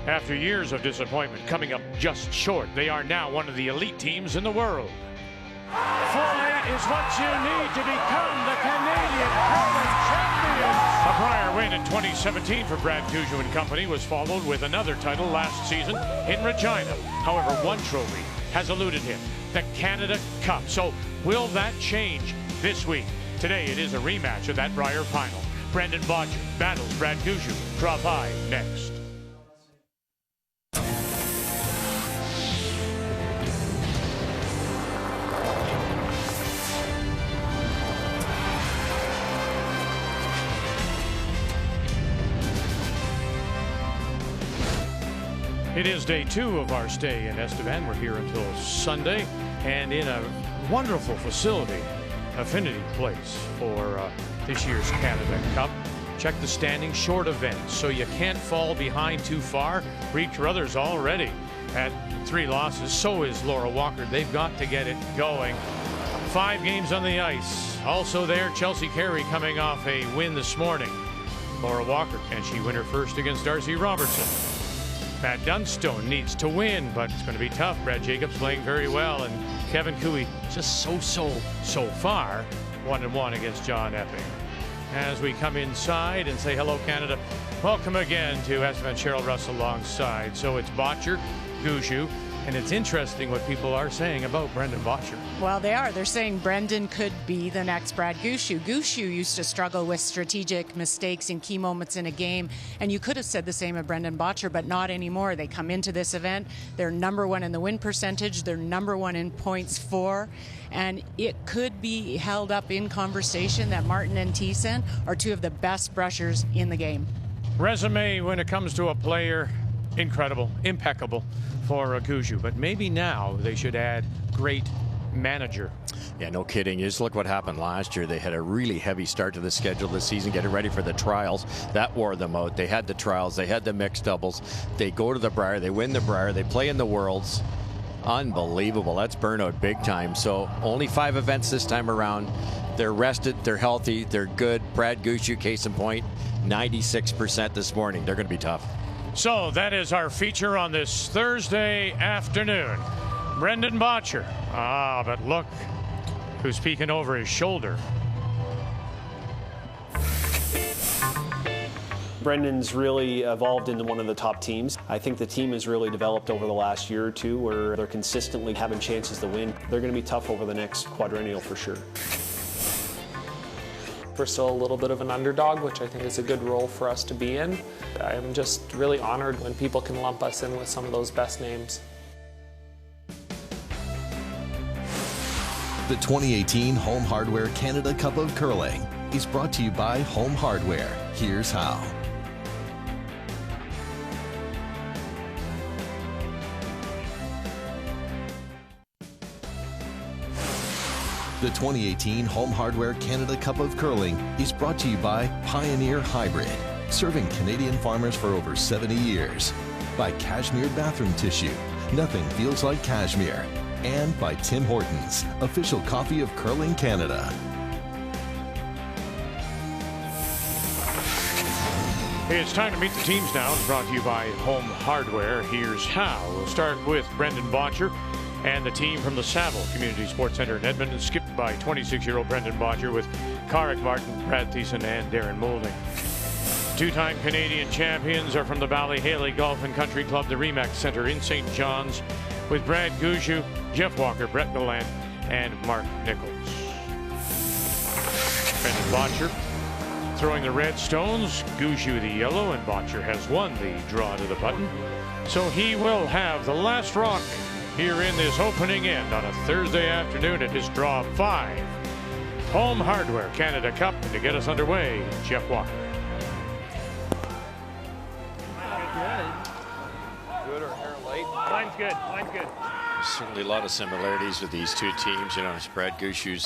After years of disappointment, coming up just short, they are now one of the elite teams in the world. 4-8 is what you need to become the Canadian Curling Champions. A prior win in 2017 for Brad Gushue and company was followed with another title last season in Regina. However, one trophy has eluded him, the Canada Cup. So will that change this week? Today it is a rematch of that Brier final. Brendan Bottcher battles Brad Gushue. Drop 5 next. It is day 2 of our stay in Estevan. We're here until Sunday and in a wonderful facility, affinity place for this year's Canada Cup. Check the standings, short events, so you can't fall behind too far. Reed Carruthers already at 3 losses. So is Laura Walker. They've got to get it going. 5 games on the ice. Also there, Chelsea Carey coming off a win this morning. Laura Walker, can she win her first against Darcy Robertson? Matt Dunstone needs to win, but it's going to be tough. Brad Jacobs playing very well, and Kevin Cooey just so far 1-1 against John Epping. As we come inside and say hello, Canada, welcome again to Estevan. Cheryl Russell alongside. So it's Bottcher, Gushue, and it's interesting what people are saying about Brendan Bottcher. Well, they are. They're saying Brendan could be the next Brad Gushue. Gushue used to struggle with strategic mistakes in key moments in a game, and you could have said the same of Brendan Bottcher, but not anymore. They come into this event, they're #1 in the win percentage, they're #1 in points for, and it could be held up in conversation that Martin and Thiessen are 2 of the best brushers in the game. Resume when it comes to a player, incredible, impeccable for Gushue, but maybe now they should add great manager. Yeah, no kidding. You just look what happened last year. They had a really heavy start to the schedule this season, getting ready for the trials. That wore them out. They had the trials, they had the mixed doubles. They go to the Brier, they win the Brier, they play in the Worlds. Unbelievable. That's burnout big time. So only 5 events this time around. They're rested, they're healthy, they're good. Brad Gushue, case in point, 96% this morning. They're going to be tough. So that is our feature on this Thursday afternoon. Brendan Bottcher. But look who's peeking over his shoulder. Brendan's really evolved into one of the top teams. I think the team has really developed over the last year or 2 where they're consistently having chances to win. They're going to be tough over the next quadrennial for sure. We're still a little bit of an underdog, which I think is a good role for us to be in. I'm just really honored when people can lump us in with some of those best names. The 2018 Home Hardware Canada Cup of Curling is brought to you by Home Hardware. Here's how. The 2018 Home Hardware Canada Cup of Curling is brought to you by Pioneer Hybrid, serving Canadian farmers for over 70 years. By Cashmere Bathroom Tissue, nothing feels like cashmere. And by Tim Hortons, official coffee of Curling Canada. It's time to meet the teams now. It's brought to you by Home Hardware. Here's how. We'll start with Brendan Bottcher and the team from the Saville Community Sports Center in Edmonton, skipped by 26-year-old Brendan Bottcher with Carrick Martin, Brad Thiessen, and Darren Moulding. 2-time Canadian champions are from the Ballyhaley Golf and Country Club, the Remax Center in St. John's, with Brad Gushue, Jeff Walker, Brett Gallant, and Mark Nichols. Brendan Bottcher throwing the red stones, Gushue the yellow, and Bottcher has won the draw to the button. So he will have the last rock here in this opening end on a Thursday afternoon at his draw 5. Home Hardware Canada Cup, and to get us underway, Jeff Walker. Good or hair light? Mine's good. Mine's good. Certainly a lot of similarities with these 2 teams. You know, it's Brad Gushue's,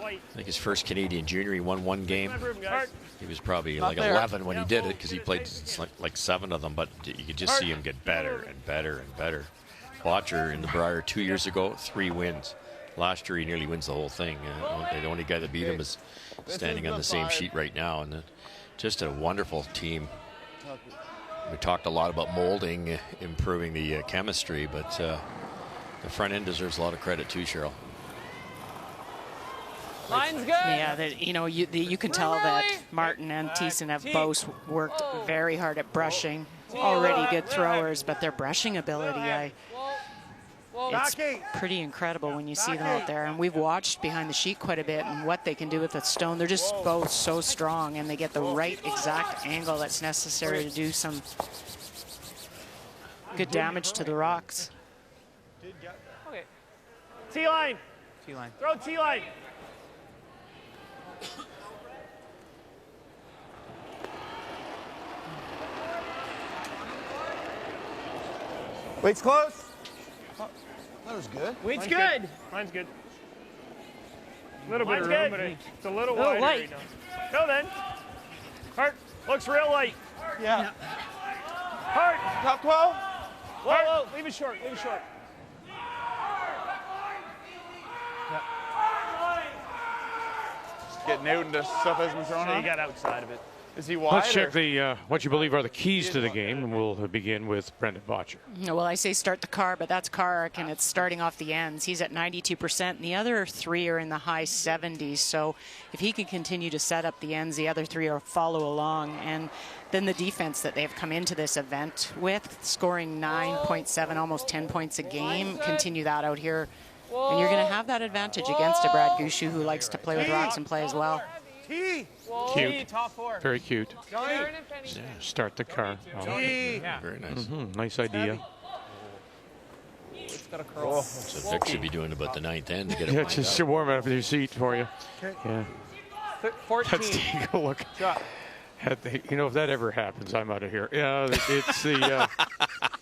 I think his first Canadian junior, he won 1 game. He was probably like 11 when he did it because he played like 7 of them, but you could just see him get better and better and better. Bottcher in the Brier 2 years ago, 3 wins. Last year he nearly wins the whole thing. The only guy that beat him is standing on the same sheet right now, and just a wonderful team. We talked a lot about molding, improving the chemistry, but the front end deserves a lot of credit too, Cheryl. Line's good. Yeah, you can tell that Martin and Thiessen have both worked very hard at brushing. Already good throwers, but their brushing ability, it's pretty incredible when you see them out there. And we've watched behind the sheet quite a bit and what they can do with the stone. They're just both so strong, and they get the right exact angle that's necessary to do some good damage to the rocks. Okay. T-line. T-line. Throw T-line. Weight's close. Oh, that was good. Weight's good. Mine's good. A little bit of room, but it's a little wide right now. Go then. Hart looks real light. Yeah. Hart. Top 12. Whoa. Leave it short. Leave it short. Just getting out into stuff has been thrown So on. you got outside of it. Is he wide? Let's check or? the what you believe are the keys to the game, and we'll begin with Brendan Bottcher. Well, I say start the car, but that's Carrick, and it's starting off the ends. He's at 92%, and the other three are in the high 70s. So if he can continue to set up the ends, the other three will follow along. And then the defense that they've come into this event with, scoring 9.7, almost 10 points a game, continue that out here. And you're going to have that advantage against a Brad Gushue who likes to play with rocks and play as well. Cute. Top 4. Very cute. Yeah, start the car. Oh, Yeah. Very nice. nice idea. It's got a curl. So Vic should be doing about the 9th end to get it Yeah, lined just up. warm up your seat for you. Yeah. 14. Let's take a look. You know, if that ever happens, I'm out of here. Yeah, it's the.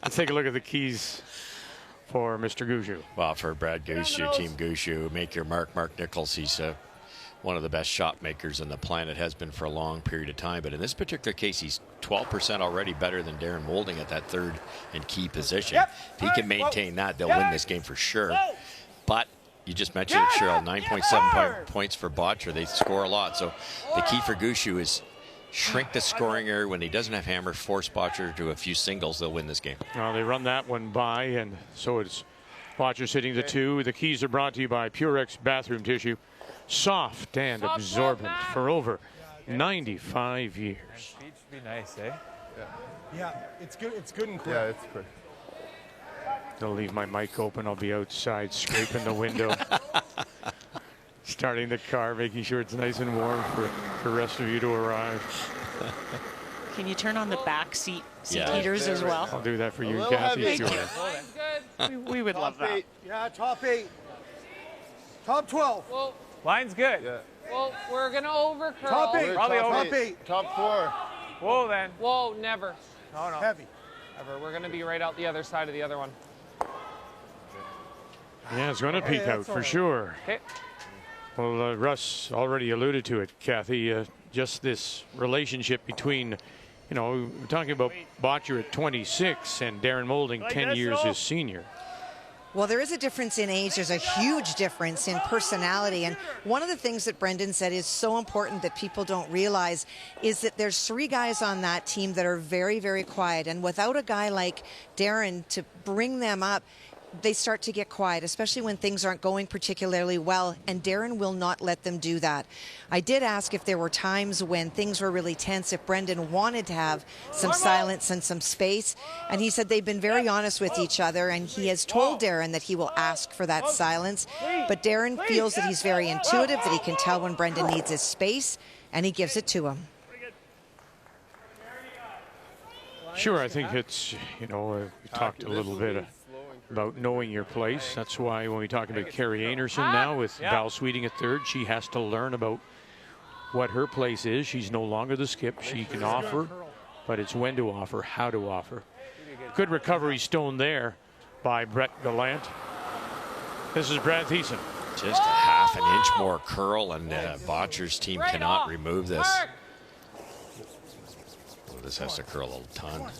Let's take a look at the keys for Mr. Gushue. Well, for Brad Gushue, Team Gushue, make your mark. Mark Nichols, he's one of the best shot makers on the planet, has been for a long period of time. But in this particular case, he's 12% already better than Darren Moulding at that third and key position. If he can maintain that, they'll win this game for sure. But you just mentioned it, Cheryl, 9.7 points for Bottcher. They score a lot. So the key for Gushue is shrink the scoring area. When he doesn't have hammer, force Bottcher to a few singles, they'll win this game. Well, they run that one by, and so it's Bottcher sitting the 2. The keys are brought to you by Purex Bathroom Tissue. Soft and absorbent for over 95 years. Should be nice, eh? Yeah, it's good. It's good and quick. Yeah, it's quick. I'll leave my mic open. I'll be outside scraping the window. Starting the car, making sure it's nice and warm for the rest of you to arrive. Can you turn on the back seat Yeah. heaters as well? I'll do that for you, little Kathy. heavy. if you want. We would love Top that. 8. Yeah, top 8. Top 12. Well, Line's good. Yeah. well, we're going to overcurl. Top 8. Probably top over. 8. Top 4. Whoa, then. Whoa, never. No. Heavy. Ever. We're going to be right out the other side of the other one. Yeah, it's going to peek out for sure. Okay. Well, Russ already alluded to it, Kathy. Just this relationship between, we're talking about Bottcher at 26 and Darren Moulding 10 years his senior. Well, there is a difference in age. There's a huge difference in personality. And one of the things that Brendan said is so important that people don't realize is that there's 3 guys on that team that are very, very quiet. And without a guy like Darren to bring them up, they start to get quiet, especially when things aren't going particularly well, and Darren will not let them do that. I did ask if there were times when things were really tense, if Brendan wanted to have some silence and some space, and he said they've been very honest with each other, and he has told Darren that he will ask for that silence, but Darren feels that he's very intuitive, that he can tell when Brendan needs his space, and he gives it to him. Sure, I think it's, we talked a little bit about knowing your place. That's why when we talk about Carrie Anerson now with Val Sweeting at third, she has to learn about what her place is. She's no longer the skip. She can offer, but it's when to offer, how to offer. Good recovery stone there by Brett Gallant. This is Brad Thiessen. Just a half an inch more curl, and Bottcher's team cannot remove this. Oh, this has to curl a ton.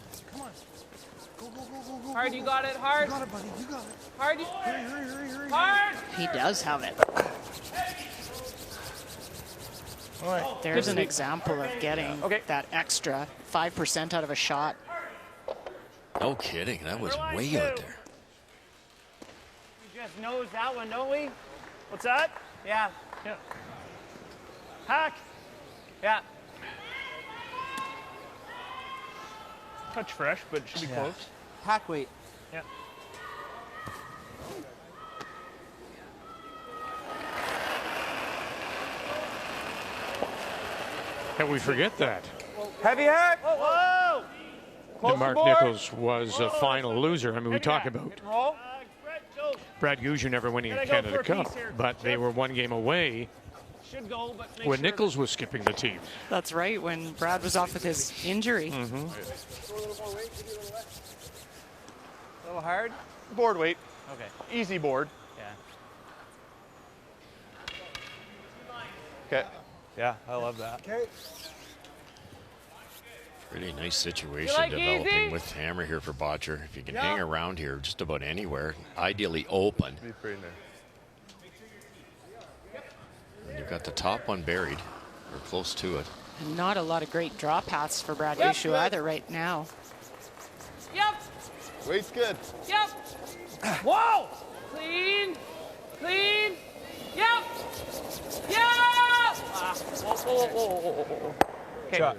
Hard, you got it. Hard. You got it, buddy. You got it. Hard. Hurry. Hard. He does have it. All right. There's an example of getting that extra 5% out of a shot. No kidding. That was way out there. We just knows that one, don't we? What's that? Yeah. Yeah. Hack. Yeah. Touch fresh, but it should be close. Hack weight. Yeah. Can we forget that? Heavy hack. Whoa! That Mark Nichols was a final loser. I mean, we talk about Brad Gushue never winning a Canada Cup, but they were one game away when Nichols was skipping the team. That's right, when Brad was off with his injury. A little hard. Board weight. Okay. Easy board. Yeah. Okay. Yeah, I love that. Okay. Pretty nice situation developing with Hammer here for Bottcher. If you can hang around here just about anywhere, ideally open. Be pretty nice. And you've got the top one buried, or close to it. And not a lot of great draw paths for Brad Gushue either right now. Yep. Weight's good. Yep. Whoa. Clean. Clean. Yep. Yep. Whoa. Okay. Shot.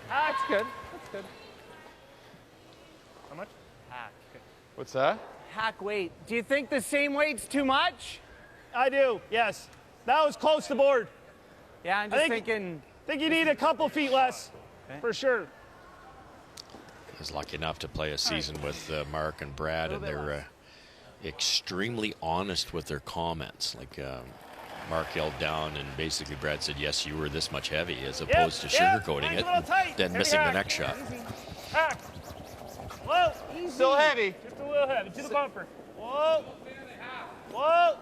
That's good. That's good. How much? Hack. What's that? Hack weight. Do you think the same weight's too much? I do, yes. That was close to board. Yeah, I'm just thinking. I think you need a couple feet less, for sure. I was lucky enough to play a season with Mark and Brad, and they're extremely honest with their comments. Like Mark yelled down, and basically Brad said, yes, you were this much heavy, as opposed to sugarcoating it and then missing the next shot. Hack. Whoa, easy. Still heavy. Just a little heavy, to the bumper. Whoa. Whoa.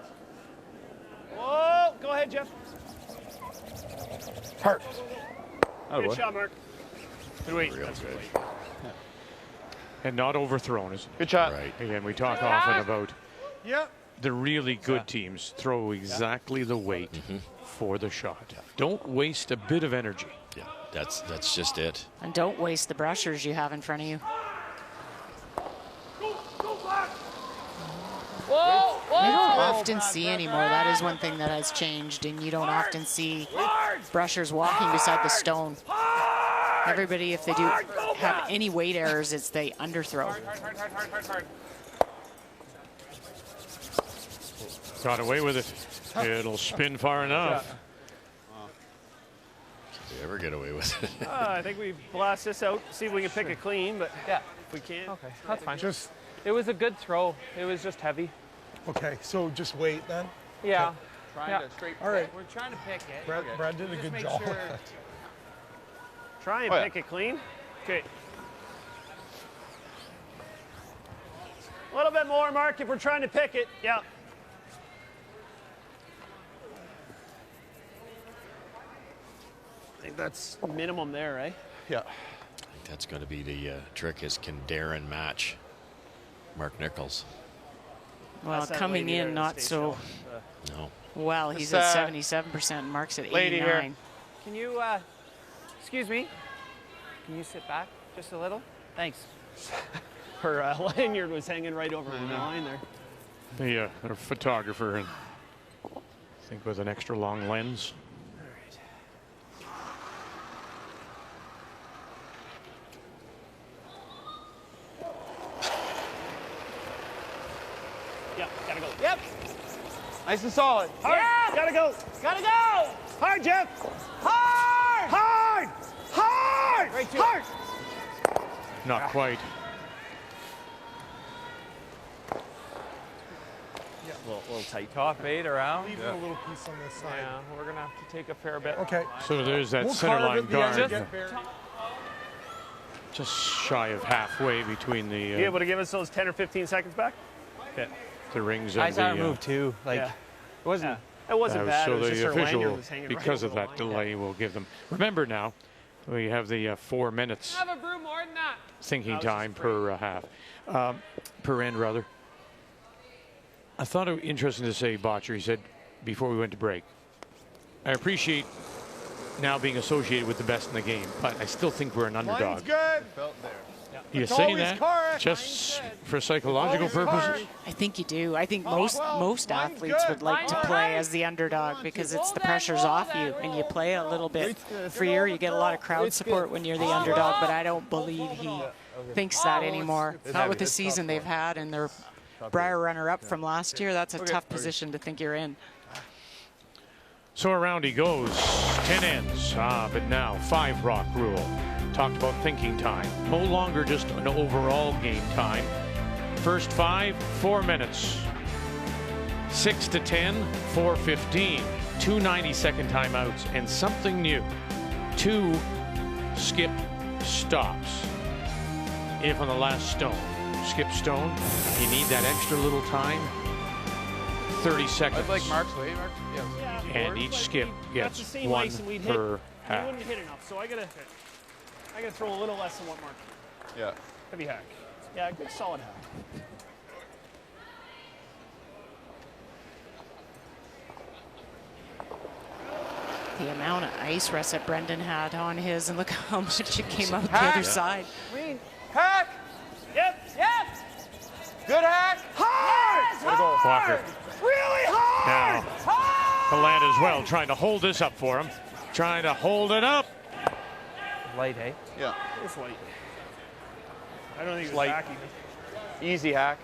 Whoa. Go ahead, Jeff. Hurt. Good shot, Mark. Good weight. That's good. And not overthrown, isn't it? Good shot. Right. Again, we talk often about the really good teams throw exactly the weight for the shot. Don't waste a bit of energy. Yeah, that's just it. And don't waste the brushers you have in front of you. Whoa. You don't often see anymore. That is one thing that has changed, and you don't often see brushers walking beside the stone. Everybody, if they do have any weight errors, it's they underthrow. Hard. Got away with it. It'll spin far enough. Did they ever get away with it? I think we blast this out, see if we can pick it clean, but if we can't. Okay, that's fine. It was a good throw. It was just heavy. Okay, so just wait then. Yeah. Trying to straight. All right. We're trying to pick it. Brad did a Just good make job. sure- Try and pick it clean. Okay. A little bit more, Mark, if we're trying to pick it. Yeah. I think that's minimum there, right? Yeah. I think that's going to be the trick, is can Darren match Mark Nichols? Well, coming in not so No. well. He's at 77%, Mark's at 89. Can you, excuse me? Can you sit back just a little? Thanks. Her lanyard was hanging right over the line there. The photographer, and I think with an extra long lens. Yeah, gotta go. Yep. Nice and solid. Hard. Yeah. Gotta go. Gotta go. Hard, Jeff. Hard. Hard. Hard. Right to Hard. Not quite. A little tight. Top 8 around. Leave a little piece on this side. Yeah, we're going to have to take a fair bit. Okay. So there's that We'll center carve line it the end, guard. get buried. Just shy of halfway between You the able to give us those 10 or 15 seconds back? Okay. the rings I and saw her the. move too. Like, Yeah. it wasn't. It wasn't bad. So It was the just her lanyard official, was hanging because right of over that the line. delay, will give them. Remember now, we have the 4 minutes Have a brew more than that. thinking time per half, per end rather. I thought it was interesting to say, Bottcher, he said before we went to break, I appreciate now being associated with the best in the game, but I still think we're an underdog. Line's good. Felt there. You It's saying always that correct. just for psychological purposes? I think you do. I think most athletes would like to play as the underdog because it's the pressure's off you and you play a little bit freer. You get a lot of crowd support when you're the underdog, but I don't believe he thinks that anymore. Not with the season they've had and their Brier runner-up from last year. That's a tough position to think you're in. So around he goes. 10 ends. But now 5 rock rule. Talked about thinking time. No longer just an overall game time. First 5, 4 minutes. 6 to 10, 4:15. 2 90-second timeouts and something new. 2 skip stops. If on the last stone, skip stone, you need that extra little time. 30 seconds. That's like Mark's way, Mark. Yeah. And each skip gets That's the same 1 ice and we'd per hit. We half. wouldn't hit enough, so I gotta throw a little less than what Mark. Yeah. Heavy hack. Yeah, good solid hack. The amount of ice rest that Brendan had on his, and look how much it came out the other side. Green. Hack. Yep. Good hack. Hard! Walker. Really hard! Now, the land as well, trying to hold this up for him. Trying to hold it up. Light, eh? Yeah. It's light. I don't think it's Light. hacky. Easy hack.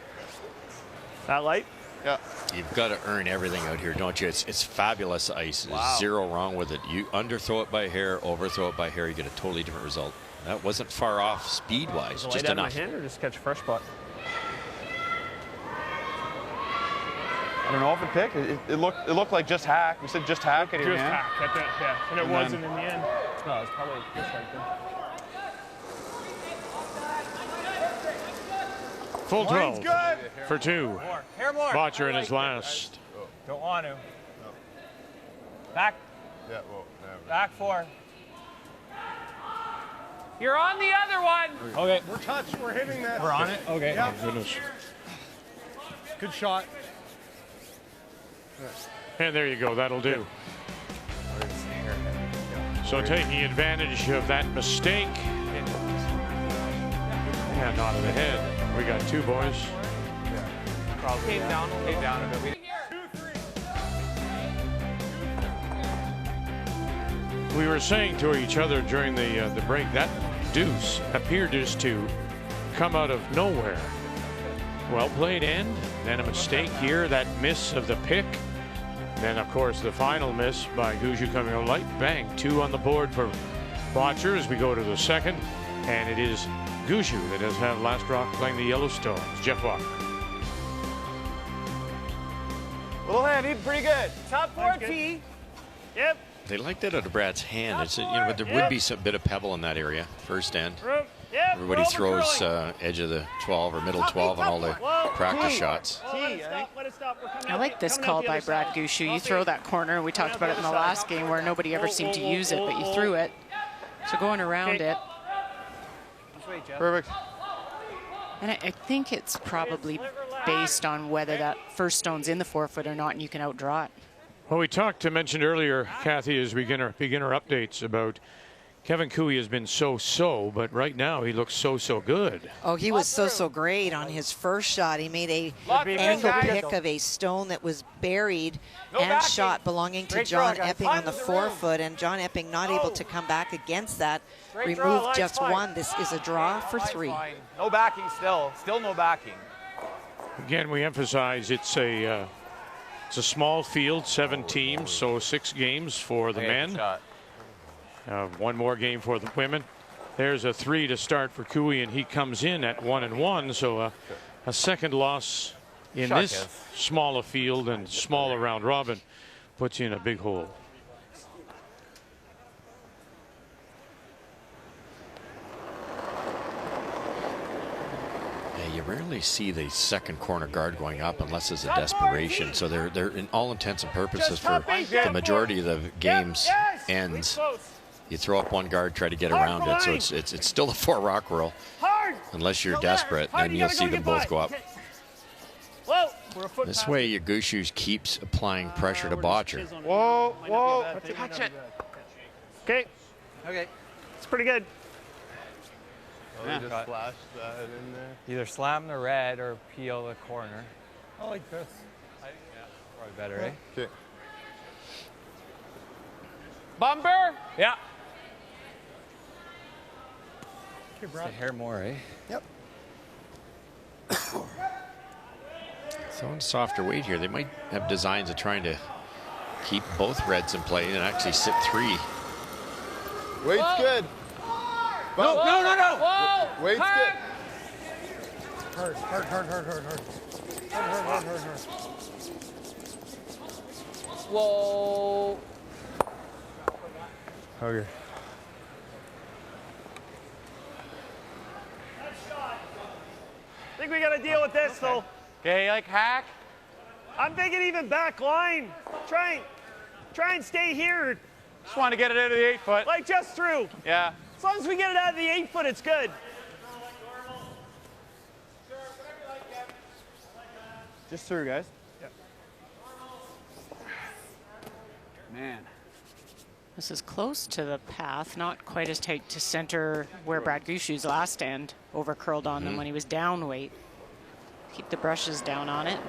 That light? Yeah. You've got to earn everything out here, don't you? It's fabulous ice. There's zero wrong with it. You underthrow it by hair, overthrow it by hair, you get a totally different result. That wasn't far off speed-wise, just Light out enough. of my hand or just catch a fresh spot? I don't know if it picked. It looked like just hack. We said just hack at your Just hand. hack. At that, yeah. And it wasn't in the end. No, it's probably just like that. Full 12 good. for 2. Hair more. Bottcher in his last. Don't want to. Back. Yeah. Well. Back 4. You're on the other one. Okay. We're touched. We're hitting that. We're on it? Okay. Yeah. Goodness. Good shot. And there you go, that'll do. So taking advantage of that mistake. Yeah, nod of the head. We got 2 boys. Probably. Came down a bit. We were saying to each other during the break, that deuce appeared just to come out of nowhere. Well played end, then a mistake here, that miss of the pick. Then, of course, the final miss by Gushue coming out light. Bang, 2 on the board for Bottcher as we go to the second. And it is Gushue that does have last rock playing the Yellowstones. Jeff Walker. Little handy, pretty good. Top 4 T. Yep. They liked it out of Brad's hand. It's, you know, there would be some bit of pebble in that area, first end. Yep. Everybody throws edge of the 12 or middle 12 on all the practice shots. Let it stop. I like this call by Brad Gushue. You throw that corner, we talked about it in the last game where nobody ever seemed to use it, but you threw it. So going around it. Perfect. And I think it's probably based on whether that first stone's in the 4-foot or not, and you can outdraw it. Well, we mentioned earlier, Kathy, as beginner updates about Kevin Cooey has been so-so, but right now he looks so good. Oh, he was so great on his first shot. He made a angle pick of a stone that was buried and shot belonging to John Epping on the 4-foot, and John Epping not able to come back against that. Removed just 1. This is a draw for 3. No backing still no backing. Again, we emphasize it's a small field, 7 teams, so 6 games for the men. 1 more game for the women. There's a 3 to start for Cooey, and he comes in at 1-1. So a second loss in this smaller field and smaller round robin puts you in a big hole. Yeah, you rarely see the second corner guard going up unless there's a desperation. So they're in all intents and purposes for the majority of the games ends. You throw up 1 guard, try to get around it. So it's still a 4 rock rule. Unless you're desperate, then you'll see them both go up. This way, your Gushue keeps applying pressure to Bottcher. Whoa, whoa. Touch it. Okay. Okay. It's pretty good. Oh, yeah. Just flash that in there. Either slam the red or peel the corner. I like this. Probably better, eh? Okay. Bumper? Yeah. Okay, Brad. Hair more, eh? Yep. Throwing softer weight here. They might have designs of trying to keep both reds in play and actually sit 3. Weight's good. No. Whoa! Weight's Hard. good. Hard. Whoa! Okay. I think we got to deal with this, though. Okay, like hack. I'm thinking even back line. Try and stay here. Just want to get it out of the 8 foot. Like just through. Yeah. As long as we get it out of the 8 foot, it's good. Just through, guys. Man. This is close to the path, not quite as tight to center where Brad Gushue's last stand over curled on them when he was down weight. Keep the brushes down on it.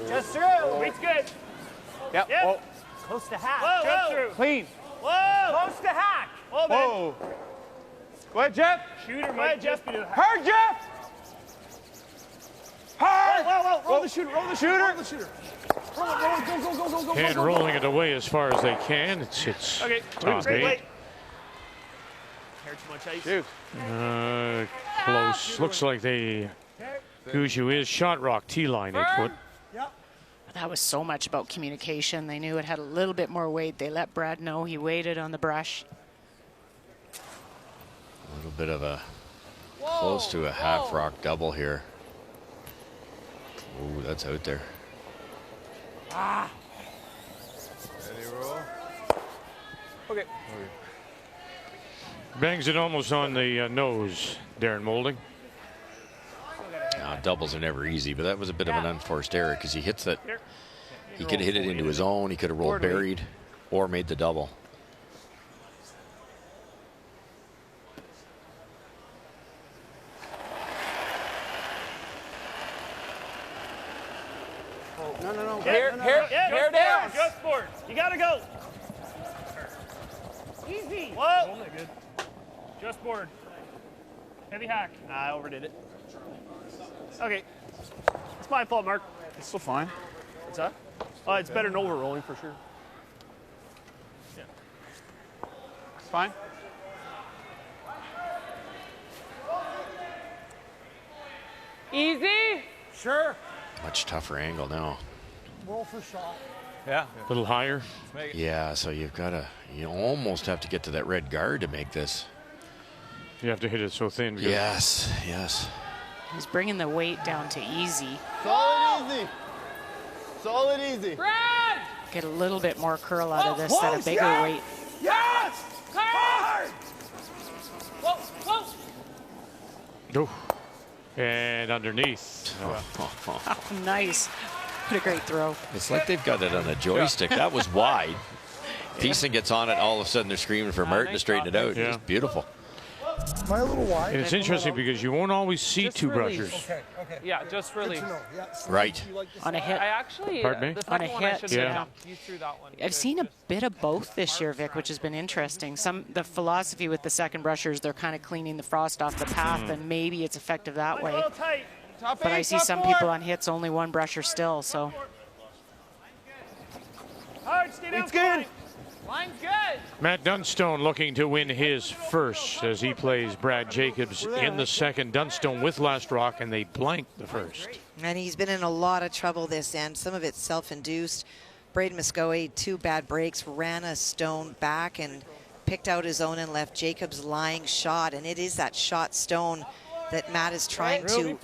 Just through. Weight's good. Yep. Yep. Close to hack. Whoa, Just whoa. through. Clean. Whoa. Close to hack. Whoa, man. Whoa. Go ahead, Jeff. Shooter might just be the Hard, Jeff. Hard. Whoa. Roll the shooter. Roll the shooter. Roll the shooter. Roll it. Go. And rolling it away as far as they can. It's Okay. top Great 8. weight. Hair too much ice. Shoot. Close. Looks like Gushue is shot rock T-line 8 foot. That was so much about communication. They knew it had a little bit more weight. They let Brad know. He waited on the brush. A little bit of a close to a half rock double here. Ooh, that's out there. Ready, roll. Okay. Bangs it almost on the nose, Darren Moulding. Now, doubles are never easy, but that was a bit of an unforced error because he hits that. He could have hit it into his own. He could have rolled buried or made the double. No. Hair down. Just board. You gotta go. Easy. Whoa. Good. Just board. Heavy hack. I overdid it. Okay. It's my fault, Mark. It's still fine. What's that? Oh, it's better than over-rolling for sure. Yeah. It's fine. Easy. Sure. Much tougher angle now. Roll for shot. Yeah. A little higher. Yeah, so you almost have to get to that red guard to make this. You have to hit it so thin. Yes. He's bringing the weight down to easy. Solid easy. Brad! Get a little bit more curl out of this than a bigger weight. Yes! Hard! Whoa! Oh. And underneath. Oh, nice. What a great throw. It's like they've got it on a joystick. That was wide. Thiessen gets on it. All of a sudden, they're screaming for Martin to straighten it out. Yeah. It's beautiful. Am I a little wide? And it's interesting because you won't always see Just two really- brushers. Okay. Yeah, just Good release. to know. Yeah. So Right. you like this On a hit. I actually, Pardon me? the On a second one I hit, should have yeah. done. You threw that one. I've seen a bit of both this year, Vic, which has been interesting. The philosophy with the second brushers, they're kind of cleaning the frost off the path, and maybe it's effective that way. Tight. But I see some people on hits only one brusher still, so. Hard, stay down. It's good. Line's good. Matt Dunstone looking to win his first as he plays Brad Jacobs in the second. Dunstone with last rock, and they blanked the first. And he's been in a lot of trouble this end. Some of it's self-induced. Braden Muskogee, 2 bad breaks, ran a stone back and picked out his own and left Jacobs lying shot. And it is that shot stone that Matt is trying to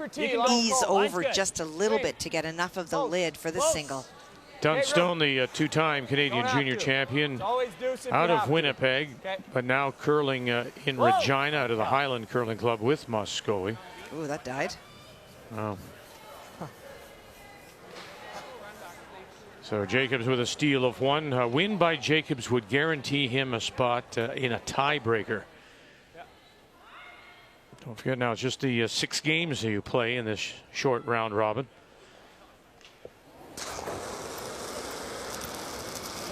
ease over just a little bit to get enough of the lid for the single. Dunstone, the two-time Canadian junior champion, out of Winnipeg, but now curling in Regina out of the Highland Curling Club with Muskogee. Ooh, that died. Oh. So Jacobs with a steal of one. A win by Jacobs would guarantee him a spot in a tiebreaker. Don't forget now, it's just the 6 games that you play in this short round robin.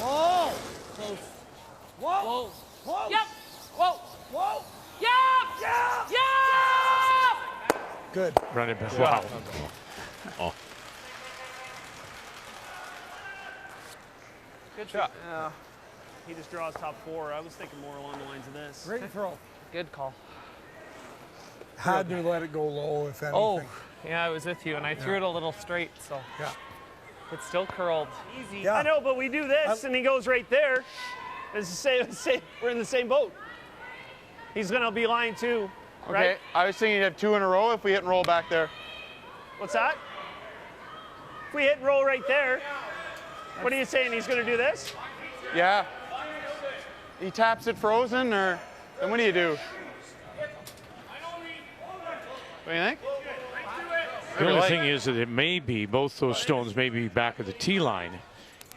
Whoa! Close. Whoa! Whoa! Yep! Whoa! Whoa! Yep! Yep! Yep! Good. Running back. Wow. Oh. Good shot. He just draws top 4. I was thinking more along the lines of this. Great throw. Good call. Had to let it go low, if anything. Oh, yeah, I was with you, and I threw it a little straight, so. Yeah. It's still curled. Easy. Yeah. I know, but we do this, and he goes right there. It's the same. We're in the same boat. He's going to be line 2, right? Okay, I was thinking you'd have 2 in a row if we hit and roll back there. What's that? If we hit and roll right there, what are you saying? He's going to do this? Yeah. He taps it frozen, or then what do you do? What do you think? The only thing is that it may be, both those stones may be back at the tee line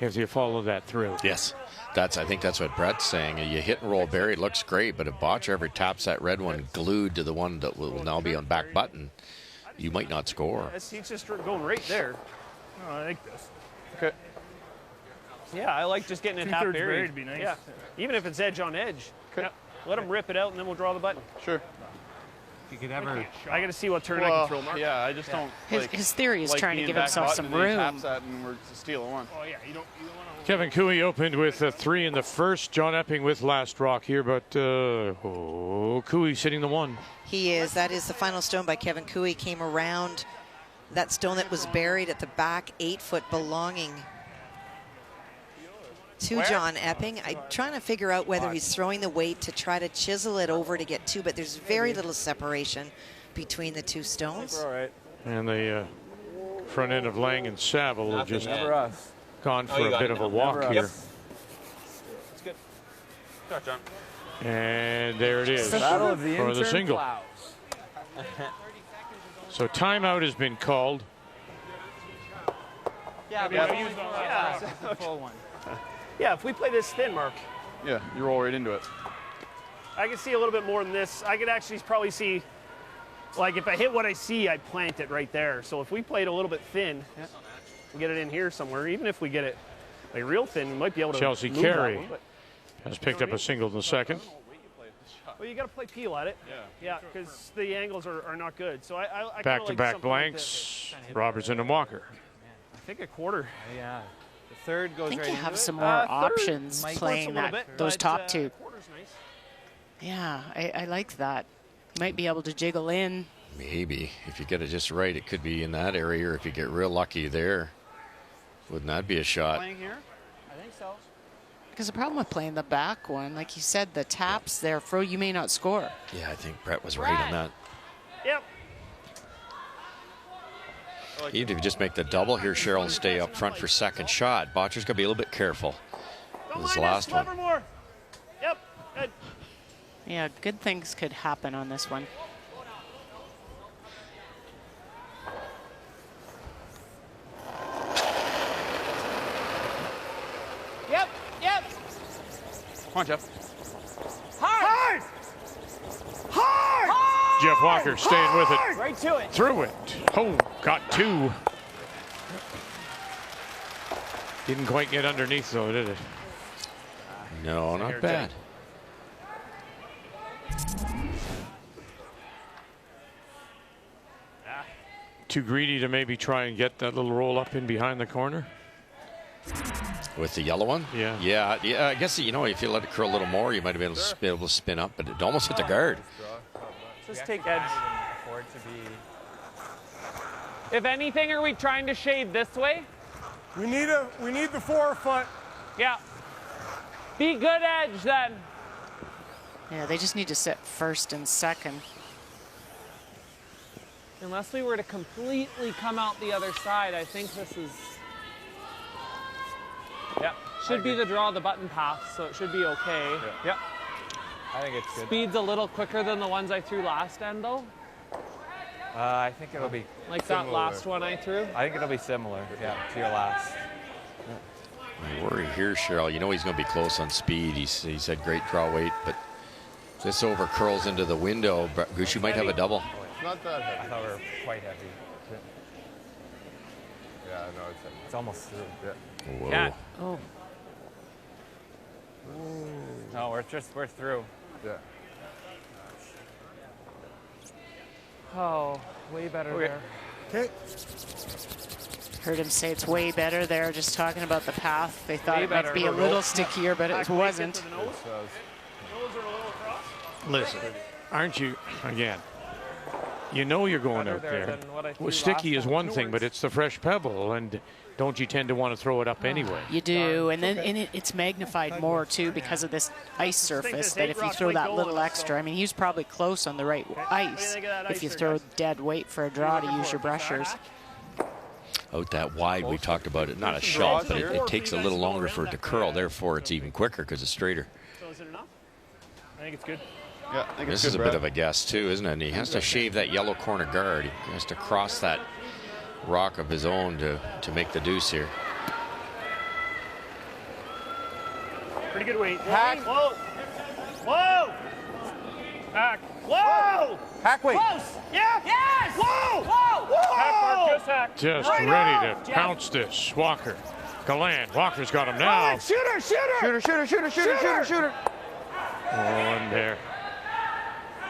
if you follow that through. Yes. I think that's what Brett's saying. You hit and roll buried, looks great, but if Bottcher ever taps that red one glued to the one that will now be on back button, you might not score. He's just going right there. Oh, I like this. Okay. Yeah, I like just getting it half buried. Would be nice. Yeah, even if it's edge on edge. Okay. Yeah. Let him rip it out, and then we'll draw the button. Sure. You could ever. I got to see what turn I can throw. Mark. Yeah, I just don't. His theory is like trying to being give back himself button some and he room. taps that and we're stealing one. Oh yeah, you don't want to. Kevin Cooey opened with a 3 in the first. John Epping with last rock here, but Cooey sitting the 1. He is. That is the final stone by Kevin Cooey. Came around that stone that was buried at the back 8-foot belonging to John Epping. I'm trying to figure out whether he's throwing the weight to try to chisel it over to get 2, but there's very little separation between the 2 stones. All right. And the front end of Lang and Saville have just Never us. gone for a bit of a walk here. It's good. Good job, John. And there it is Battle of the for the intern single. plows. So timeout has been called. Yeah, Yeah. Full one. Yeah, if we play this thin, Mark, Yeah, you roll right into it. I can see a little bit more than this. I could actually probably see, like if I hit what I see, I plant it right there. So if we played a little bit thin, and get it in here somewhere, even if we get it like real thin, we might be able to Chelsea move that Carey one, but- has picked up a single in the second. Well, you got to play peel at it. Yeah, because the angles are not good. So I kinda like Back-to-back something like blanks, Robertson and Walker. I think a quarter. Yeah. The third I goes think right you into have it. some more Third options might playing force a little that, bit, those but, top 2. Quarter's nice. Yeah, I like that. You might be able to jiggle in. Maybe. If you get it just right, it could be in that area, or if you get real lucky there. Wouldn't that be a shot? Playing here? I think so. Because the problem with playing the back one, like you said, the taps there, Fro, you may not score. Yeah, I think Brett was right on that. Yep. Even if you just make the double here, Cheryl, and stay up front for second shot, Bottcher's got to be a little bit careful. Don't This mind last us, one. Livermore. Yep. Good. Yeah, good things could happen on this one. Yep, yep. Come on, Jeff. Hard! Hard! Jeff Walker staying with it. Right to it. Through it. Oh, got 2. Didn't quite get underneath though, did it? No, not bad. Too greedy to maybe try and get that little roll up in behind the corner. With the yellow one? Yeah. Yeah, I guess, you know, if you let it curl a little more, you might have been able to spin up, but it almost hit the guard. Just take edge. For it to be. If anything, are we trying to shade this way? We need the 4-foot. Yeah. Be good edge then. Yeah, they just need to sit first and second. Unless we were to completely come out the other side, I think this is. Yeah. Should be the draw the button path, so it should be okay. I think it's good. Speed's a little quicker than the ones I threw last end, though. I think it'll be like similar. that last one I threw? I think it'll be similar, yeah, to your last. I worry here, Cheryl. You know he's going to be close on speed. He's had great draw weight, but this over curls into the window. Gushue might have a double. It's not that heavy. I thought we were quite heavy. Yeah, no, it's heavy. It's almost through. Yeah. Whoa. Cat. Oh. No, we're through. Yeah. Oh, way better there. Okay. Heard him say it's way better there, just talking about the path. They thought Way it might better. be a little stickier, but it wasn't. Listen, aren't you, again, you know you're going Better out there there. than what I threw Well, sticky last is time. one thing, but it's the fresh pebble, and don't you tend to want to throw it up anyway? You do, and then it's magnified more too because of this ice surface. That if you throw that little extra, I mean, he's probably close on the right ice. If you throw dead weight for a draw to use your brushers. Out that wide, we talked about it. Not a shot, but it takes a little longer for it to curl. Therefore, it's even quicker because it's straighter. So is it enough? I think it's good. Yeah, I think This it's is a good, bit Brad. of a guess too, isn't it? And he has to shave that yellow corner guard. He has to cross that rock of his own to make the deuce here. Pretty good weight. Hack. Whoa. Whoa. Hack. Whoa. Hack weight. Close. Yeah. Yes. Whoa. Whoa. Whoa. Hack, Marcus, hack. Just Right ready up. to pounce this. Walker. Galan. Walker's got him now. Shooter. Shooter. Oh, and there.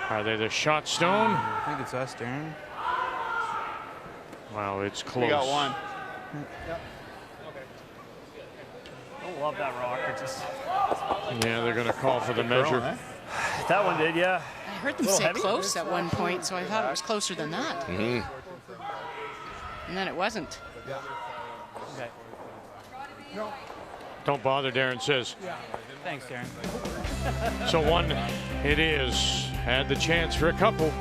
Are they the shot stone? I think it's us, Darren. Wow, it's close. We got one. I love that rock. It just. Yeah, they're going to call for the measure. That one did, yeah. I heard them Little say heavy. close at one point, so I thought it was closer than that. Mm-hmm. And then it wasn't. Okay. Don't bother, Darren says. Thanks, Darren. So one it is. Had the chance for a couple.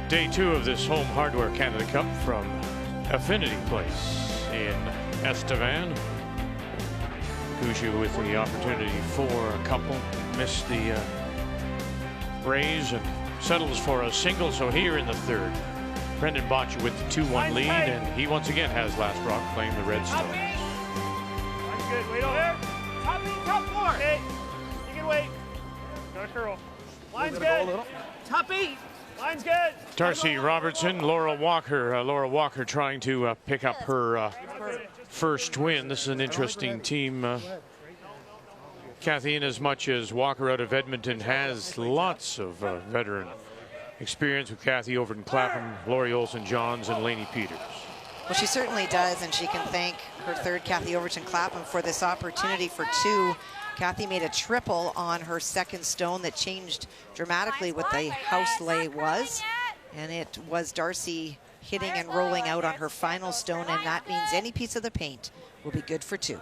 Day two of this Home Hardware Canada Cup from Affinity Place in Estevan. Gushue with the opportunity for a couple. Missed the raise and settles for a single. So here in the third, Brendan Bottcher with the 2-1 lead, and he once again has last rock playing the Red Stones. That's good. Wait over there. Top four. Okay. You can wait. Got a curl. Line's good. Tuppy. Line's good. Darcy Robertson, Laura Walker trying to pick up her first win. This is an interesting team. Kathy, in as much as Walker out of Edmonton has lots of veteran experience with Kathy over in Clapham, Laurie Olsen-Johns, and Lainey Peters. Well, she certainly does, and she can thank her third, Kathy Overton Clapham, for this opportunity for two. Kathy made a triple on her second stone that changed dramatically what the house lay was. And it was Darcy hitting and rolling out on her final stone, and that means any piece of the paint will be good for two.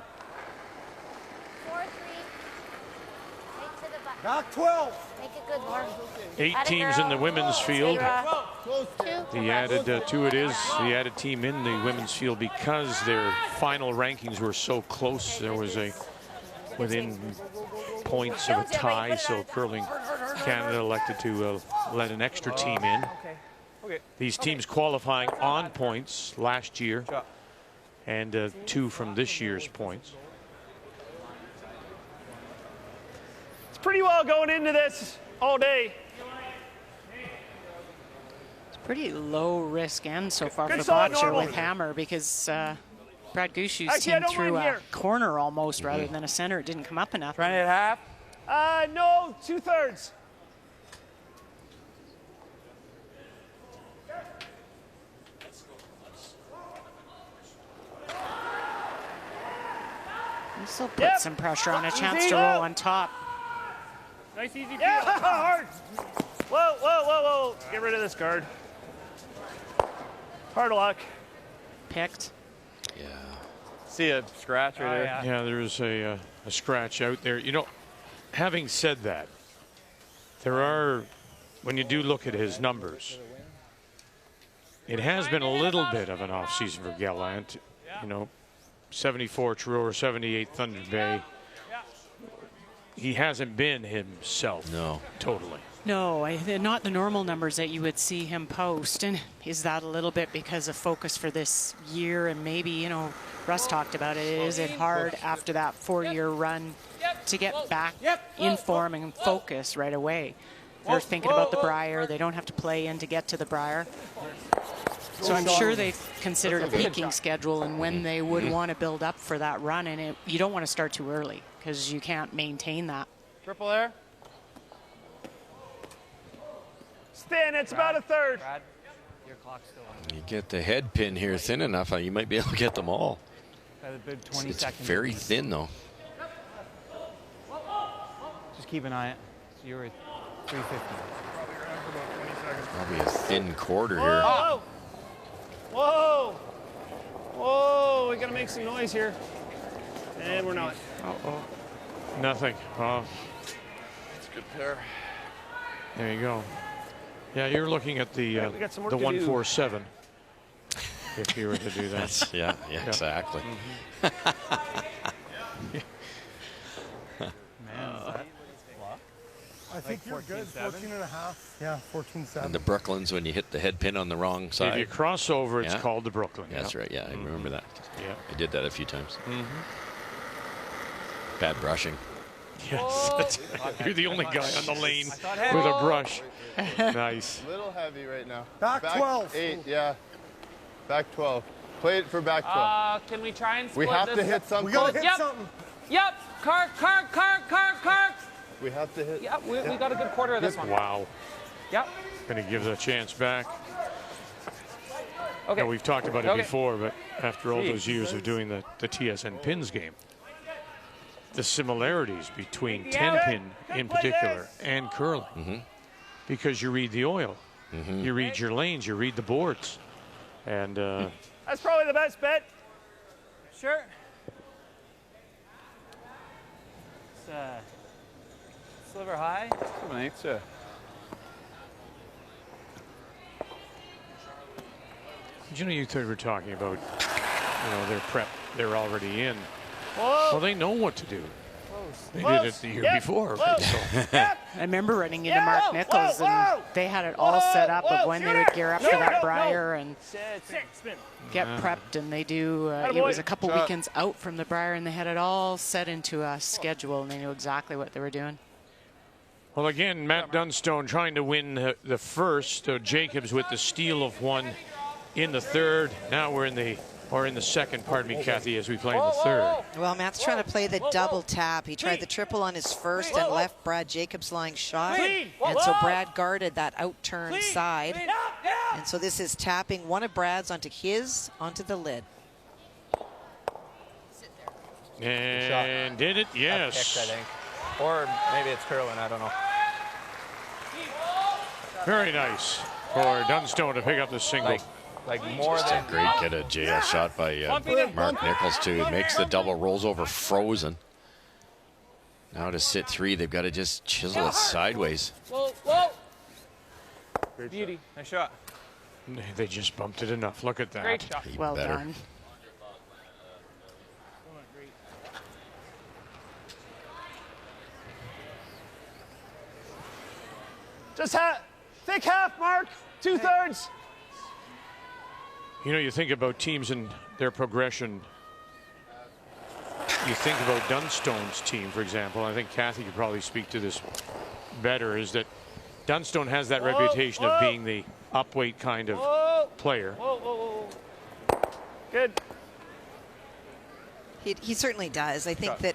Knock 12. Make it good, Lauren. 8 teams in the women's field. The added two it is, the added team in the women's field, because their final rankings were so close. There was a within points of a tie, so Curling Canada elected to let an extra team in. These teams qualifying on points last year, and 2 from this year's points. It's pretty well going into this all day. It's pretty low risk end so far Good for solid Bottcher normal. with Hammer, because Brad Gushue's Actually, I team don't threw mind a here. corner almost rather than a center. It didn't come up enough. Run it half. No, 2/3. He still put some pressure on, a chance to roll on top. Nice, easy feel. Yeah, hard. Whoa. Get rid of this guard. Hard luck. Picked. Yeah. See a scratch right there. Yeah, there's a scratch out there. You know, having said that, there are, when you do look at his numbers, it has been a little bit of an off season for Gallant. You know, 74 Truro or 78 Thunder Bay. He hasn't been himself. No. Totally. No, not the normal numbers that you would see him post. And is that a little bit because of focus for this year? And maybe, you know, Russ talked about it. Is it hard after that 4-year run to get back in form and focus right away? They're thinking about the Brier. They don't have to play in to get to the Brier. So I'm sure they've considered a peaking schedule and when they would want to build up for that run. And you don't want to start too early because you can't maintain that. Triple air. Stan, it's about a third. Brad, your clock's still on. You get the head pin here thin enough, you might be able to get them all. Got a good 20 It's seconds. very thin, though. Just keep an eye on it. So you're at 350. Probably a thin quarter here. Whoa! Whoa! Whoa! We gotta make some noise here. And we're not. Uh-oh. Nothing. It's a good pair. There you go. Yeah, you're looking at the we got some work to do. 147. If you were to do that. That's, yeah, exactly. I think you're good. 14 and a half. Yeah, 14-7. And the Brooklyns, when you hit the head pin on the wrong side. If you cross over, it's Yeah. called the Brooklyn. That's right, yeah, I remember that. Yeah. I did that a few times. Mm-hmm. Bad brushing. Yes. You're the only guy on the lane with a brush. Nice. A little heavy right now. Back 12. 8, yeah. Back 12. Play it for back 12. Can we try and We split have this? to hit something. We gotta hit something. Yep. Cart. We have to hit. Yep. We got a good quarter of this one. Wow. Yep. Going to give the chance back. Okay. Now, we've talked about it Okay. before, but after all Gee. those years of doing the TSN pins game, the similarities between 10-pin in particular and curling, because you read the oil, you read your lanes, you read the boards, and That's probably the best bet. Sure. It's sliver high. Thanks, yeah. you know, you were talking about, you know, their prep, they're already in. Whoa. Well, they know what to do. They Close. did it the year Yep. before. Whoa. Right? So, Yep. I remember running into Yeah, Mark Nichols, whoa, and whoa. they had it all Whoa, set up whoa, of when they would shooter. gear up No, for that no, Brier and Spin. get prepped, and they do. It Attaboy. was a couple Shot. weekends out from the Brier, and they had it all set into a schedule, and they knew exactly what they were doing. well, again, Matt Dunstone trying to win the first. Jacobs with the steal of one in the third. Now we're in the second, pardon me, Kathy, as we play in the third. Well, Matt's trying to play the double tap. He tried the triple on his first and left Brad Jacobs' line shot. Clean. And so Brad guarded that out-turn side. And so this is tapping one of Brad's onto the lid. And did it? Yes. Picked, I think. Or maybe it's curling, I don't know. Very nice for Dunstone to pick up the single. Like more Just than a great get a jail shot by Mark Nichols, too. Makes the double, rolls over frozen. Now to sit 3, they've got to just chisel it sideways. Whoa. Beauty. nice shot. They just bumped it enough. Look at that. Great shot. Well better. done. Just thick half, Mark. 2/3. You know, you think about teams and their progression. You think about Dunstone's team, for example. I think Kathy could probably speak to this better, is that Dunstone has that reputation of being the upweight kind of player. Whoa. Good. He certainly does. I think that,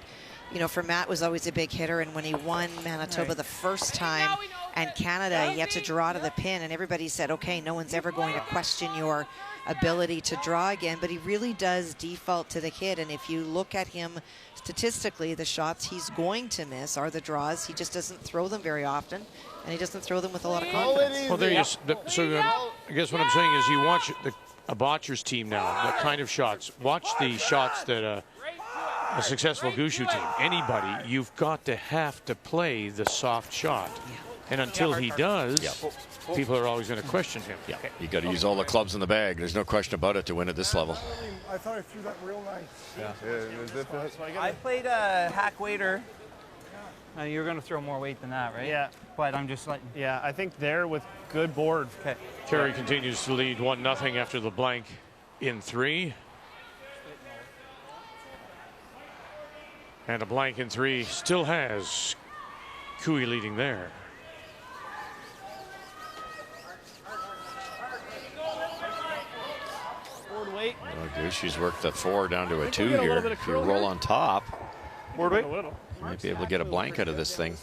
you know, for Matt was always a big hitter, and when he won Manitoba the first time and Canada, he had to draw to the pin, and everybody said, okay, no one's ever going to question your ability to draw again, but he really does default to the hit. And if you look at him statistically, the shots he's going to miss are the draws. He just doesn't throw them very often, and he doesn't throw them with a lot of confidence. Well, there you so I guess what I'm saying is you watch a Bottcher's team now, the kind of shots. Watch the shots that a successful Gushue team, anybody, you've got to have to play the soft shot. And until he does, people are always going to question him. Yeah, you got to use all the clubs in the bag. There's no question about it to win at this level. I thought I threw that real nice. I played a hack waiter. You're going to throw more weight than that, right? Yeah. But I'm just like... Yeah, I think there with good board. Okay. Terry continues to lead 1-0 after the blank in 3. And a blank in 3 still has Gushue leading there. Weight. Well, Gushue's worked the 4 down to a 2 here. If you roll on top, board weight, you might be able to get a blank out of this thing.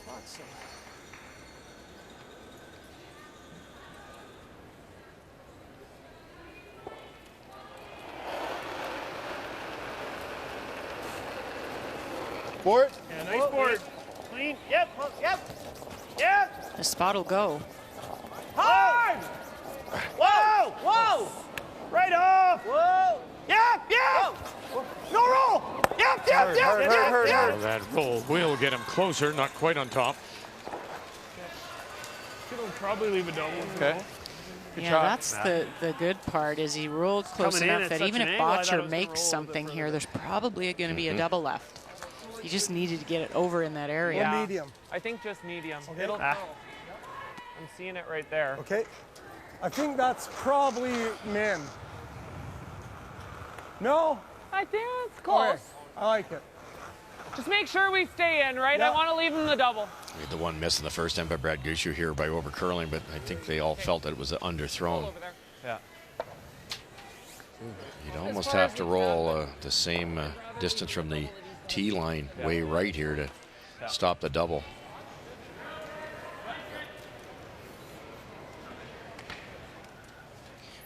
Board. Yeah, nice board. Clean. Yep. Yep. The spot will go. Hard. Whoa. Whoa. Right off. Whoa. Yep. No roll. Yep. Well, that roll will get him closer, not quite on top. He'll probably leave a double. Okay. That's the good part is he rolled close enough that even if Bottcher makes something here, there's probably going to be a double left. He just needed to get it over in that area. Or medium. I think just medium. Okay. I'm seeing it right there. Okay. I think that's probably min. No? I think it's close. Okay. I like it. Just make sure we stay in, right? I want to leave him the double. We had the one miss in the first time by Brad Gushue here by over curling, but I think they all felt that it was underthrown. Yeah. You'd almost have to roll the same distance from the tee line way right here to stop the double.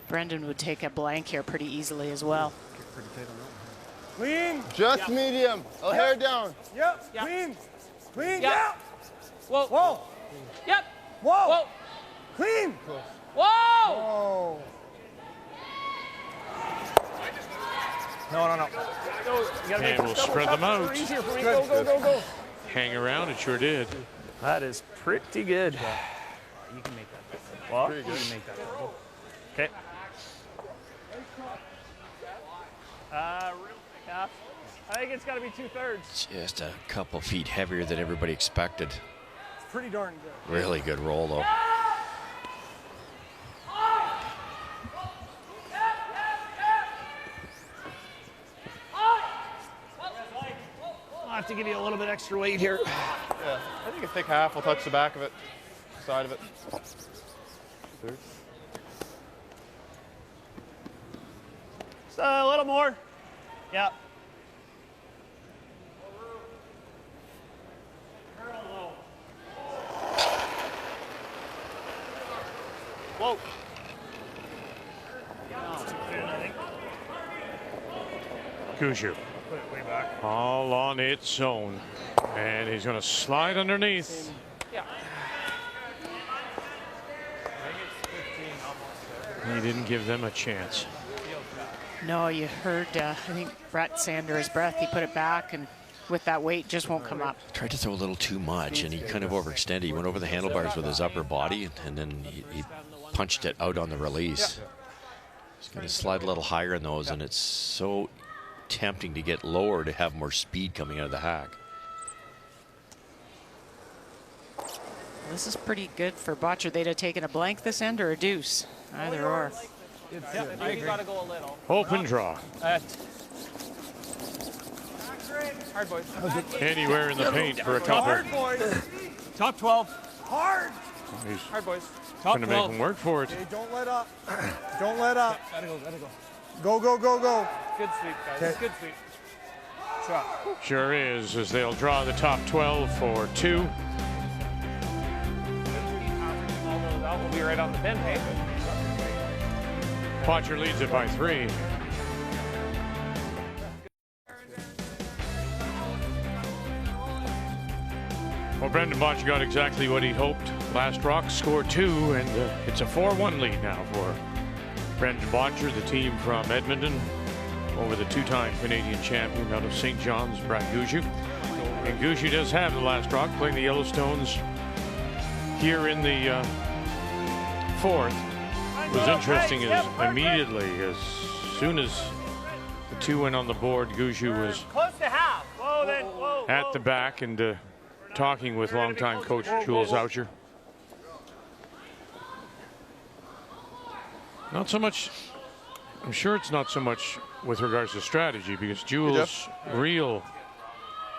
Brendan would take a blank here pretty easily as well. Clean. Just medium. A hair down. Yep. Clean. Clean. Yep. Whoa. Whoa. Yep. Whoa. Whoa. Clean. Whoa. Oh. No. And we'll spread them out. Go. Hang around, it sure did. That is pretty good. You can make that. Well, You can make that. okay. Real half. I think it's got to be 2/3. Just a couple feet heavier than everybody expected. It's pretty darn good. Really good roll, though. I'll have to give you a little bit extra weight here. Yeah, I think a thick half will touch the back of it, side of it. 2/3. Just a little more. Yeah. Whoa. Gushue. Put it way back. All on its own. And he's going to slide underneath. Yeah. He didn't give them a chance. No, you heard, I think Brett say under his breath, he put it back, and with that weight, just won't come up. Tried to throw a little too much, and he kind of overextended. He went over the handlebars with his upper body, and then he punched it out on the release. He's going to slide a little higher in those, and it's so tempting to get lower to have more speed coming out of the hack. This is pretty good for Bottcher. They'd have taken a blank this end or a deuce, either or. Yeah, I think you got to go a little. Open draw. Hard, boys. Anywhere in the paint for a couple. Hard, boys. Top 12. Hard. He's Hard, boys. going to make him work for it. Okay, don't let up. Don't let up. Gotta go. Go. Good sweep, guys. Okay. Good sweep. Shot. Sure is, as they'll draw the top 12 for 2. All those out will be right on the pin, hey? Bottcher leads it by 3. Well, Brendan Bottcher got exactly what he hoped. Last rock scored 2, and it's a 4-1 lead now for Brendan Bottcher, the team from Edmonton, over the 2-time Canadian champion out of St. John's, Brad Gushue. And Gushue does have the last rock, playing the Yellowstones here in the fourth was interesting as immediately as soon as the two went on the board, Gushue was Close to half. Whoa, then. Whoa. at the back and talking with longtime coach Jules Bottcher. Not so much, I'm sure it's not so much with regards to strategy, because Jules' real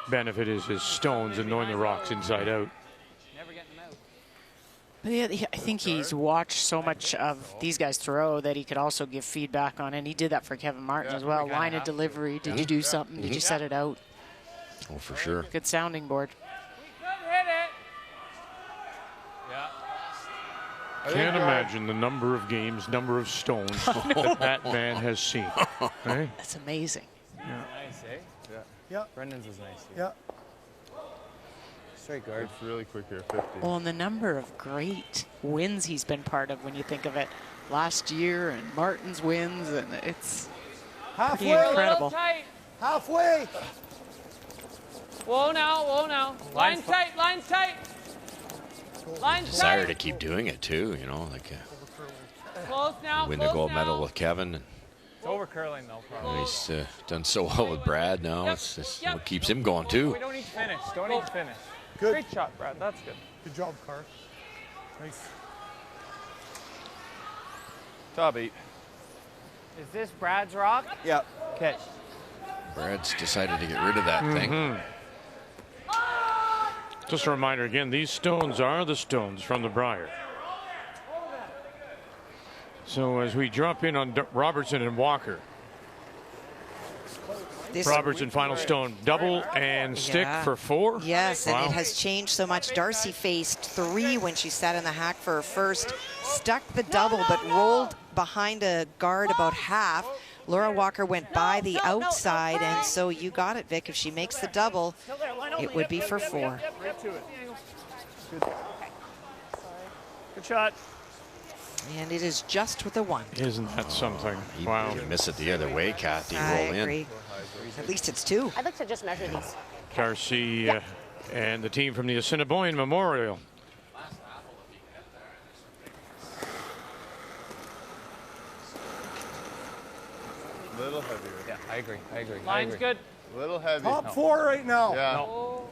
benefit is his stones and knowing the rocks inside out. Yeah, I think he's watched so much of these guys throw that he could also give feedback on it. And he did that for Kevin Martin as well. Line of delivery. Did you do something? Did you set it out? Oh, for sure. Good sounding board. Can't imagine the number of games, number of stones that man has seen. Right? That's amazing. Nice, eh? Yeah. Yeah. Brendan's is nice. Yeah. Straight guard. It's really quick here, 50. Well, and the number of great wins he's been part of when you think of it. Last year and Martin's wins, and it's pretty incredible. Halfway. Whoa now, whoa now. Line's tight, line's tight. Line's Desire tight. to keep doing it too, you know, like Close now, win the gold medal with Kevin. And It's over curling though, probably. he's done so well with Brad now. It's just what keeps him going too. We don't need to finish. Don't need to finish. Good. Great shot, Brad. That's good. Good job, Carr. Nice. Top 8. Is this Brad's rock? Yeah. Okay. Brad's decided to get rid of that thing. Just a reminder again, these stones are the stones from the Briar. So as we drop in on Robertson and Walker. Robertson final stone, double and stick for 4. Yes, and it has changed so much. Darcy faced 3 when she sat in the hack for her first, stuck the double but rolled behind a guard about half. Laura Walker went by the outside, and so you got it, Vic. If she makes the double, it would be for 4. Good shot. And it is just with a 1. Isn't that something? Wow. You miss it the other way, Kathy. I Roll agree. in. At least it's 2. I'd like to just measure these. Darcy and the team from the Assiniboine Memorial. Little heavier. Yeah, I agree. I agree. Line's good. Little heavy. Top 4 right now. Yeah. No.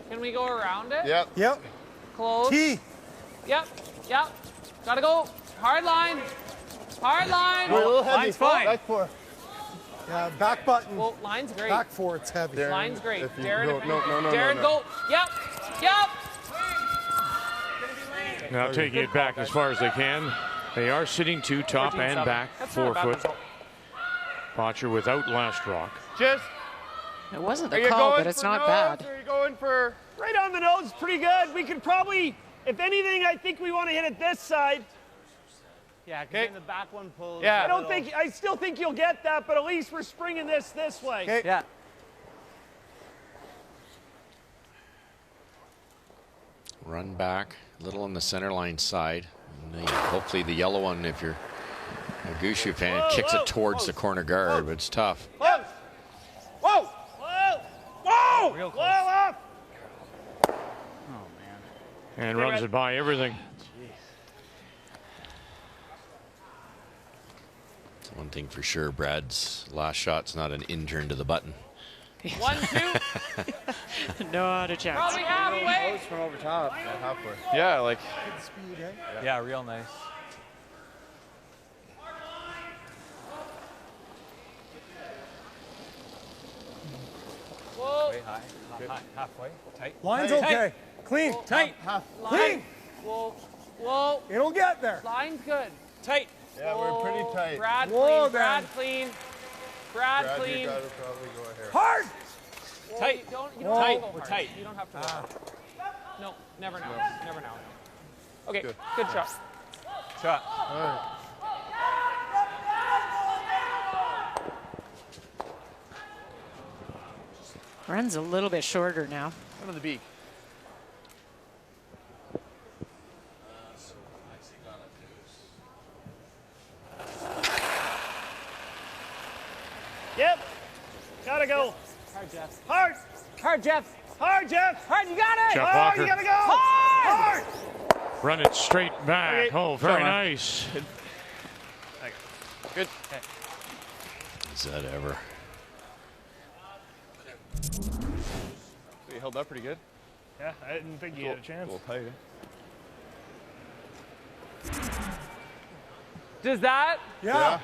Can we go around it? Yep. Yep. Close. T. Yep. Yep. Gotta go. Hard line. Hard line. We're a little heavy. Line's fine. Back 4. Yeah, back button. Well, line's great. Back 4, it's heavy. Darren, Line's great. if you- Darren, no, Darren, go. Yep. Yep. Now taking it back as far as they can. They are sitting 2 top and 14-7. back, That's not a 4 bad foot. result. Bottcher without last rock. Just. It wasn't Are the you call, going but it's for not nose, bad. Or are you going for? Right on the nose, pretty good. We could probably, if anything, I think we want to hit it this side. Yeah, because then the back one pulls. Yeah. I still think you'll get that, but at least we're springing this way. Okay. Yeah. Run back, a little on the center line side. And hopefully the yellow one, if you're a Gushue fan, kicks it towards the corner guard, but it's tough. Whoa! Whoa! Whoa! Whoa! Real close. Whoa up! And runs it by everything. One thing for sure, Brad's last shot's not an in-turn to the button. 1, 2. Not a chance. Probably halfway. Close from over top. Yeah, halfway. Yeah, like. Good speed, eh? Yeah, real nice. Whoa. Way high. High. Halfway. Tight. Line's Tight. okay. Clean. Tight. Clean. Whoa. Whoa. It'll get there. Line's good. Tight. Yeah, we're pretty tight. Brad Whoa, clean. Brad then. clean. Brad Brad, clean. you gotta probably go ahead. Hard. Whoa, Tight. You don't Tight. have to go We're hard. tight. You don't have to go hard. No, never now. Never now. Okay, Good. good shot. Shot. All right. Runs a little bit shorter now. One of the beak. Yep. Gotta go. Hard, Jeff. Hard. Hard, Jeff. Hard, Jeff. Hard, you got it. Jeff Hard, Walker. you gotta go. Hard. Hard! Run it straight back. Okay. Oh, very nice. Good. Is that ever? So you held up pretty good. Yeah, I didn't think he had a chance. A little tight, Does that? Yeah.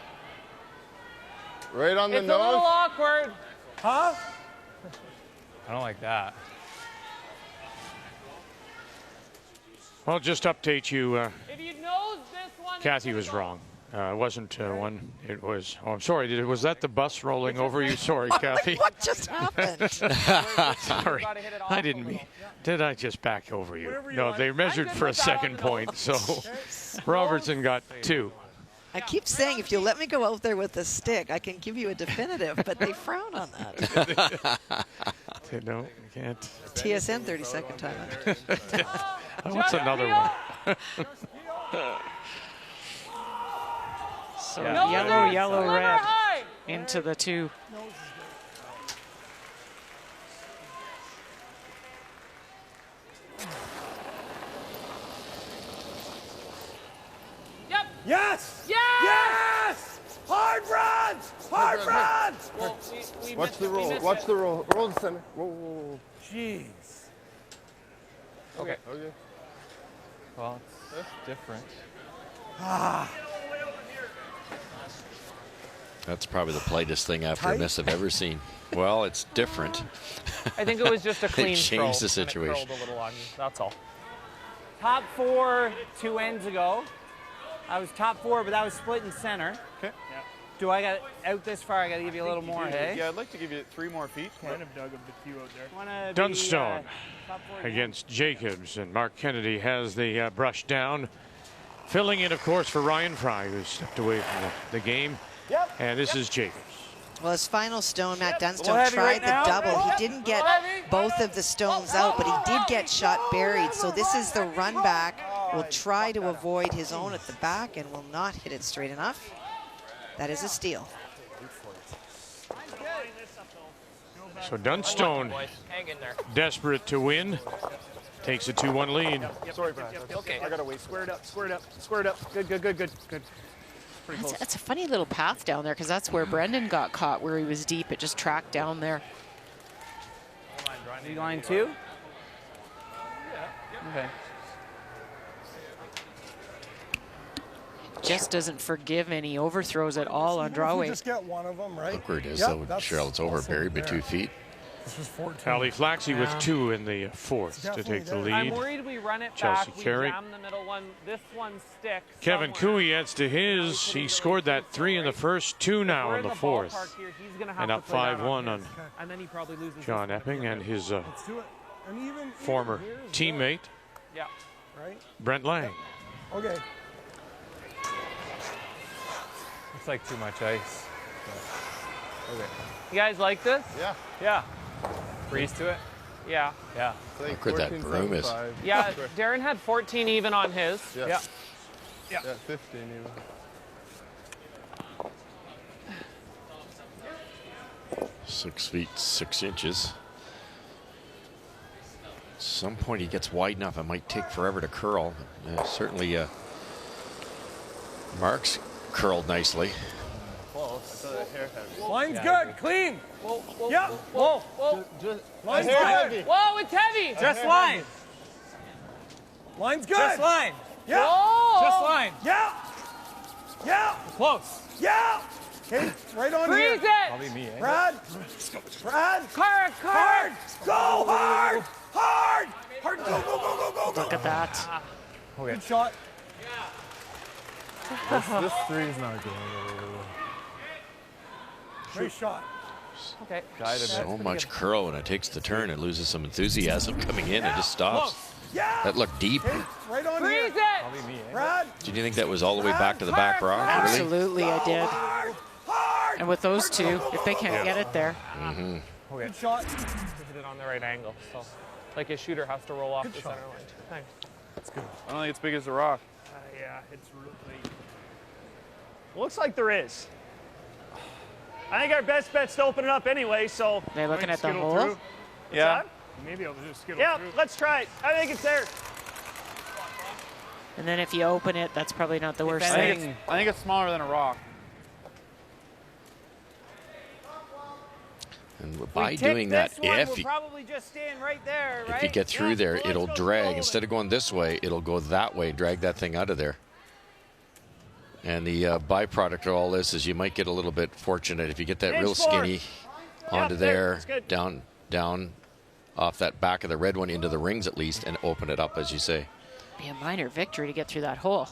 Right on the It's nose. a little awkward. Huh? I don't like that. I'll just update you. If you nose this one, Kathy was wrong. It wasn't one. It was. Oh, I'm sorry. Was that the bus rolling over you? Sorry, Kathy. What just happened? Sorry. I didn't mean. Did I just back over you? No, they measured for a second point. So Robertson got 2. I keep saying if you let me go out there with a stick, I can give you a definitive, but they frown on that. No, you can't. TSN 30-second timeout. What's another one? So Yeah. yellow, Sliver red high. into the 2. Yep. Yes! Yes! Yes! Hard runs! Hard runs! Well, we Watch missed the it. We roll. missed Watch it. the roll. Roll the center. Whoa. Jeez. Okay. Okay. Well, it's different. That's probably the politest thing after a miss I've ever seen. Well, it's different. I think it was just a They clean changed throw, the and it situation. curled a little on you. That's all. Top 4 2 ends ago. I was top 4, but that was split in center. Okay. Yeah. Do I got out this far? I got to give you a little more, hey? Yeah, I'd like to give you 3 more feet. Kind of dug a few out there. Wanna be, Dunstone top 4 again? against Jacobs, and Mark Kennedy has the brush down. Filling in, of course, for Ryan Fry, who stepped away from the game. Yep. And this is Jacobs. Well, his final stone, Matt Dunstone heavy tried right the now. double. He didn't get both of the stones out, but he did get shot buried. So this is the run back. Will try to avoid his own at the back and will not hit it straight enough. That is a steal. So Dunstone, Hang in there. desperate to win, takes a 2-1 lead. Sorry, Brad. Okay. I got to wait. Squared up, squared up, squared up. Good. Pretty close. That's a funny little path down there because that's where Brendan got caught, where he was deep. It just tracked down there. Lead line 2? Okay. Just doesn't forgive any overthrows at all on drawway. Just get one of them, right? Look where it is, Yep, though. that's Cheryl, it's over, also buried by there. 2 feet. This was 14. Ali Flaxey with 2 in the 4th to take the definitely I'm lead. worried we run it Chelsea back. We Carey. jam the middle one. This one sticks. Kevin somewhere. Cooey adds to his. He scored that 3 in the first, 2 now We're in the ballpark 4th. here. He's gonna have And to up play that 5-1 on on his. And then he probably loses John this one. Epping and his Let's do it. And even former here's teammate, Yeah. that, right? Brent Lang. Okay. It's like too much ice. Okay. You guys like this? Yeah. Yeah. Freeze to it? Yeah. Yeah. It's like Look where that broom is. 14.75. Yeah. Darren had 14 even on his. Yeah. Yeah, 15 even. Six feet 6 inches. At some point he gets wide enough, it might take forever to curl. Certainly Mark's curled nicely. Close. Line's good. Clean. Whoa, whoa, Yep. whoa, whoa. Line's good. Whoa, it's heavy. Just line. Line's good. Just line. Yeah. Whoa. Just line. Yeah. Yeah. Close. Yeah. Okay, right on Freeze here. it. Probably me, eh? Brad. Brad. Car. Hard. Go hard. Hard. Hard. Go, go, go, go, go, go. Look at that. Good shot. This 3 is not good. Great shot. Okay. So much curl when it takes the turn, it loses some enthusiasm coming in, it just stops. Yeah. That looked deep. Okay, right on Freeze here. it. Probably me, eh? Brad. Did you think that was all the way back to the back rock? Really? Absolutely, I did. Hard. Hard. And with those two, if they can't get it there. Good shot. Hit it on the right angle. So, like a shooter has to roll off the center line. Thanks. I don't think it's big as a rock. Yeah, it's really. Looks like there is. I think our best bet's to open it up anyway, so. They're looking might at the skittle hole. through. Yeah. Maybe I'll just skittle through. Let's try it. I think it's there. And then if you open it, that's probably not the worst I thing. think it's smaller than a rock. And by doing that, if you, probably just staying right there, right? if you get through there, it'll drag. Instead of going this way, it'll go that way, drag that thing out of there. And the byproduct of all this is you might get a little bit fortunate if you get that real skinny onto there, down off that back of the red one into the rings at least, and open it up, as you say. Be a minor victory to get through that hole.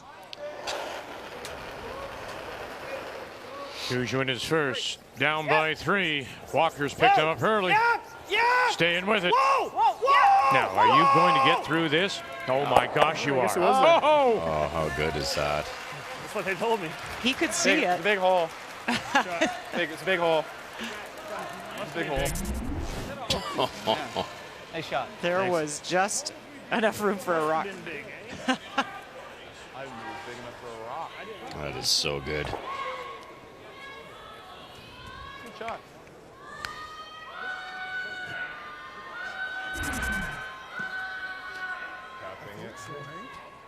Gushue in his first, down by 3. Walker's picked him up early. Staying with it. Now, are you going to get through this? Oh my gosh, you are. Oh, how good is that? That's what they told me. He could see it. It's a big hole. It's a big hole. It's a big hole. Nice shot. There was just enough room for a rock. That is so good. Good shot.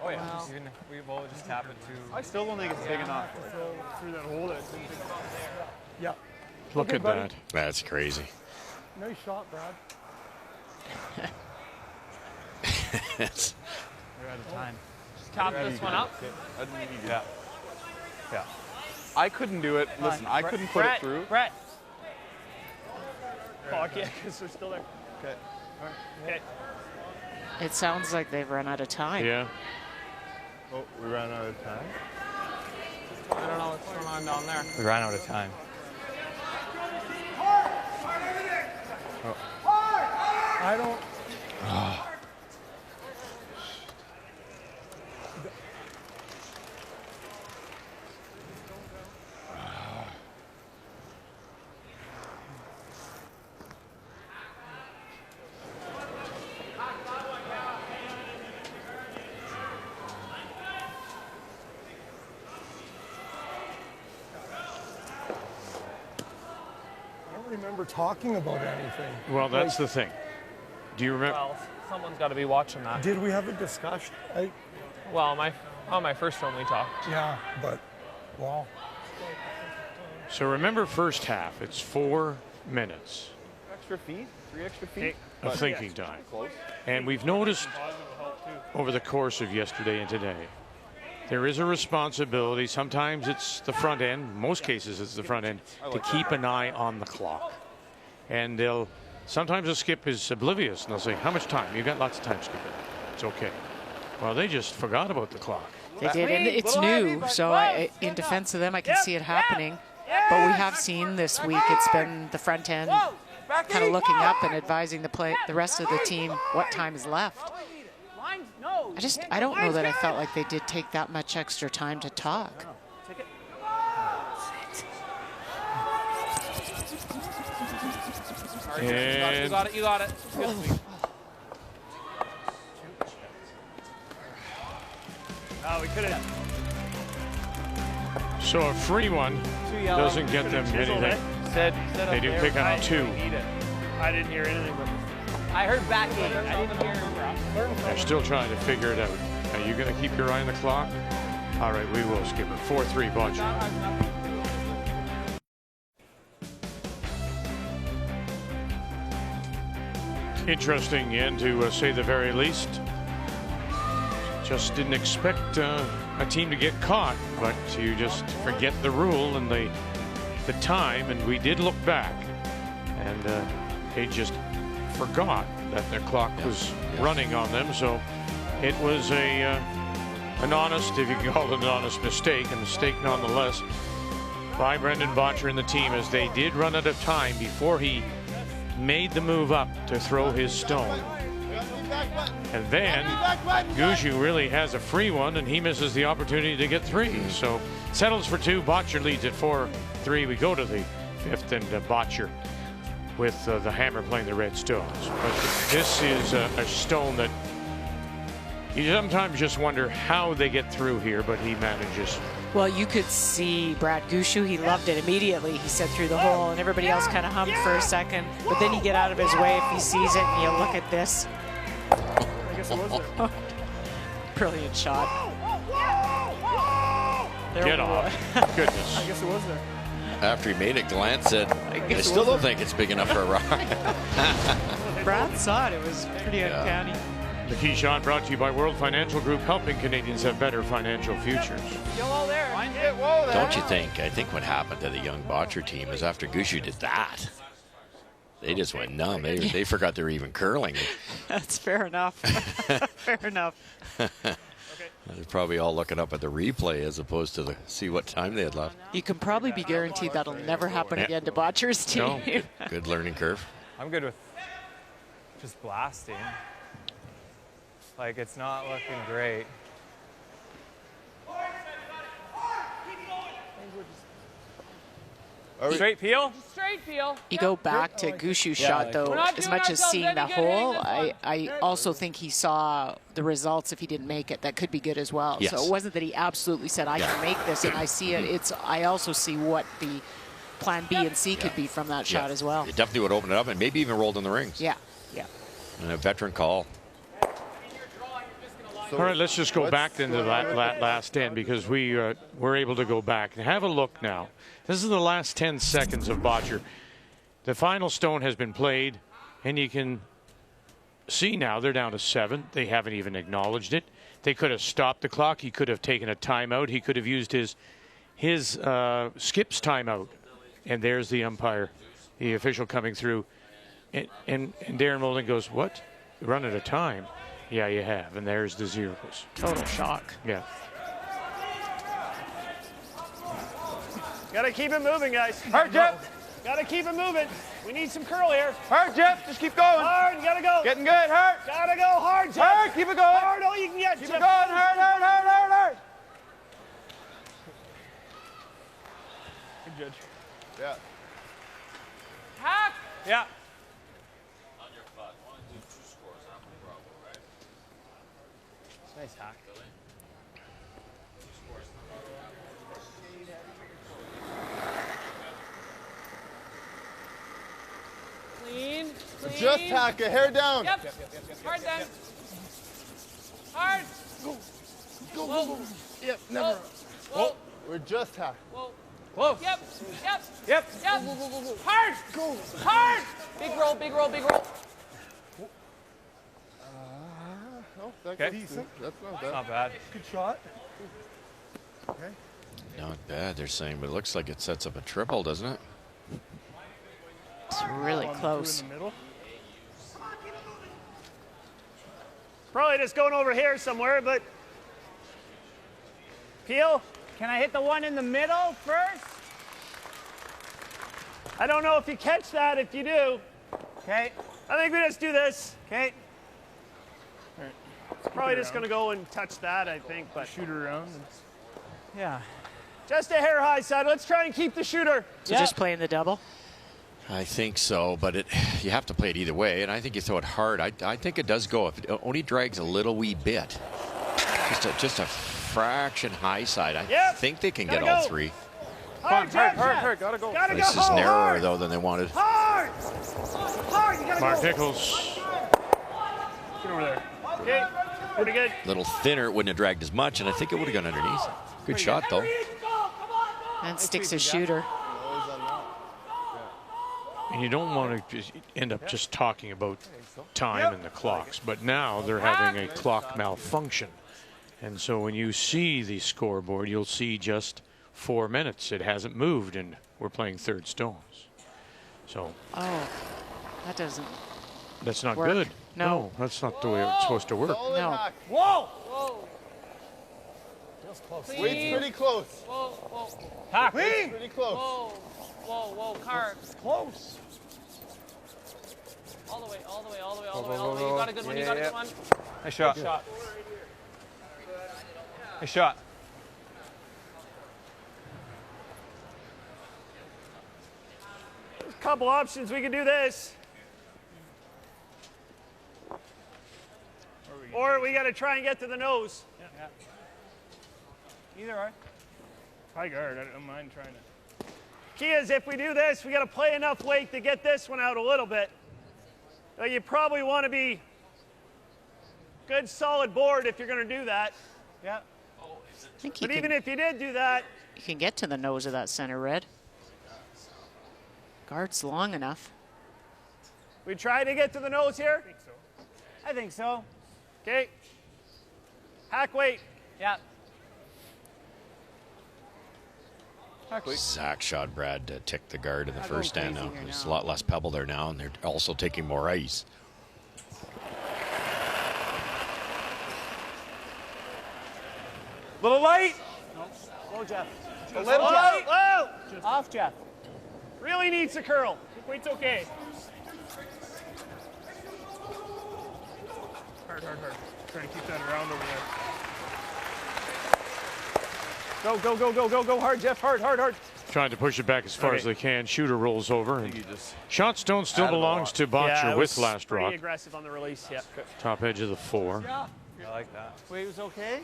Oh yeah, even if we both just tap it too. I still don't think it's big enough. Through that hole. Yeah. Look at that. That's crazy. Nice shot, Brad. We're out of time. Just top this one up. Yeah. Yeah. I couldn't do it. Listen, I couldn't put it through. Brett. Fuck yeah, because they're still there. Okay. Okay. It sounds like they've run out of time. Yeah. Oh, we ran out of time. I don't know what's going on down there. We ran out of time. I don't. Remember talking about anything. Well, that's the thing. Do you remember? Well, someone's got to be watching that. Did we have a discussion? Well, my first one we talked. Yeah, but, well. So remember first half, it's 4 minutes. Extra feet? 3 extra feet? Of thinking time. And we've noticed over the course of yesterday and today, there is a responsibility. Sometimes it's the front end. Most cases it's the front end to keep an eye on the clock. And sometimes the skip is oblivious and they'll say, how much time? You've got lots of time, Skipper. It's okay. Well, they just forgot about the clock. They did, and it's new. So in defense of them, I can see it happening. But we have seen this week, it's been the front end kind of looking up and advising the rest of the team what time is left. I don't know that I felt like they did take that much extra time to talk. You got it. You got it. Good. Oh, we could have. So a free one doesn't get them anything. They do pick on 2. I didn't hear anything, but I heard back 8. I didn't hear. They're still trying to figure it out. Are you going to keep your eye on the clock? All right, we will, Skipper. 4-3, Bottcher. Interesting end, to say the very least. Just didn't expect a team to get caught, but you just forget the rule and the time, and we did look back, and they just forgot that their clock was running on them. So it was an honest, if you can call it an honest mistake, a mistake nonetheless by Brendan Bottcher and the team, as they did run out of time before he made the move up to throw his stone. And then Gushue really has a free one, and he misses the opportunity to get 3. So settles for 2. Bottcher leads at 4-3. We go to the 5th, and Bottcher with the hammer playing the red stones. But this is a stone that you sometimes just wonder how they get through here, but he manages. Well, you could see Brad Gushue. He loved it immediately. He said through the hole, and everybody else kind of hummed for a second. But then you get out of his way if he sees it, and you look at this. I guess it was there. Brilliant shot. Get off. Goodness. I guess it was there. After he made it, Glant said, I still don't think it's big enough for a rock. Brad saw it. It was pretty uncanny. The key shot brought to you by World Financial Group, helping Canadians have better financial futures. Yellow there. Don't you think? I think what happened to the young Bottcher team is after Gushue did that, they just went numb. They forgot they were even curling. That's fair enough. Fair enough. They're probably all looking up at the replay as opposed to see what time they had left. You can probably be guaranteed that'll never happen again to Bottcher's team. No. Good learning curve. I'm good with just blasting. Like, it's not looking great. Straight peel? Straight peel. You go back to Gushue's shot, though, as much as seeing the hole, I also think he saw the results if he didn't make it. That could be good as well. Yes. So it wasn't that he absolutely said, I can make this, and I see it. I also see what the plan B and C could be from that shot as well. It definitely would open it up and maybe even rolled in the rings. Yeah, yeah. And a veteran call. All right, let's just go back into that last 10 because we're able to go back and have a look now. This is the last 10 seconds of Bottcher. The final stone has been played, and you can see now they're down to 7. They haven't even acknowledged it. They could have stopped the clock. He could have taken a timeout. He could have used his skips timeout. And there's the umpire, the official coming through. And Darren Molden goes, what? Run at a time. Yeah, you have. And there's the zeros. Total shock. Yeah. Got to keep it moving, guys. Hard, Jeff. Got to keep it moving. We need some curl here. Hard, Jeff. Just keep going. Hard, you got to go. Getting good. Hard. Got to go hard, Jeff. Hard, keep it going. Hard, all you can get, Keep Jeff. it going. Hard, hard, hard, hard, hard. Good judge. Yeah. Hack. Yeah. Nice hack. Clean. Just hack it, hair down. Yep. Hard then. Hard. Go, Whoa. go, go. Yep, never. Whoa. We're just hack. Whoa. Whoa. Yep. Yep. Yep. Yep. Go, go, go, go. Hard. Go. Hard. Big roll, big roll, big roll. Oh, that's Okay. decent. That's not bad. Not bad. Good shot. Okay. Not bad, they're saying, but it looks like it sets up a triple, doesn't it? It's really close. In the middle. Probably just going over here somewhere, but Peel, Can I hit the one in the middle first? I don't know if you catch that. If you do, Okay. I think we just do this. Okay. Probably just going to go and touch that, I think, but Shoot her around. Yeah. just a hair high side. Let's try and keep the shooter. So just playing the double? I think so, but you have to play it either way, and I think you throw it hard. I think it does go. If it only drags a little wee bit, just a fraction high side, I think they can get all three. Hard, Hard. Gotta go. This is narrower, though, than they wanted. Hard! Hard, you gotta Mark go. Nichols. Get over there. Okay, pretty good. A little thinner, it wouldn't have dragged as much, and I think it would have gone underneath. Good shot, though. And sticks his shooter. And you don't want to just end up just talking about time and the clocks, but now they're having a clock malfunction. And so when you see the scoreboard, you'll see just 4 minutes. It hasn't moved, and we're playing third stones. So. Oh, that doesn't. That's not work. good. No. That's not the way it's supposed to work. No. Whoa! Whoa. Feels close. Weight's pretty close. Whoa, whoa. Hack. Weight's pretty close. Whoa. Whoa, whoa, car. Close. All the way, all the way, all the way, all the way, all the way. You got a good one, you got a good one. Nice shot. Good shot. Nice shot. There's a couple options. We could do this. Or we got to try and get to the nose. Either or. High guard. I don't mind trying to. Key is if we do this, we got to play enough weight to get this one out a little bit. So you probably want to be good solid board if you're going to do that. Yeah. think you But can, even if you did do that, you can get to the nose of that center red. Guard's long enough. we try to get to the nose here. I think so. Okay. Hack weight. Yeah. Zach shot Brad to tick the guard in the first stand now. There's a lot less pebble there now, and they're also taking more ice. Little light. Whoa, Jeff. A little light. Whoa. Off, Jeff. Really needs a curl. Weight's okay. Hard. Trying to keep that around over there. Go hard, Jeff. Hard. Trying to push it back as far as they can. Shooter rolls over. And shot stone still belongs to Bottcher with last rock. Pretty aggressive on the release, yeah. Top edge of the 4. Yeah. I like that. Weight was okay?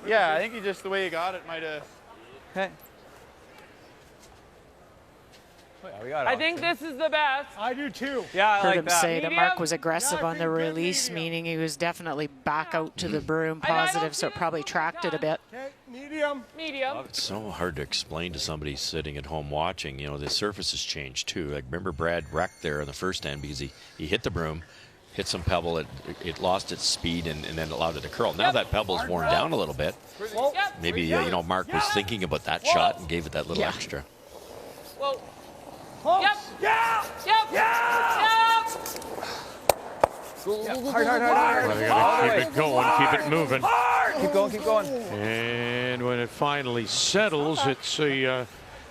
Yeah, I think just the way he got it might have. Okay. I think this is the best. I do too. Yeah, I Heard like him that. say that Medium? Mark was aggressive on the release, meaning he was definitely back out to the broom positive, so it probably tracked it a bit. Okay, medium. It's so hard to explain to somebody sitting at home watching. You know, the surface has changed too. Like, remember Brad wrecked there in the first stand because he hit the broom, hit some pebble, it lost its speed and then allowed it to curl. Now that pebble's worn down a little bit. Maybe, you know, Mark was thinking about that shot and gave it that little extra. Whoa. Close. Yep. Yeah. Yep. Yeah. Hard. Well, they gotta keep it going, keep it moving. Keep going. And when it finally settles, it's a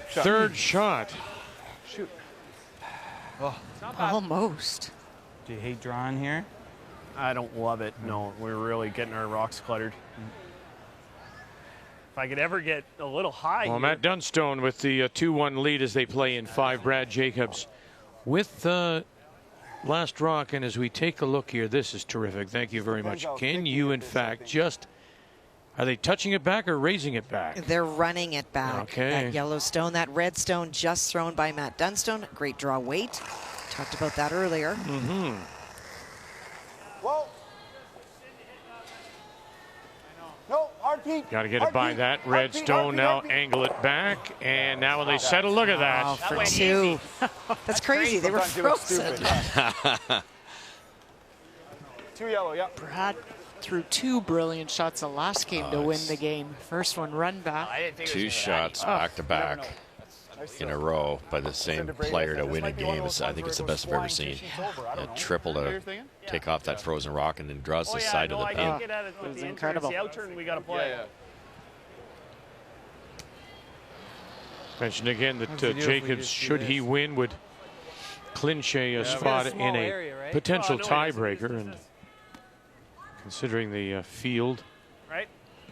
third shot. Shoot. Oh. Almost. Do you hate drawing here? I don't love it. No, we're really getting our rocks cluttered. If I could ever get a little high. Well, here. Matt Dunstone with the 2-1 lead as they play in 5. Brad Jacobs with last rock. And as we take a look here, this is terrific. Thank you very much. Can you, in fact, just... Are they touching it back or raising it back? They're running it back. Okay. That yellow stone, that red stone just thrown by Matt Dunstone. Great draw weight. Talked about that earlier. Mm-hmm. Whoa. No, hard peak. Got to get it by that red stone. Now angle it back. And now when they settle, look at that. Oh, for 2. That's crazy. They were frozen. 2 yellow, yeah. Brad threw 2 brilliant shots the last game to win the game. First one run back. 2 shots back to back in a row by the same player to win a game. I think it's the best I've ever seen. A triple to take off that frozen rock and then draws the side of the pin. It was incredible. The outturn we got to play. Mentioned again that Jacobs, should he win, would clinch a spot in a potential tiebreaker. And considering the field,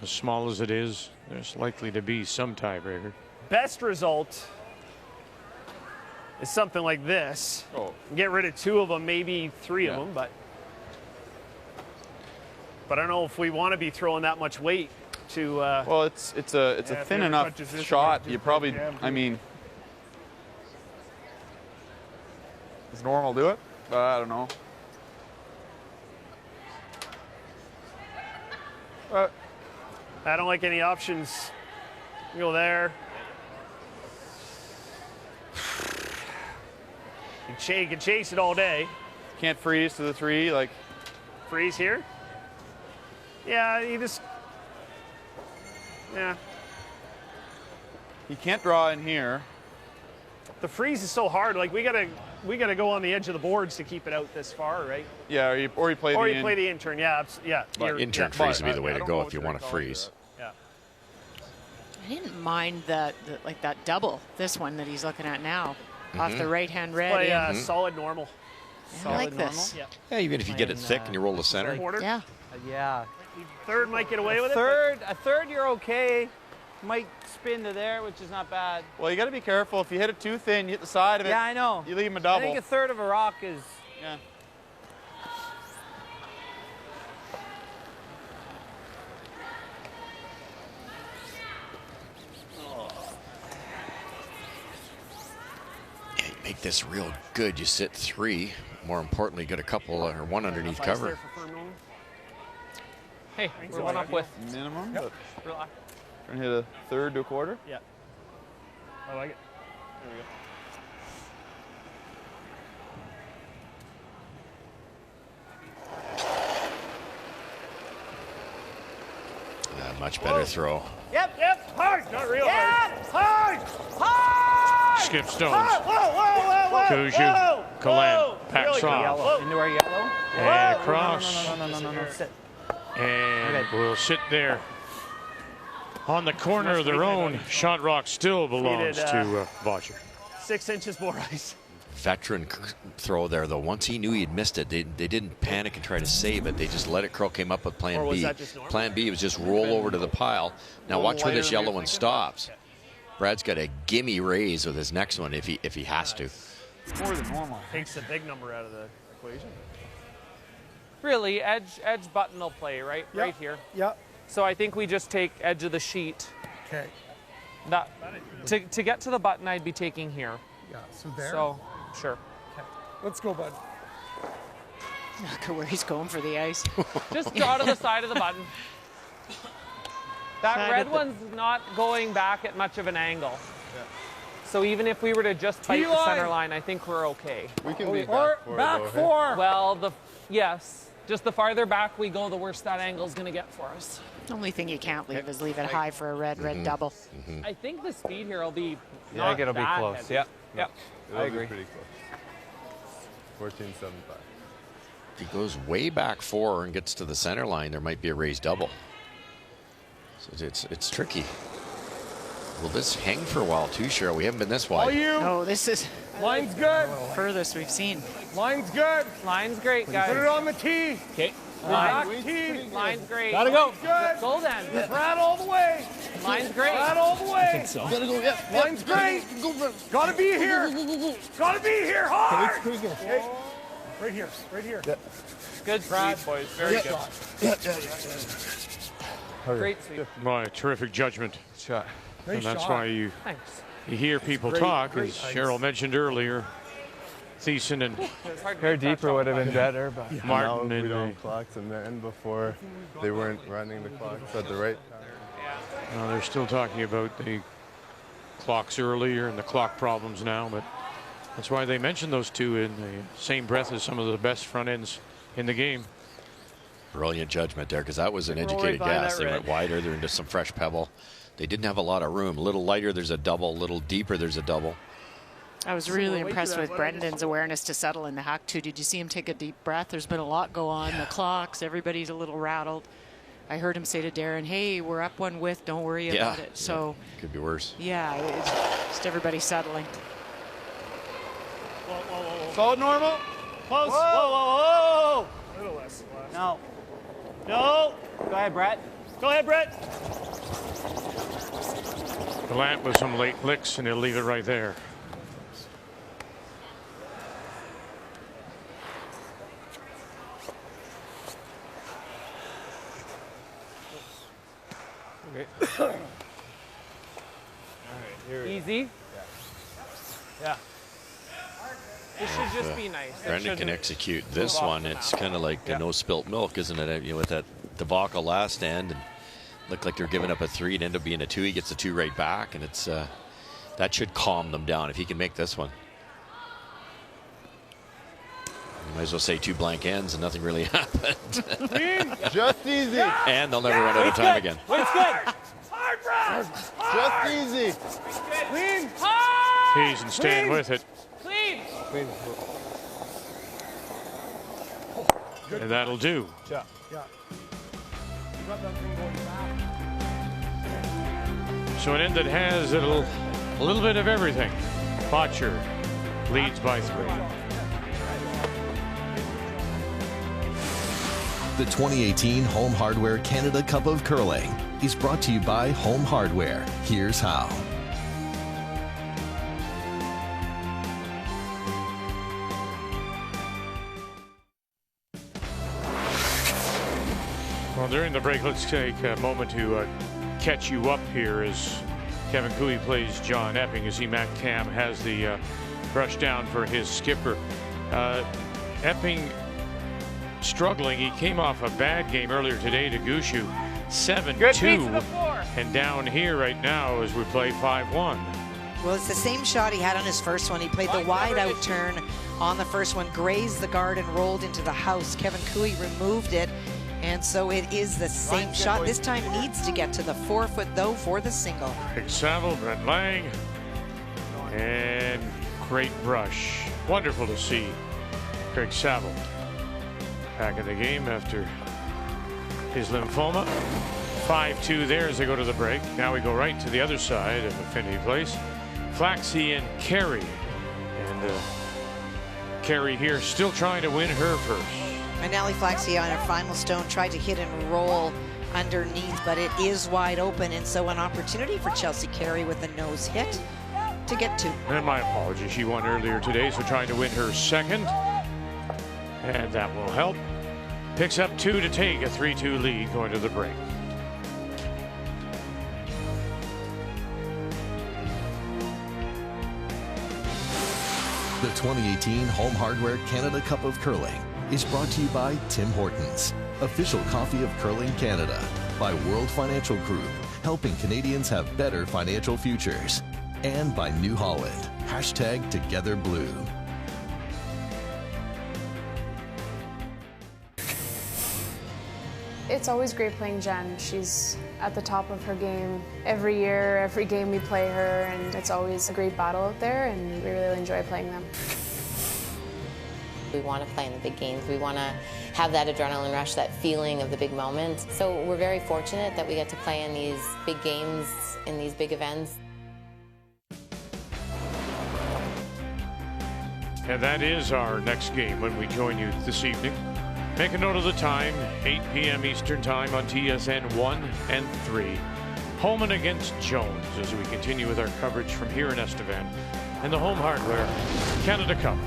as small as it is, there's likely to be some tiebreaker. Best result is something like this. Get rid of 2 of them, maybe 3 of them, but I don't know if we want to be throwing that much weight to. Well, it's a thin enough shot. You probably, I mean, does normal do it? I don't know. I don't like any options. Go there. You can chase it all day. Can't freeze to the 3, like. Freeze here? Yeah, you just. Yeah. You can't draw in here. The freeze is so hard. Like we gotta go on the edge of the boards to keep it out this far, right? Yeah, or you play the intern. Yeah, yeah. But intern freeze would be the way to go if you want to freeze. Yeah. I didn't mind that double, this one that he's looking at now, off the right-hand red. Play solid normal. I like this. Yeah, even if you get it thick and you roll the center. Yeah. Yeah. Third might get away with it. A third, you're okay. Might spin to there, which is not bad. Well, you got to be careful. If you hit it too thin, you hit the side of it. Yeah, I know. You leave him a double. I think a third of a rock is. Yeah. Yeah, you make this real good. You sit 3. More importantly, get a couple or 1 underneath cover. Hey, we're one up with. Minimum, but Relax. trying to hit a third to a quarter. Yeah. I like it. There we go. Much better throw. Yep. Hard. Not real hard. Skip Stones. Whoa. Gushue, Kalan, packs off. Yellow. Into our yellow. And across. No. Sit. And we'll sit there. On the corner of their own, shot rock still belongs to Bottcher. 6 inches more ice. Veteran throw there, though. Once he knew he'd missed it, they didn't panic and try to save it. They just let it curl, came up with plan B. Plan B was just roll over to the pile. Now watch where this yellow one stops. Brad's got a gimme raise with his next one if he has to. It's more than normal. Takes a big number out of the equation. Really, edge button will play, right? Yep. Right here. Yep. So I think we just take edge of the sheet. Okay. To get to the button, I'd be taking here. Yeah, so there. So, sure. Okay. Let's go, bud. Look at where he's going for the ice. Just draw to the side of the button. That Side red of the- one's not going back at much of an angle. Yeah. So even if we were to just bite the T-line. center line, I think we're okay. We can be Or back back though, four. Well, yes. Just the farther back we go, the worse that angle's going to get for us. The only thing you can't leave is leave it high for a red double. I think the speed here will be Yeah, I think it'll be that close. heavy. Yep. It'll I be agree. pretty close. 14.75. If he goes way back 4 and gets to the center line, there might be a raised double. So it's tricky. Will this hang for a while too, Cheryl? We haven't been this wide. All you. No, this is Line's good. furthest we've seen. Line's good. Line's great, guys. Put it on the tee. Okay. Back tee. Line's great. Gotta go. Good. Go then. Rat all the way. Line's great. Rat all the way. I think so. Gotta go, yeah. Line's great. Gotta be here. Gotta be here hard. Okay. Right here. Right here. Good sweep, boys. Very good. Great sweep. My terrific judgment. Shot. And that's why you Thanks. hear people talk, as Cheryl mentioned earlier. Thiessen and Hair deeper would have been better, but Martin Now we and don't clocks them then. Before they weren't running the clocks at the right time. they're still talking about the clocks earlier and the clock problems now, but that's why they mentioned those two in the same breath as some of the best front ends in the game. Brilliant judgment there, because that was an Roll right educated by guess. that They red. went wider, they're into some fresh pebble. They didn't have a lot of room. A little lighter, there's a double. A little deeper, there's a double. I was really impressed with Brendan's awareness to settle in the hack too. Did you see him take a deep breath? There's been a lot go on. The clocks, everybody's a little rattled. I heard him say to Darren, "Hey, we're up one with. Don't worry about it." So could be worse. yeah, it's just everybody settling. Solid normal. Close. Whoa. A little less. No. No. Go ahead, Brett. Go ahead, Brett. Gallant with some late licks, and he'll leave it right there. Easy. Yeah. This should just be nice. It Brendan can shouldn't execute this move off one. the It's map. kind of like a no spilt milk, isn't it? You know, with that debacle last end, and looked like they're giving up a 3. It ended up being a 2. He gets the 2 right back, and it's that should calm them down if he can make this one. You might as well say 2 blank ends and nothing really happened. Just easy. And they'll never run out of time again. Wait's good. Hard, Brad. Just easy. Clean. He's and staying with it. Clean. And that'll do. Yeah. You got that thing going back. So an end that has a little bit of everything. Bottcher leads by 3. The 2018 Home Hardware Canada Cup of Curling is brought to you by Home Hardware. Here's how. Well, during the break, let's take a moment to catch you up here as Kevin Cooey plays John Epping as Matt Cam has the brush down for his skipper. Epping struggling. He came off a bad game earlier today to Gushue, 7-2. Good feet to the floor. And down here right now as we play 5-1. Well, it's the same shot he had on his first one. He played the wide out turn on the first one, grazed the guard and rolled into the house. Kevin Cooey removed it, and so it is the same shot. This time needs to get to the 4 foot though for the single. Big Saville, Brent Lang, and great brush. Wonderful to see Craig Saville back in the game after his lymphoma. 5-2 there as they go to the break. Now we go right to the other side of Affinity Place. Flaxey and Carey. And Carey here still trying to win her first. And Allie Flaxey on her final stone tried to hit and roll underneath, but it is wide open, and so an opportunity for Chelsea Carey with a nose hit to get to. And my apologies, she won earlier today, so trying to win her second. And that will help. Picks up 2 to take a 3-2 lead going to the break. The 2018 Home Hardware Canada Cup of Curling is brought to you by Tim Hortons, official coffee of Curling Canada, by World Financial Group, helping Canadians have better financial futures, and by New Holland, #TogetherBlue. It's always great playing Jen. She's at the top of her game. Every year, every game we play her, and it's always a great battle out there, and we really enjoy playing them. We want to play in the big games. We want to have that adrenaline rush, that feeling of the big moment. So we're very fortunate that we get to play in these big games, in these big events. And that is our next game when we join you this evening. Make a note of the time, 8 p.m. Eastern Time on TSN 1 and 3. Holman against Jones as we continue with our coverage from here in Estevan and the Home Hardware Canada Cup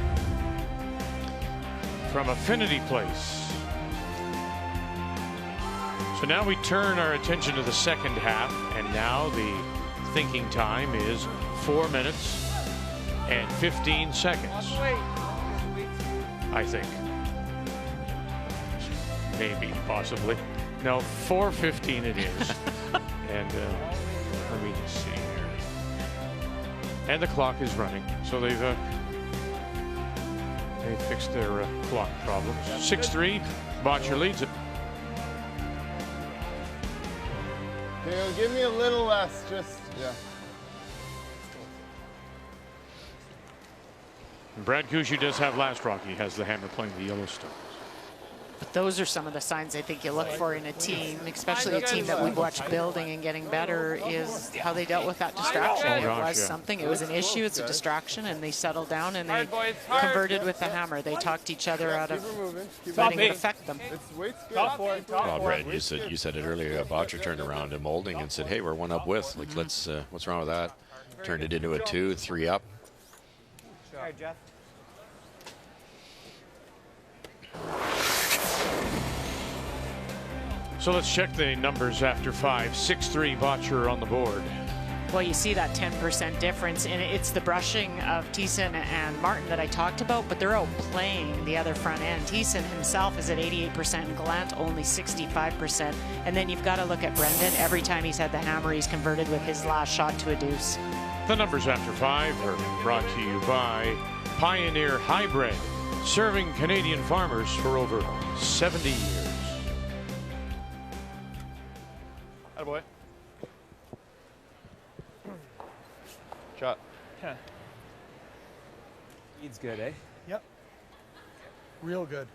from Affinity Place. So now we turn our attention to the second half, and now the thinking time is 4 minutes and 15 seconds. I think. Maybe, possibly. No, 4:15 it is. And let me just see here. And the clock is running, so they fixed their clock problems. 6-3, Bottcher leads it. Okay, give me a little less, just, yeah. Brad Gushue does have last rock. He has the hammer playing the Yellowstone. But those are some of the signs I think you look for in a team, especially a team that we've watched building and getting better, is how they dealt with that distraction. Oh, it gosh, was yeah. something, it was an issue, it's a distraction, and they settled down and they converted with the hammer. They talked each other out of letting it affect them. Well, Brad, you said it earlier. Bottcher turned around to Molding and said, "Hey, we're 1 up with. Like, let's. What's wrong with that?" Turned it into a 2, 3 up. All right, Jeff. So let's check the numbers after 5. 6-3 Bottcher on the board. Well, you see that 10% difference, and it's the brushing of Thiessen and Martin that I talked about, but they're outplaying the other front end. Thiessen himself is at 88% and Gallant only 65%. And then you've got to look at Brendan. Every time he's had the hammer, he's converted with his last shot to a deuce. The numbers after 5 are brought to you by Pioneer Hybrid, serving Canadian farmers for over 70 years. Attaboy. Shot. Okay. Lead's good, eh? Yep. Real good.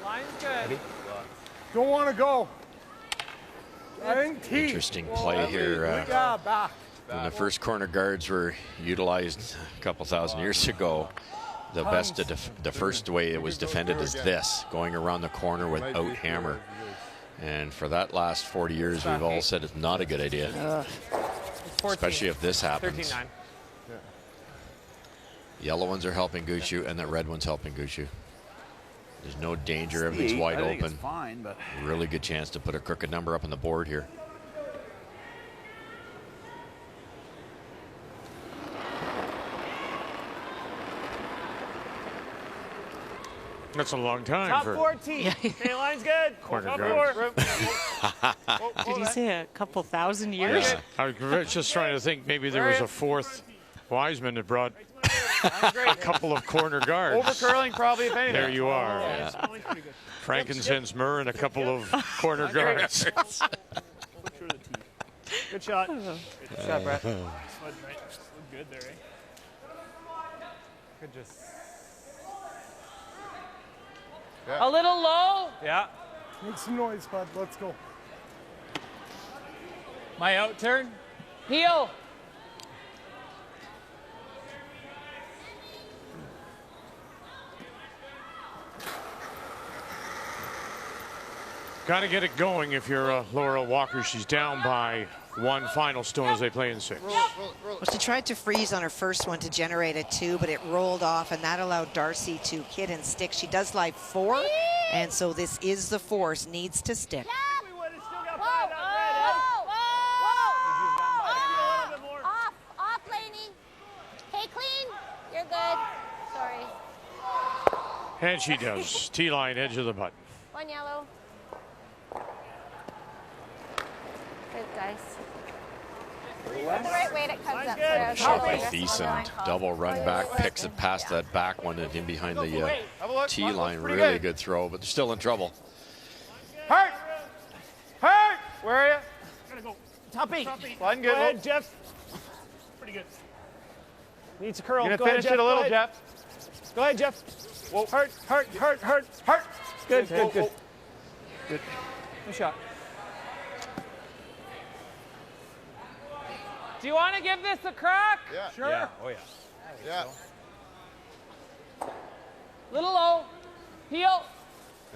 Line's good. Don't want to go. Interesting play here. Yeah, back. When the first corner guards were utilized a couple thousand years ago, the first way it was defended is this, going around the corner without hammer. And for that last 40 years, we've all said it's not a good idea, especially if this happens. 13-9. Yellow ones are helping Gushue, and the red one's helping Gushue. There's no danger. Everything's wide open. Fine, but really good chance to put a crooked number up on the board here. That's a long time Top for 14. Okay, line's good. corner Top guard. 4. Did you say a couple thousand years? Yeah. I was just trying to think maybe there was a fourth Wiseman that brought a couple of corner guards. Over curling, probably, if anything. There you are. Frankincense Murr and a couple of corner guards. Good shot. Good shot, Brett. Good there, eh? Could just. A little low. Yeah. Make some noise, bud. Let's go. My out turn. Heel. Got to get it going if you're Laura Walker. She's down by one final stone as they play in 6. Well, she tried to freeze on her first one to generate a 2, but it rolled off, and that allowed Darcy to hit and stick. She does live 4, and so this is the force. Needs to stick. Off, Laney. Hey, clean. You're good. Sorry. And she does. T-line, edge of the button. One yellow. Good, guys. The right weight it comes up. Shelby Thiessen, double run back, picks it past that back one and in behind the T-line. Really good throw, but they're still in trouble. Hurt! Hurt! Where are you? Gotta go. Top 8. Line good. Go ahead, Jeff. Pretty good. Needs a curl. You're Go gonna ahead, finish it a little, Jeff. Go ahead, Jeff. Whoa. Hurt. Good. Good. Good shot. Do you want to give this a crack? Yeah. Sure. Yeah. Oh yeah. Yeah. Little low. Heel.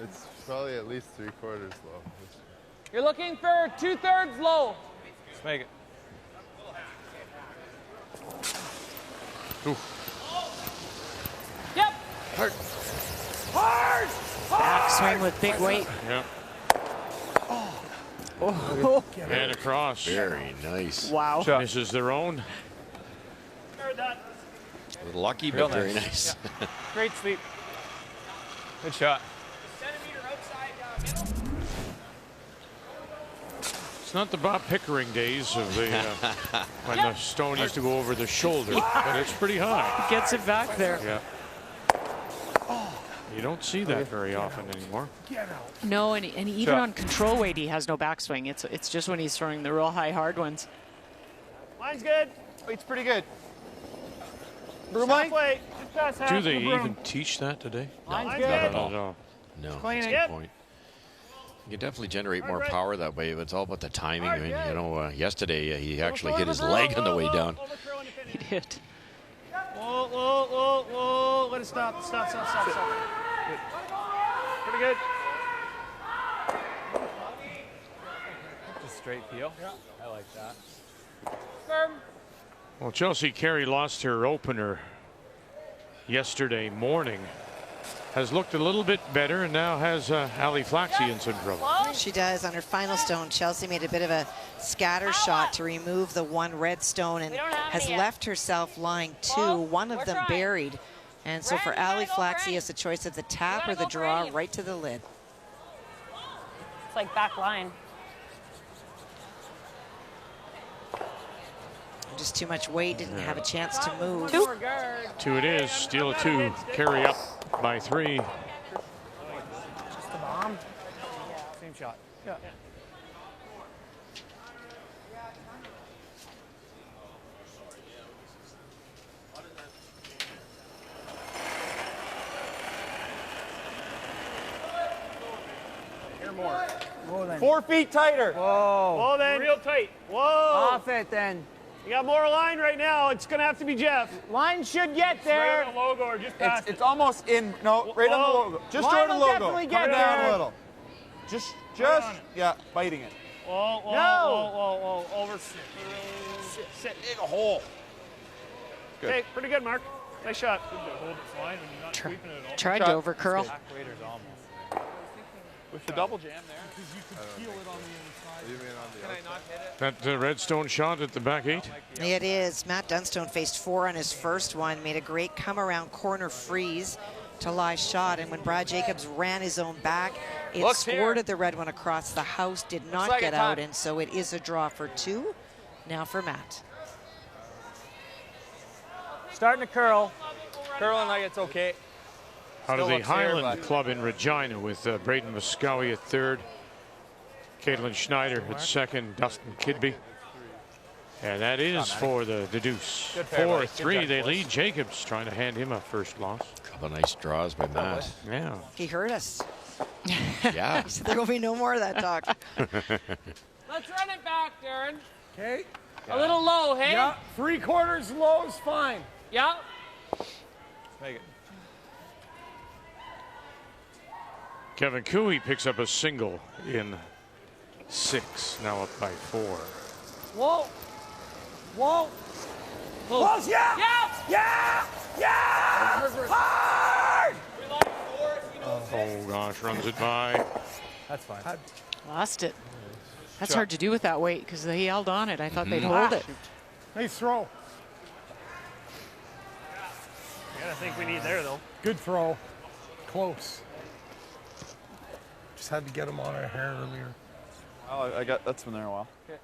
It's probably at least 3/4 low. You're looking for 2/3 low. Let's make it. Yep. Hard! Backswing with big weight. Yeah. Oh. And across. Very nice. Wow. Misses their own. A little lucky, Real but very nice. Yeah. Great sweep. Good shot. It's not the Bob Pickering days of the when the stone used to go over the shoulder, but it's pretty high. Gets it back there. Yeah. You don't see that very often anymore. No, and even on control weight, he has no backswing. It's just when he's throwing the real high, hard ones. Line's good. Weight's pretty good. Broom line. Just pass half. Do they the broom. even teach that today? Line's Not good. at all. No. No, Clean that's it. a good point. You can definitely generate more power that way, but it's all about the timing. I mean, you know, yesterday he actually hit his leg on the way down. He did. Whoa. Let it stop. Stop. Good. Pretty good. Just straight peel. Yeah. I like that. Firm. Well, Chelsea Carey lost her opener yesterday morning. Has looked a little bit better and now has Ali Flaxey in some trouble. She does. On her final stone, Chelsea made a bit of a scatter shot to remove the one red stone and has left herself lying 2, one of them buried. And so for Ali Flaxey, has the choice of the tap or the draw right to the lid. It's like back line. Just too much weight, didn't have a chance to move. 2 it is. Steal a 2. Carey up by 3. Just a bomb. Same shot. Yeah. More. Whoa, then. 4 feet tighter. Whoa. Then. Real tight. Whoa. Off it then. You got more line right now. It's going to have to be Jeff. Line should get there. Right on the logo or just past It's almost in. No, right on the logo. Just short of the logo. Definitely get Coming down there. a little. Just, yeah, biting it. Whoa. Over. Sit. Dig a hole. Good. Hey, pretty good, Mark. Nice shot. Tried to over curl. Back waiter's almost. With the double jam there. Because you could feel it on the inside. You mean on the outside? That redstone shot at the back 8. It is. Matt Dunstone faced 4 on his first one, made a great come around corner freeze to lie shot. And when Brad Jacobs ran his own back, it Looks scored here. at the red one across the house, did not like get a time. out, and so it is a draw for 2. Now for Matt. Starting to curl. Curling like it's okay. Out of Still the looks here, Highland but- Club in Regina with Braden Muscowie at third, Caitlin Schneider at second, Dustin Kidby. And that is for the deuce. Good pair, buddy. 4-3, Good job, they boys. lead. Jacobs trying to hand him a first loss. Couple nice draws by Matt. Yeah. He heard us. Yeah. He said there will be no more of that talk. Let's run it back, Darren. Okay. A little low, hey? Yeah, 3/4 low is fine. Yeah. Make it. Kevin Cooey picks up a single in 6, now up by 4. Whoa. Whoa. Close, yeah. Yeah. Yeah. Yeah. Hard. Oh gosh, runs it by. That's fine. Lost it. That's hard to do with that weight because they held on it. I thought they'd hold it. Nice throw. I think we need there, though. Good throw. Close. Just had to get him on our hair earlier. Oh, I got that's been there a while. Okay.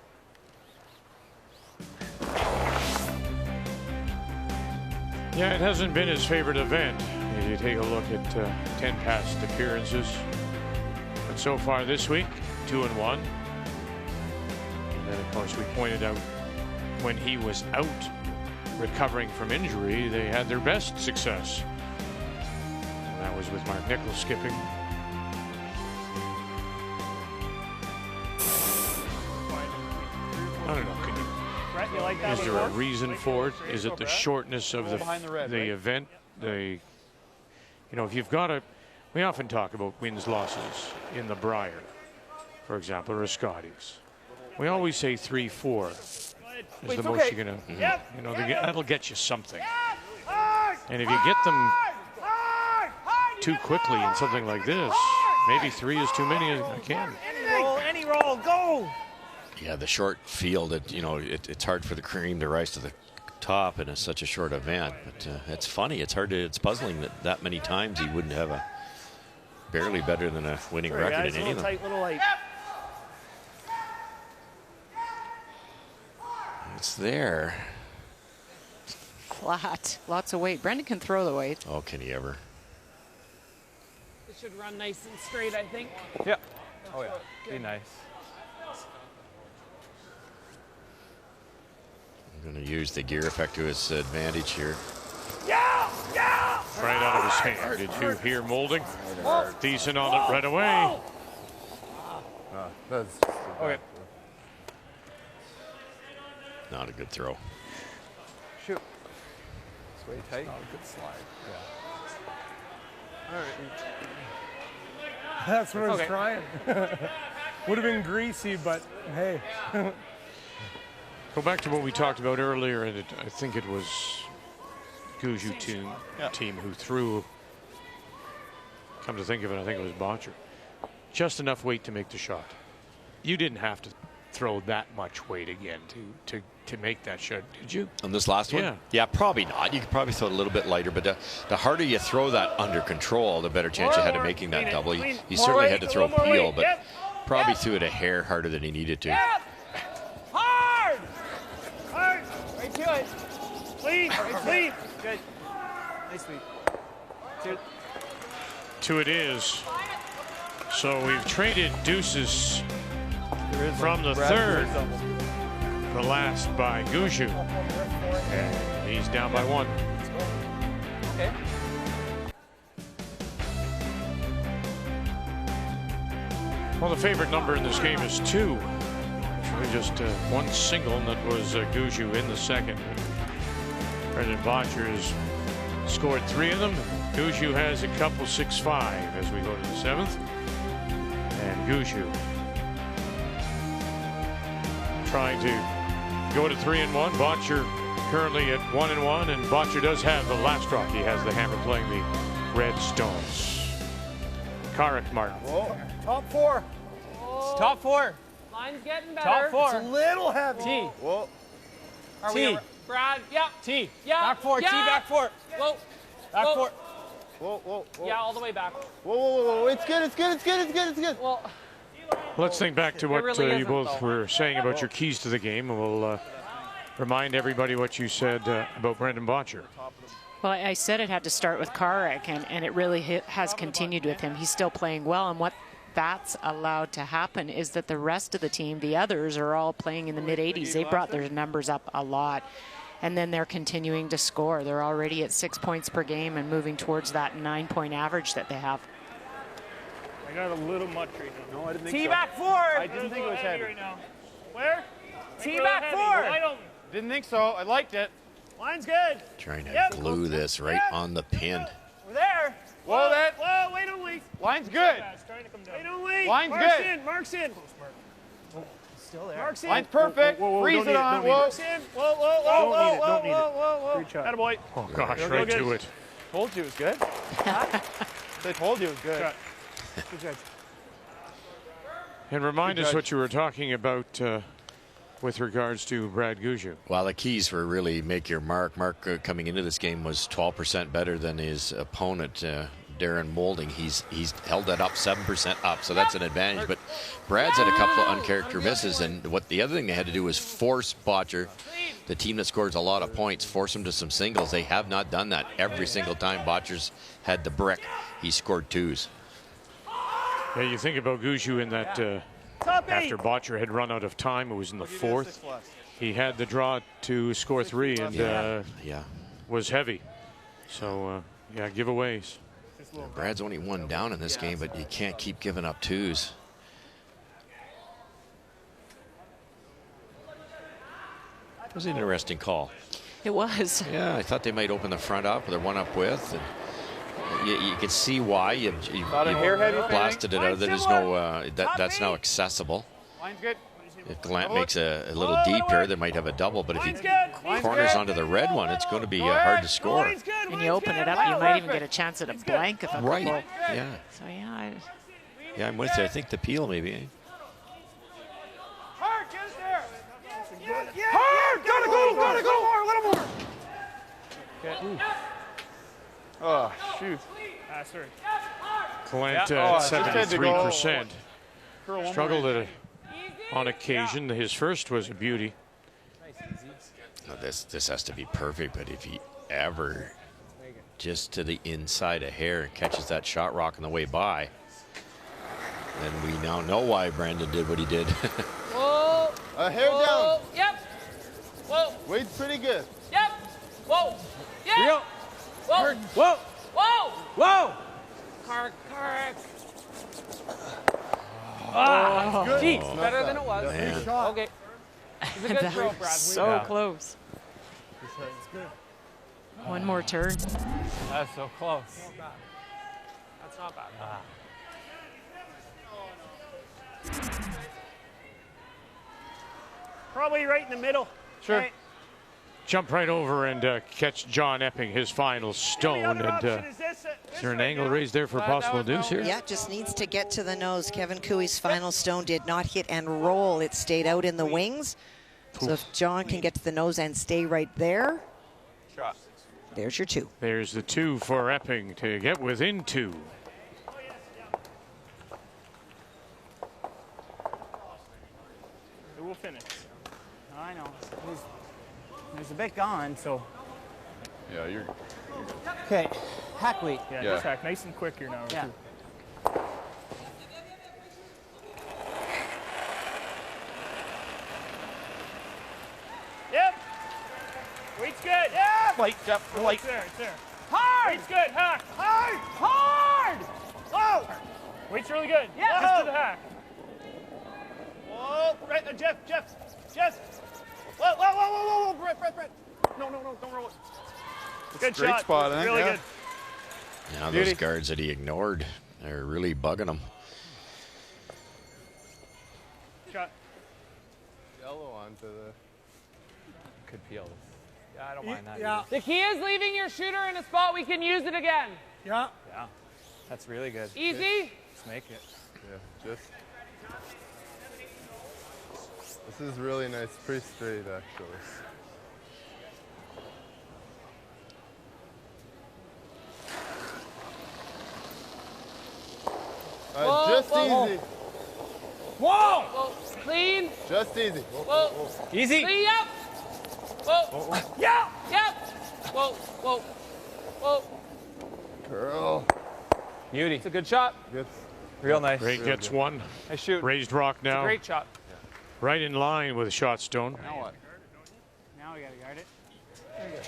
Yeah, it hasn't been his favorite event. If you take a look at 10 past appearances. But so far this week, 2-1. And then, of course, we pointed out when he was out recovering from injury, they had their best success. And that was with Mark Nichols skipping. I don't know. Can you, Brett, you like that is there one a more? reason for it? Is it the shortness of Roll behind the red, the right? event? You know, if you've got a, we often talk about wins losses in the Brier, for example, or Scotties. We always say 3-4 is the most you're gonna, you know, that'll get you something. And if you get them too quickly in something like this, maybe 3 is too many again. Any roll, go! Yeah, the short field, you know, it's hard for the cream to rise to the top in such a short event. But it's funny, it's puzzling that many times he wouldn't have a barely better than a winning record guys, in any of them. tight little light. It's there. Flat. Lots of weight. Brendan can throw the weight. Oh, can he ever? It should run nice and straight, I think. Yeah. Oh, yeah. Be nice. I'm going to use the gear effect to his advantage here. Yeah. Yeah. Right out of his hand. Did you hear molding? Decent on it right away. That's Okay. Not a good throw. Shoot. it's way tight. Not a good slide. All right. That's what I was Okay. trying. Would have been greasy, but hey. Go back to what we talked about earlier, and I think it was Gushue team who threw. Come to think of it, I think it was Bottcher. Just enough weight to make the shot. You didn't have to throw that much weight again to make that shot, did you? On this last one? Yeah. Yeah, probably not. You could probably throw it a little bit lighter, but the harder you throw that under control, the better chance you had of making that double. He certainly had to throw peel, but probably threw it a hair harder than he needed to. Hard! Hard! Right to it. Clean, clean. Good. Nice sweep. Two. 2 it is. So we've traded deuces from the third. The last by Gushue. And he's down by 1. Okay. Well, the favorite number in this game is 2. Actually, just one single, and that was Gushue in the second. Brendan Bottcher has scored 3 of them. Gushue has a couple 6-5 as we go to the 7th. And Gushue trying to go to 3-1. Bottcher currently at 1-1, and Bottcher does have the last drop. He has the hammer playing the red stones. Carrick Martin. Whoa. Top 4. It's top 4. Line's getting better. Top 4. It's a little heavy. T. Whoa. Are T. we Brad? Yeah. T. Yeah. Back 4. Yeah. T. Back 4. Whoa. Back Whoa. 4. Whoa, whoa, whoa. Yeah, all the way back. Whoa, whoa, whoa, it's good, it's good, it's good, it's good, it's good. Well, Let's think back to what really you isn't, both though. were saying about your keys to the game, and we'll remind everybody what you said about Brendan Bottcher. Well, I said it had to start with Karek, and it really has continued with him. He's still playing well, and what that's allowed to happen is that the rest of the team, the others, are all playing in the mid-80s. They brought their numbers up a lot, and then they're continuing to score. They're already at 6 points per game and moving towards that 9-point average that they have. I got a little much right now. No, I didn't think Tee so. back forward. I didn't think it was heavy. Right now. Where? Tee back forward. Wide open. Didn't think so. I liked it. Line's good. Trying to Yep. glue this right on the pin. We're there. Whoa, that. Whoa, wait only. Line's good. Wait only. Line's Mark's good. in. Mark's in. Still there. Mark's in. Line's perfect. Freeze it on. Whoa. Mark's in. Whoa, whoa, whoa, Don't whoa, need it, whoa, don't need it. whoa, whoa, whoa. Great shot. Attaboy. Oh, gosh, Go right good. to it. Told you it was good. They told you it was good. Shot. Good judge. And remind Good us judge. what you were talking about with regards to Brad Gushue. Well, the keys were really make your mark. Mark coming into this game was 12% better than his opponent, Darren Moulding. He's held that up 7% up, so that's an advantage. But Brad's had a couple of uncharacteristic misses, and what the other thing they had to do was force Bottcher, the team that scores a lot of points, force him to some singles. They have not done that every single time Bottcher's had the brick. He scored twos. Yeah, you think about Gushue in that after Bottcher had run out of time, it was in the fourth. He had the draw to score 3 and was heavy. So, yeah, giveaways. Brad's only one down in this game, but you can't keep giving up twos. It was an interesting call. It was. Yeah, I thought they might open the front up, or the one up with. And you can see why you blasted it out. There's no that's now accessible. Line's good. If Glant makes a little deep here, they might have a double. But if he corners onto the red one, it's going to be hard to score. And you open it up, you might even get a chance at a blank. If a Right. couple. Yeah. So yeah. Yeah, I'm with you. I think the peel maybe. Hard, get it there. Hard, gotta go, gotta go. More, a little more. Oh, shoot. Passer. Clint Yeah. at Just had to 73%. Curl one more. Struggled on occasion. His first was a beauty. Now this has to be perfect, but if he ever just to the inside a hair and catches that shot rock on the way by, then we now know why Brandon did what he did. Whoa. A hair Whoa. down. Yep. Whoa. Weight's pretty good. Yep. Whoa. Yeah. Whoa. Whoa. Whoa. Whoa. Kark. Ah, good. geez. Oh, Better than it was. Man. Okay. It's a good That throw, was Brad. so close. One more turn. That's so close. That's not bad. Probably right in the middle. Sure. Right. Jump right over and catch John Epping, his final stone. And Is there an angle raised there for possible deuce here? Yeah, just needs to get to the nose. Kevin Cooey's final stone did not hit and roll. It stayed out in the wings. So if John can get to the nose and stay right there, Shot. there's your 2. There's the 2 for Epping to get within 2. Who will finish? I know. There's a bit gone, so. Yeah, you're Okay, hack weight. Yeah, Yeah. just hack nice and quick here now. Yeah. Too. Yep. Weight's good. Yeah. light, Jeff. Light. It's there. It's there. Hard! Weight's good. Hack. Hard! Hard! Oh. Weight's really good. Yeah. Just to the hack. Whoa. Right. Jeff. Whoa. Brett. No. Don't roll it. Good Great shot. spot, I think, Really yeah. good. Now Beauty. those guards that he ignored are really bugging him. Shot. Yellow onto the. Could peel this. Yeah, I don't mind that. Yeah. The key is leaving your shooter in a spot we can use it again. Yeah. Yeah. That's really good. Easy. Just make it. Yeah, just. This is really nice. Pretty straight, actually. Just easy. Whoa! Whoa. Clean. Just easy. Whoa. Easy. Clean, yep. Whoa. Yeah! Yep. Whoa. Whoa. Whoa. Girl. Beauty. It's a good shot. Good. Real nice. Ray Real gets good. one. I shoot. Raised rock It's a now. great shot. Right in line with a shot stone. Now what? Now we gotta guard it. There you go.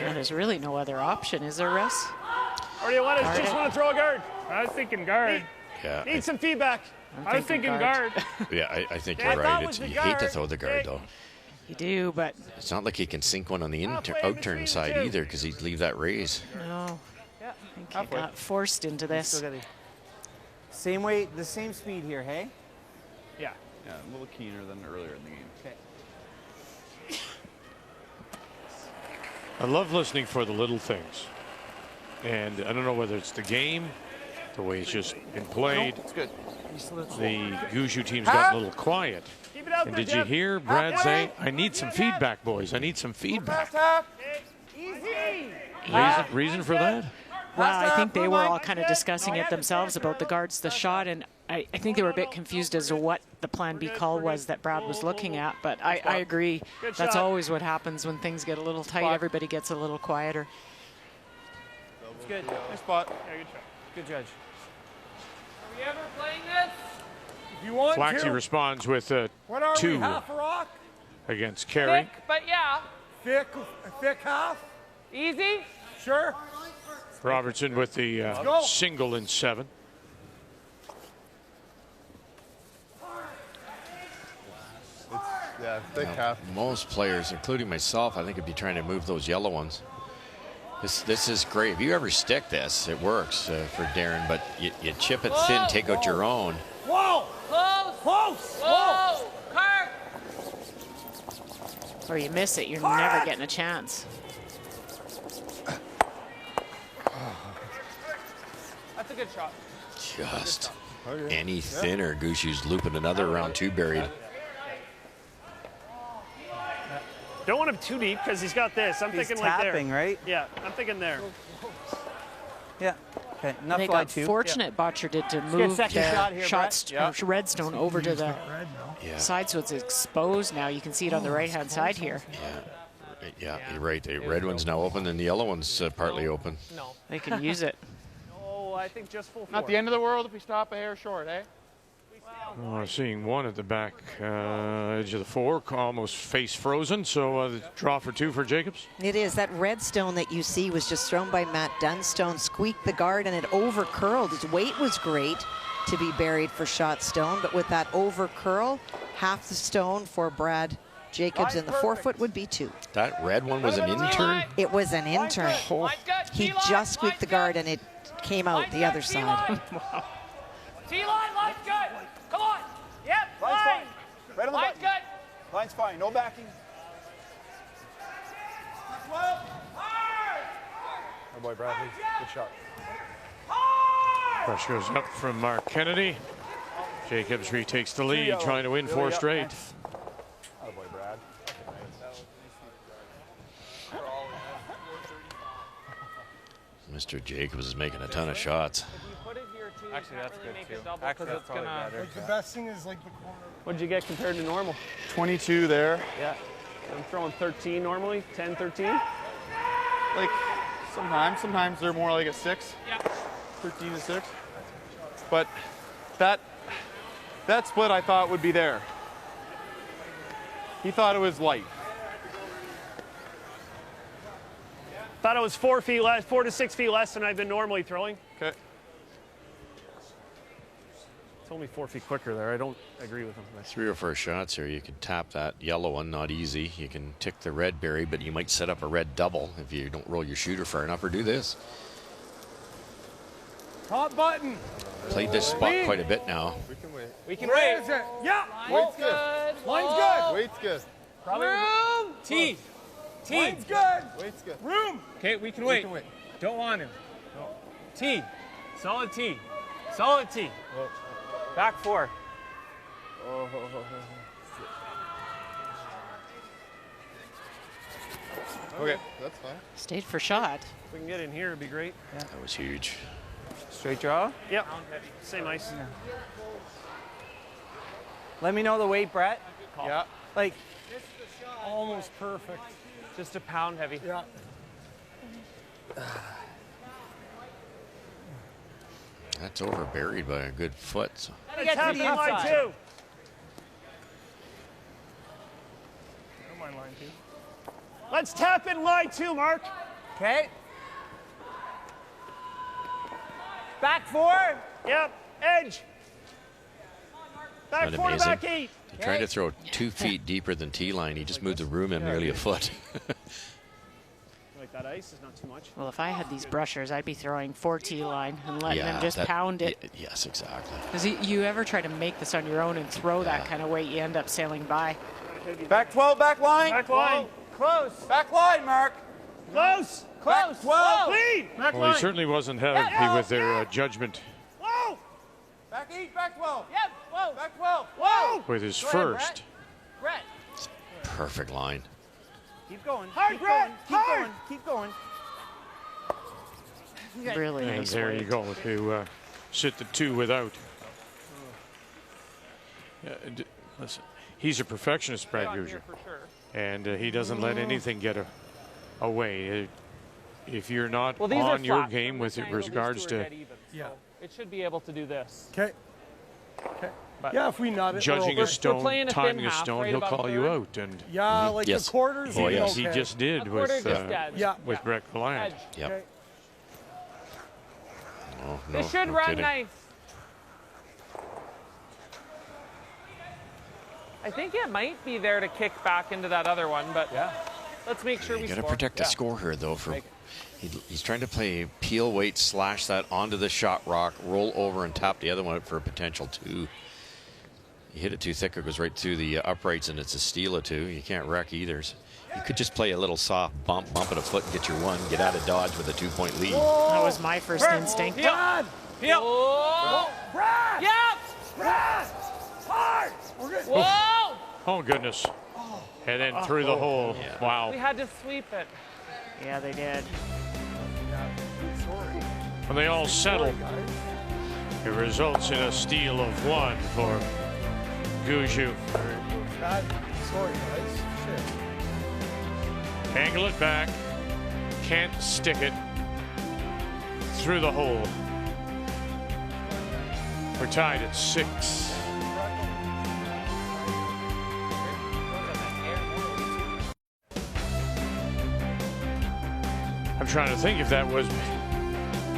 And there's really no other option, is there, Russ? Or do you want to Guard just it. want to throw a guard? I was thinking guard. Yeah, Need some feedback. I was thinking guard. yeah, I think Yeah, I you're thought right. it was the You hate to guard. throw the guard, though. You do, but It's not like he can sink one on the Halfway out between turn the side two. either, because he'd leave that raise. no. Yeah. I think he got forced into Still this. got it. Same weight, the same speed here, hey? Yeah. Yeah, a little keener than earlier in the game. Okay. I love listening for the little things. And I don't know whether it's the game, the way it's just been played. It's good. The Gushue team's gotten a little quiet. Keep it out And there, did you Jeff. hear Brad say, I need some feedback, boys. I need some feedback. Easy. Reason for that? Well, I think they were all kind of discussing it themselves about the guards, the shot, and I think they were a bit confused as to what the plan B call was that Brad was looking at. But I agree. Good That's shot. always what happens when things get a little tight. Everybody gets a little quieter. It's good. Nice spot. Yeah, good shot. Good judge. Are we ever playing this? If you want Flaxy to. responds with What are we, 2 half a rock? against Carey. Thick, but yeah. Thick half? Easy. Sure. Robertson with the go. single in 7. Yeah, thick half. Most players, including myself, I think would be trying to move those yellow ones. This is great. If you ever stick this, it works for Darren, but you chip it thin, take out your own. Whoa! Close. Close! Whoa. Kirk. Or you miss it, you're never getting a chance. That's a good shot. Just any thinner, Gushue's looping another round 2 buried. Don't want him too deep because he's got this. I'm He's thinking like there. tapping, right? Yeah, I'm thinking there. Yeah. Okay. Enough They fly got two. fortunate, Bottcher did, to get move second the shot here, shots, Brett. or redstone over to the Yeah. side, so it's exposed now. You can see it on the right-hand side here. Yeah, you're right. The red one's now open and the yellow one's partly open. No. They can use it. Oh, I think just full Not the end of the world if we stop a hair short, eh? Seeing one at the back edge of the 4, almost face frozen. So the draw for 2 for Jacobs. It is. That red stone that you see was just thrown by Matt Dunstone, squeaked the guard, and it over curled. His weight was great to be buried for shot stone, but with that over curl, half the stone for Brad Jacobs, and the 4-foot would be 2. That red one was an intern? It was an intern. Oh. He just squeaked the guard, and it came out the other side. T-line, line's good. Come on. Yep, Line's line. fine. Right on the Line's button. good. Line's fine. No backing. Oh boy, Bradley. Good shot. Pressure goes up from Mark Kennedy. Jacobs retakes the lead, trying to win 4 straight. Oh boy, Brad. Mr. Jacobs is making a ton of shots. Actually, that's good too. Actually, that's probably better. Like the best thing is like the corner. What did you get compared to normal? 22 there. Yeah. I'm throwing 13 normally, 10, 13. Like sometimes they're more like a 6. Yeah. 13 to 6. But that split I thought would be there. He thought it was light. Thought it was 4 feet less, 4 to 6 feet less than I've been normally throwing. Okay. It's only 4 feet quicker there. I don't agree with him. 3 or 4 shots here. You can tap that yellow one, not easy. You can tick the red berry, but you might set up a red double if you don't roll your shooter far enough, or do this. Top button. Played this spot quite a bit now. We can wait. We can Where wait. is it? Yeah. Weight's good. Line's good. Weight's good. Room. T. Line's good. Weight's good. Room. Okay, we can wait. Don't want him. T. Solid T. Solid T. Back 4. Oh. Okay, that's fine. Stayed for shot. If we can get in here, it'd be great. Yeah. That was huge. Straight draw? Yep. Same ice. Yeah. Let me know the weight, Brett. Yeah. Like, Almost perfect. Just a pound heavy. Yeah. That's over buried by a good foot. So. Let's tap in line 2. Don't mind line 2. Let's tap in line 2, Mark. Okay. Back 4. Yep. Edge. Back Isn't that 4 to amazing? back 8. Trying to throw 2 feet deeper than T-line. He just moved the room in nearly a foot. Like that ice is not too much. Well, if I had these brushers, I'd be throwing 4 T-line and letting them just that- pound it. Yes, exactly. Because you ever try to make this on your own and throw that kind of weight, you end up sailing by. Back 12, back line. Back line. Close. Back line, Mark. Close. Close. 12. Clean. Back Well, line. he certainly wasn't happy with their judgment Whoa. Back 8, back 12. Yep. Whoa. Back 12. Whoa. with his Go ahead, first. Brett. Perfect line. Keep going. Hard, keep Brett. going. Keep Hard. going. Keep going. Really And nice there weight. you go to sit the 2 without. Listen, he's a perfectionist, Brad Gushue, and he doesn't let anything get away. If you're not Well, these are on your flat. game with These two regards are to dead even, so it should be able to do this. Okay. Okay. But Yeah, if we nut it. judging we're a stone, playing a thin timing a half, stone, right he'll about call a you third. out. And Yeah, like Yes. the quarters. Oh, even yes. he okay. just did A with quarter just dead. Yeah. with Brett Gallant. Edge. Yep. Okay. Oh, They no, should no run kidding. nice. I think it might be there to kick back into that other one, but let's make sure we You got to score. protect the score here, though. He's trying to play peel weight, slash that onto the shot rock, roll over, and tap the other one out for a potential 2. You hit it too thick, it goes right through the uprights, and it's a steal of 2. You can't wreck either. So you could just play a little soft bump it a foot, and get your 1, get out of dodge with a 2-point lead. That was my first instinct. Brad. Yep. Oh. Brad. Yep. Brad. Hard. We're good. Whoa! Oh, goodness. And then through the hole. Yeah. Wow. We had to sweep it. Yeah, they did. When they all settle, it results in a steal of 1 for Gushue. God, sorry, guys. Shit. Angle it back. Can't stick it through the hole. We're tied at 6. I'm trying to think if that was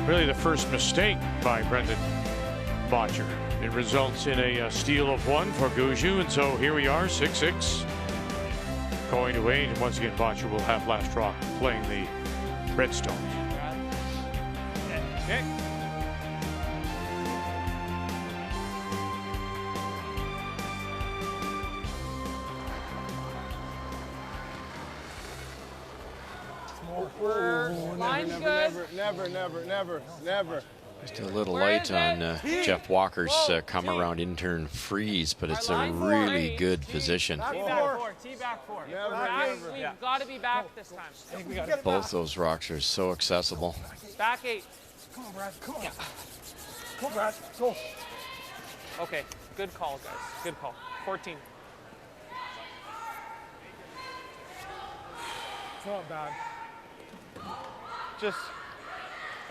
really the first mistake by Brendan Bottcher. It results in a steal of 1 for Gushue, and so here we are, 6-6. Going to 8, and once again, Bottcher will have last draw playing the Redstone. Okay. Line's good. Never. Just a little light on Jeff Walker's come around intern freeze, but it's a really good position. T back 4. T back 4. We've got to be back this time. Both those rocks are so accessible. Back 8. Come on, Brad. Come on. Come on, Brad. Go. Okay, good call, guys. Good call. 14. It's not bad. Just,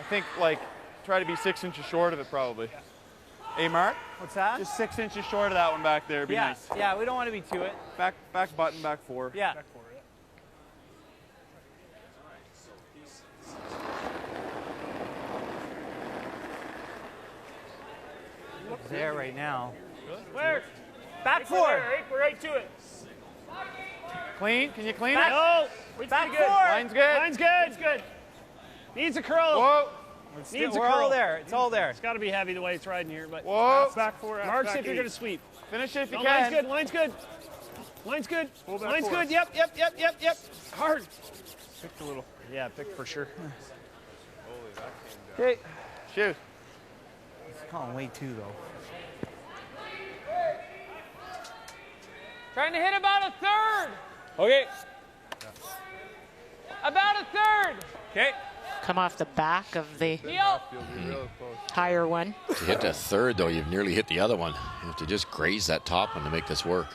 I think, like, try to be 6 inches short of it, probably. Hey, Mark? What's that? Just 6 inches short of that one back there. Be nice. Yeah, we don't want to be to it. Back button, back 4. Yeah. Back 4, yeah. There right now. Where? Back 4. We're right to it. Clean? Can you clean Back. it? No. It's Back pretty good. 4. Line's good. Line's good. It's good. Needs a curl. Whoa. Needs a We're curl. all there. It's all there. It's got to be heavy the way it's riding here, but Whoa. back 4. Mark, see if you're going to sweep. Finish it if you No, can. line's good. Line's good. Line's good. Line's good. Yep. Hard. Picked a little. Yeah, pick for sure. Okay. Shoot. It's calling way too, though. Trying to hit about a third. Okay. About a third. Okay. Come off the back of the Heel. higher one. To hit the third, though, you've nearly hit the other one. You have to just graze that top one to make this work.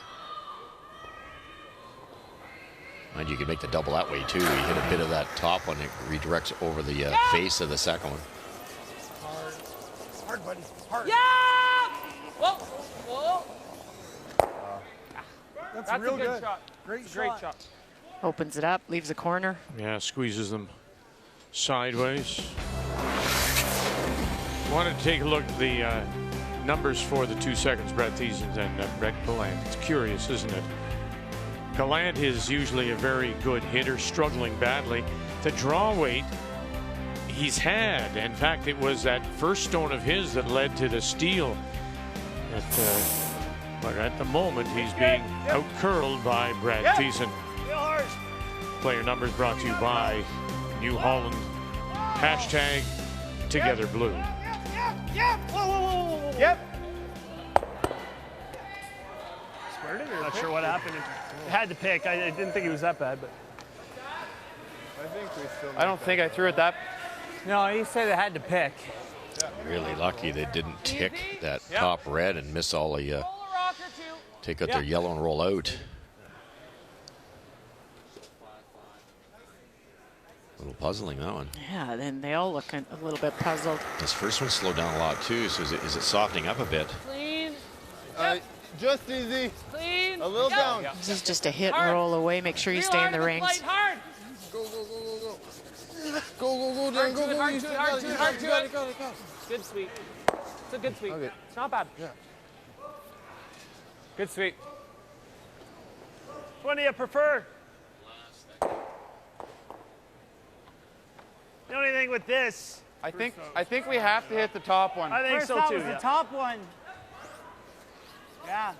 And you can make the double that way, too. You hit a bit of that top one, it redirects over the face of the second one. Hard. Hard, buddy. Hard. Yeah! Whoa. Whoa. That's That's real a good good. shot. Great It's a great shot. Opens it up, leaves a corner. Yeah, squeezes them sideways. Wanted to take a look at the numbers for the 2 seconds, Brad Thiesens and Brett Gallant. It's curious, isn't it? Gallant is usually a very good hitter, struggling badly. The draw weight he's had, in fact, it was that first stone of his that led to the steal. But at the moment, he's being out-curled by Brad Thiesen. Player numbers brought to you by New Holland. Hashtag Together Blue. Yep. Squared it or not sure what happened. It had to pick. I didn't think it was that bad, but. I don't think I threw it that. No, he said it had to pick. Really lucky they didn't tick that top red and miss all the, take out their yellow and roll out. A little puzzling, that one. Yeah, then they all look a little bit puzzled. This first one slowed down a lot, too, so is it softening up a bit? Clean. Just easy. Clean. A little down. This is just a hit and roll away. Make sure you stay in the rings. Hard. Go, go, go, go, go. Go, go, go, Dan. Go, go, Hard to it. Hard to it. Good sweep. It's a good sweep. Okay. It's not bad. Yeah. Good sweep. Which one do you prefer? The only thing with this. I think we have to hit the top one. I think First so that too. was the top one. Yeah.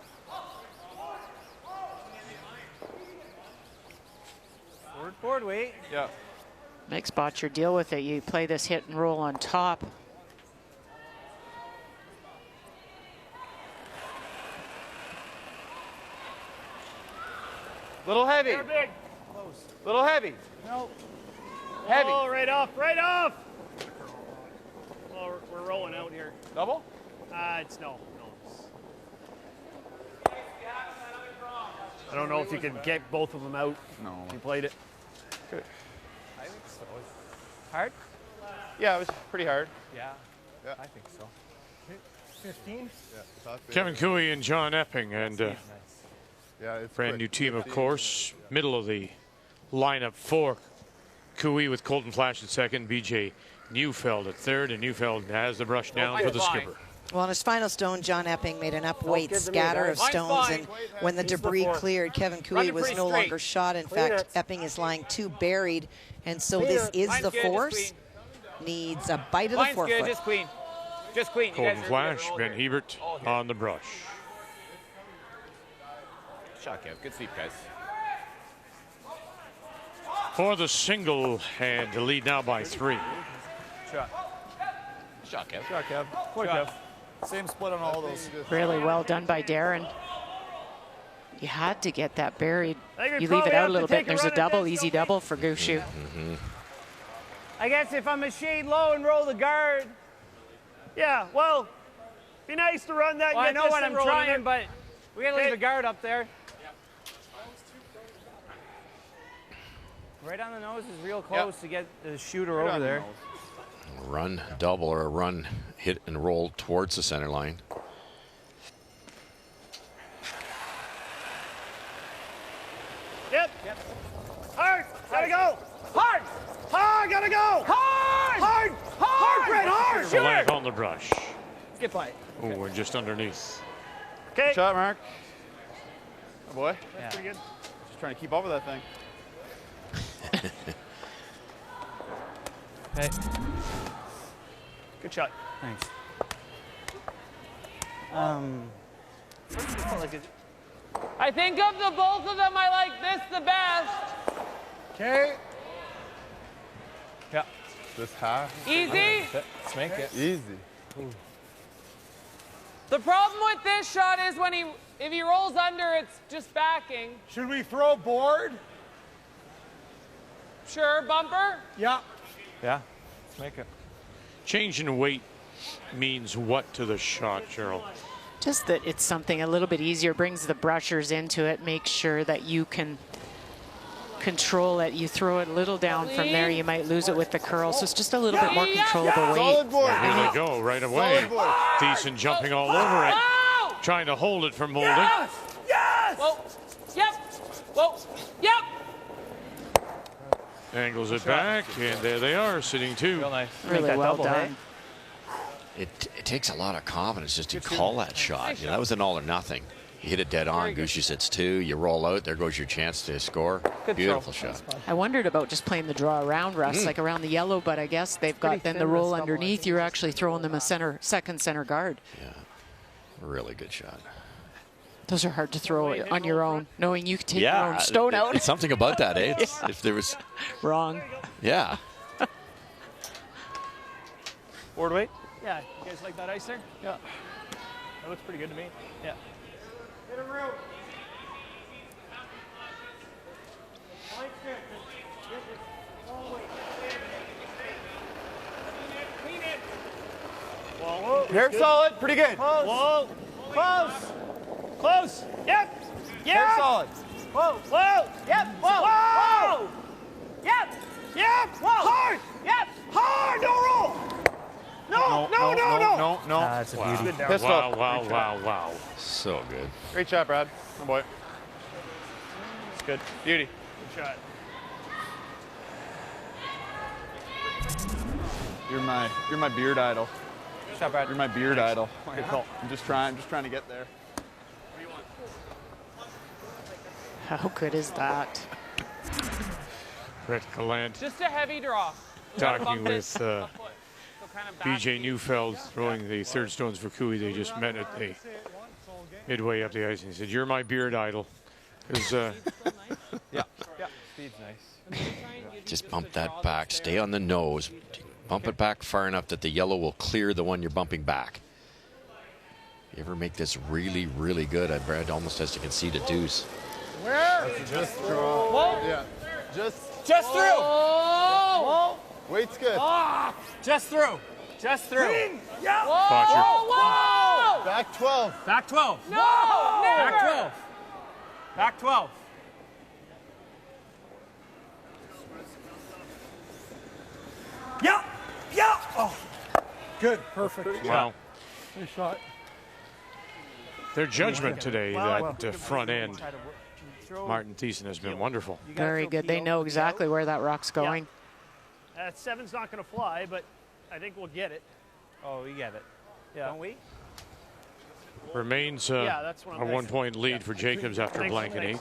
Forward weight. Yeah. Makes Bottcher deal with it. You play this hit and roll on top. Little heavy. They're big. Little heavy. No. Heavy. Oh, right off, right off. Oh, we're rolling out here. Double? It's no. I don't know if you could get both of them out. No. You played it. Good. I think so. Hard? Yeah, it was pretty hard. Yeah. I think so. 15? Yeah. Kevin Cooey and John Epping, and it's brand new team, of course. Middle of the lineup for Cooey with Colton Flash at second, BJ Neufeld at third, and Neufeld has the brush down for the skipper. Well, on his final stone, John Epping made an up-weight scatter of stones, and when the debris cleared, Kevin Cooey was no longer shot. In fact, Epping is lying too buried, and so this is the force. Needs a bite of the forefoot. Just clean. Just clean. Colton Flash, Ben Hebert on the brush. Shot, Kev. Good sweep, guys. For the single, and to lead now by 3. Shot. Shot, Kev. Shot, Kev. Point, Kev. Same split on all those. Really well done by Darren. You had to get that buried. I think we You leave it probably out have a little to bit. take a There's a run at double, this, easy don't we? double for Gushue. I guess if I'm a shade low and roll the guard. Yeah, well, be nice to run that. Well, I get know this what thing I'm rolling trying, in. but we gotta leave the guard up there. Right on the nose is real close to get the shooter over there. Run double or a run hit and roll towards the center line. Yep. Hard. Gotta go. Hard. Hard. Gotta go. Hard. Hard. Hard, Brett. Hard. Gallant on the brush. Skip by. Oh, we're just underneath. Okay. Shot, Mark. Oh, boy. That's pretty good. Just trying to keep up with that thing. Okay. Good shot. Thanks. I think of the both of them, I like this the best. Okay. Yeah. This half. Easy. Let's make it. Easy. The problem with this shot is if he rolls under, it's just backing. Should we throw board? Sure, bumper? Yeah. Yeah, let's make it. Change in weight means what to the shot, Cheryl? Just that it's something a little bit easier, brings the brushers into it, makes sure that you can control it. You throw it a little down from there, you might lose it with the curl, so it's just a little bit more controllable weight. Here they go right away. Thiessen jumping all over it, trying to hold it from molding. Yes! Whoa. Yep. Whoa. Yep. Angles it back, and there they are, sitting two. Real nice. Really well done. It takes a lot of confidence just to call that shot. You know, that was an all or nothing. You hit it dead on, Gushue sits two, you roll out, there goes your chance to score. Beautiful shot. I wondered about just playing the draw around, Russ, like around the yellow, but I guess they've got then the roll underneath. You're actually throwing them a second center guard. Yeah, really good shot. Those are hard to throw on your own, knowing you can take your own stone out. It's something about that, eh? If there was... Wrong. Yeah. Board weight? Yeah. You guys like that ice there? Yeah. That looks pretty good to me. Yeah. Hit a root. Hair solid, pretty good. Close. Whoa. Close. Close. Yep. Yep. Hair solid. Whoa. Whoa. Yep. Whoa. Whoa. Yep. Yep. Whoa. Hard. Yep. Hard. No roll. No. That's a beauty. Wow. So good. Great shot, Brad. Oh boy. It's good. Beauty. Good shot. You're my beard idol. Good shot, Brad. You're my beard idol. Good call. I'm just trying to get there. How good is that? Brett Gallant Just a heavy draw. talking with BJ Neufeld, throwing the third stones for Cooey. They just met at the midway up the ice, and he said, "You're my beard idol." Yeah. Speed's nice. Just bump that back. Stay on the nose. Bump it back far enough that the yellow will clear the one you're bumping back. If you ever make this really, really good, Brad almost has to concede a deuce. Where? Just draw. Whoa. Yeah. Just through. Whoa. Weight's good. Just through. Yeah. Bottcher. Whoa. Back 12. Back 12. No. Never. Back 12. Back 12. Yeah. Oh, good. Perfect. Wow. Good shot. Their judgment today, that front end, Martin Thiessen has been wonderful. Very good. They know exactly where that rock's going. That seven's not going to fly, but I think we'll get it. Oh, we get it. Yeah. Don't we? Remains that's what a I'm 1 point lead for Jacobs after blanket 8.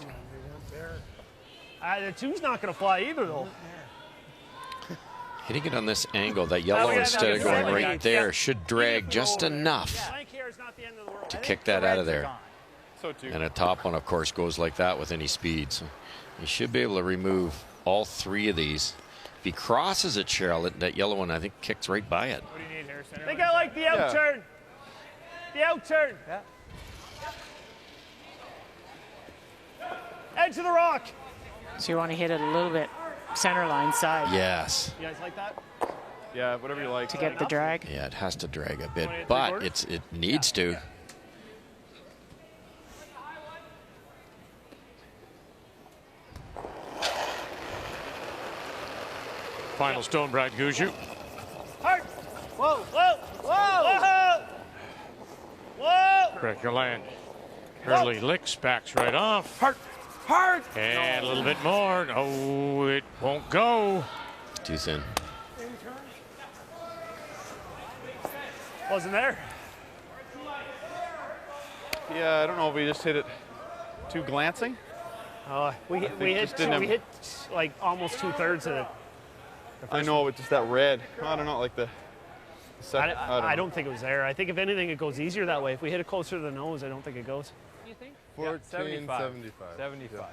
The two's not going to fly either, though. Hitting it on this angle, that yellow instead of going right there should drag just enough to kick that out of there. So too. And a top one, of course, goes like that with any speed. So you should be able to remove all three of these. If he crosses it, Cheryl, that yellow one, I think, kicks right by it. What do you need here, center? I think I like the out turn. The out turn. Yeah. Edge of the rock. So you want to hit it a little bit center line side. Yes. You guys like that? Yeah, whatever you like. To get the drag. Yeah, it has to drag a bit, but it needs to. Final stone, Brad Gushue. Hard. Whoa. Brett Gallant. Hurley licks, backs right off. Hard. And a little bit more. No, it won't go. Too thin. Wasn't there? Yeah, I don't know if we just hit it too glancing. We hit like almost 2/3 of it. I know, but just that red. I don't know, like the second. I don't think it was there. I think if anything, it goes easier that way. If we hit it closer to the nose, I don't think it goes. You think? 1475. 75.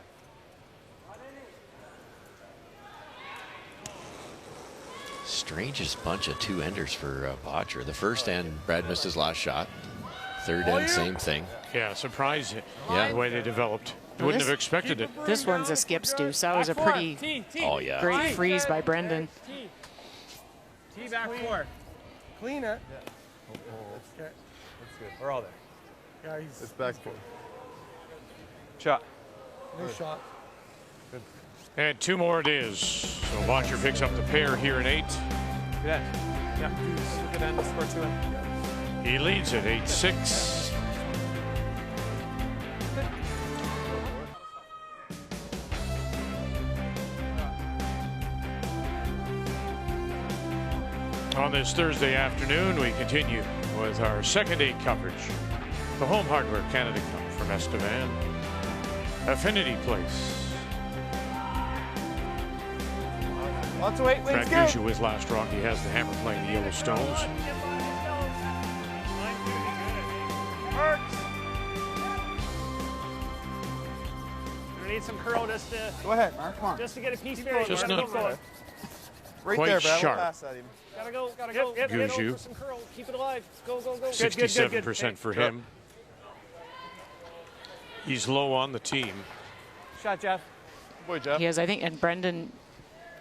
Strangest bunch of two-enders for Bottcher. The first end, Brad missed his last shot. third end, same thing. Yeah, surprised Yeah. the way they developed. Wouldn't have expected it. This one's a skip's deuce. That was a pretty great freeze by Brendan. T back 4. Clean it. Okay. Okay. That's good. We're all there. Yeah, he's. It's back 4. Shot. No shot. Good. And 2 more it is. So Bottcher picks up the pair here in 8. Good end. Yeah. That's a good end. Score 2 in. He leads it 8-6. On this Thursday afternoon, we continue with our second 8 coverage. The Home Hardware Canada Cup from Estevan. Affinity Place. Lots of weight. Brad Gushue with last rock. He has the hammer playing the Yellow Stones. We need some curl just to. Go ahead, Mark. Come on. Just to get a piece there. Just not Right quite there, Brad. sharp. We'll pass that even. Gotta go. Gotta go. Get Gushue. over some curl. Keep it alive. Go, go, go. 67% for him. He's low on the team. Shot, Jeff. Boy, Jeff. He has, I think, and Brendan,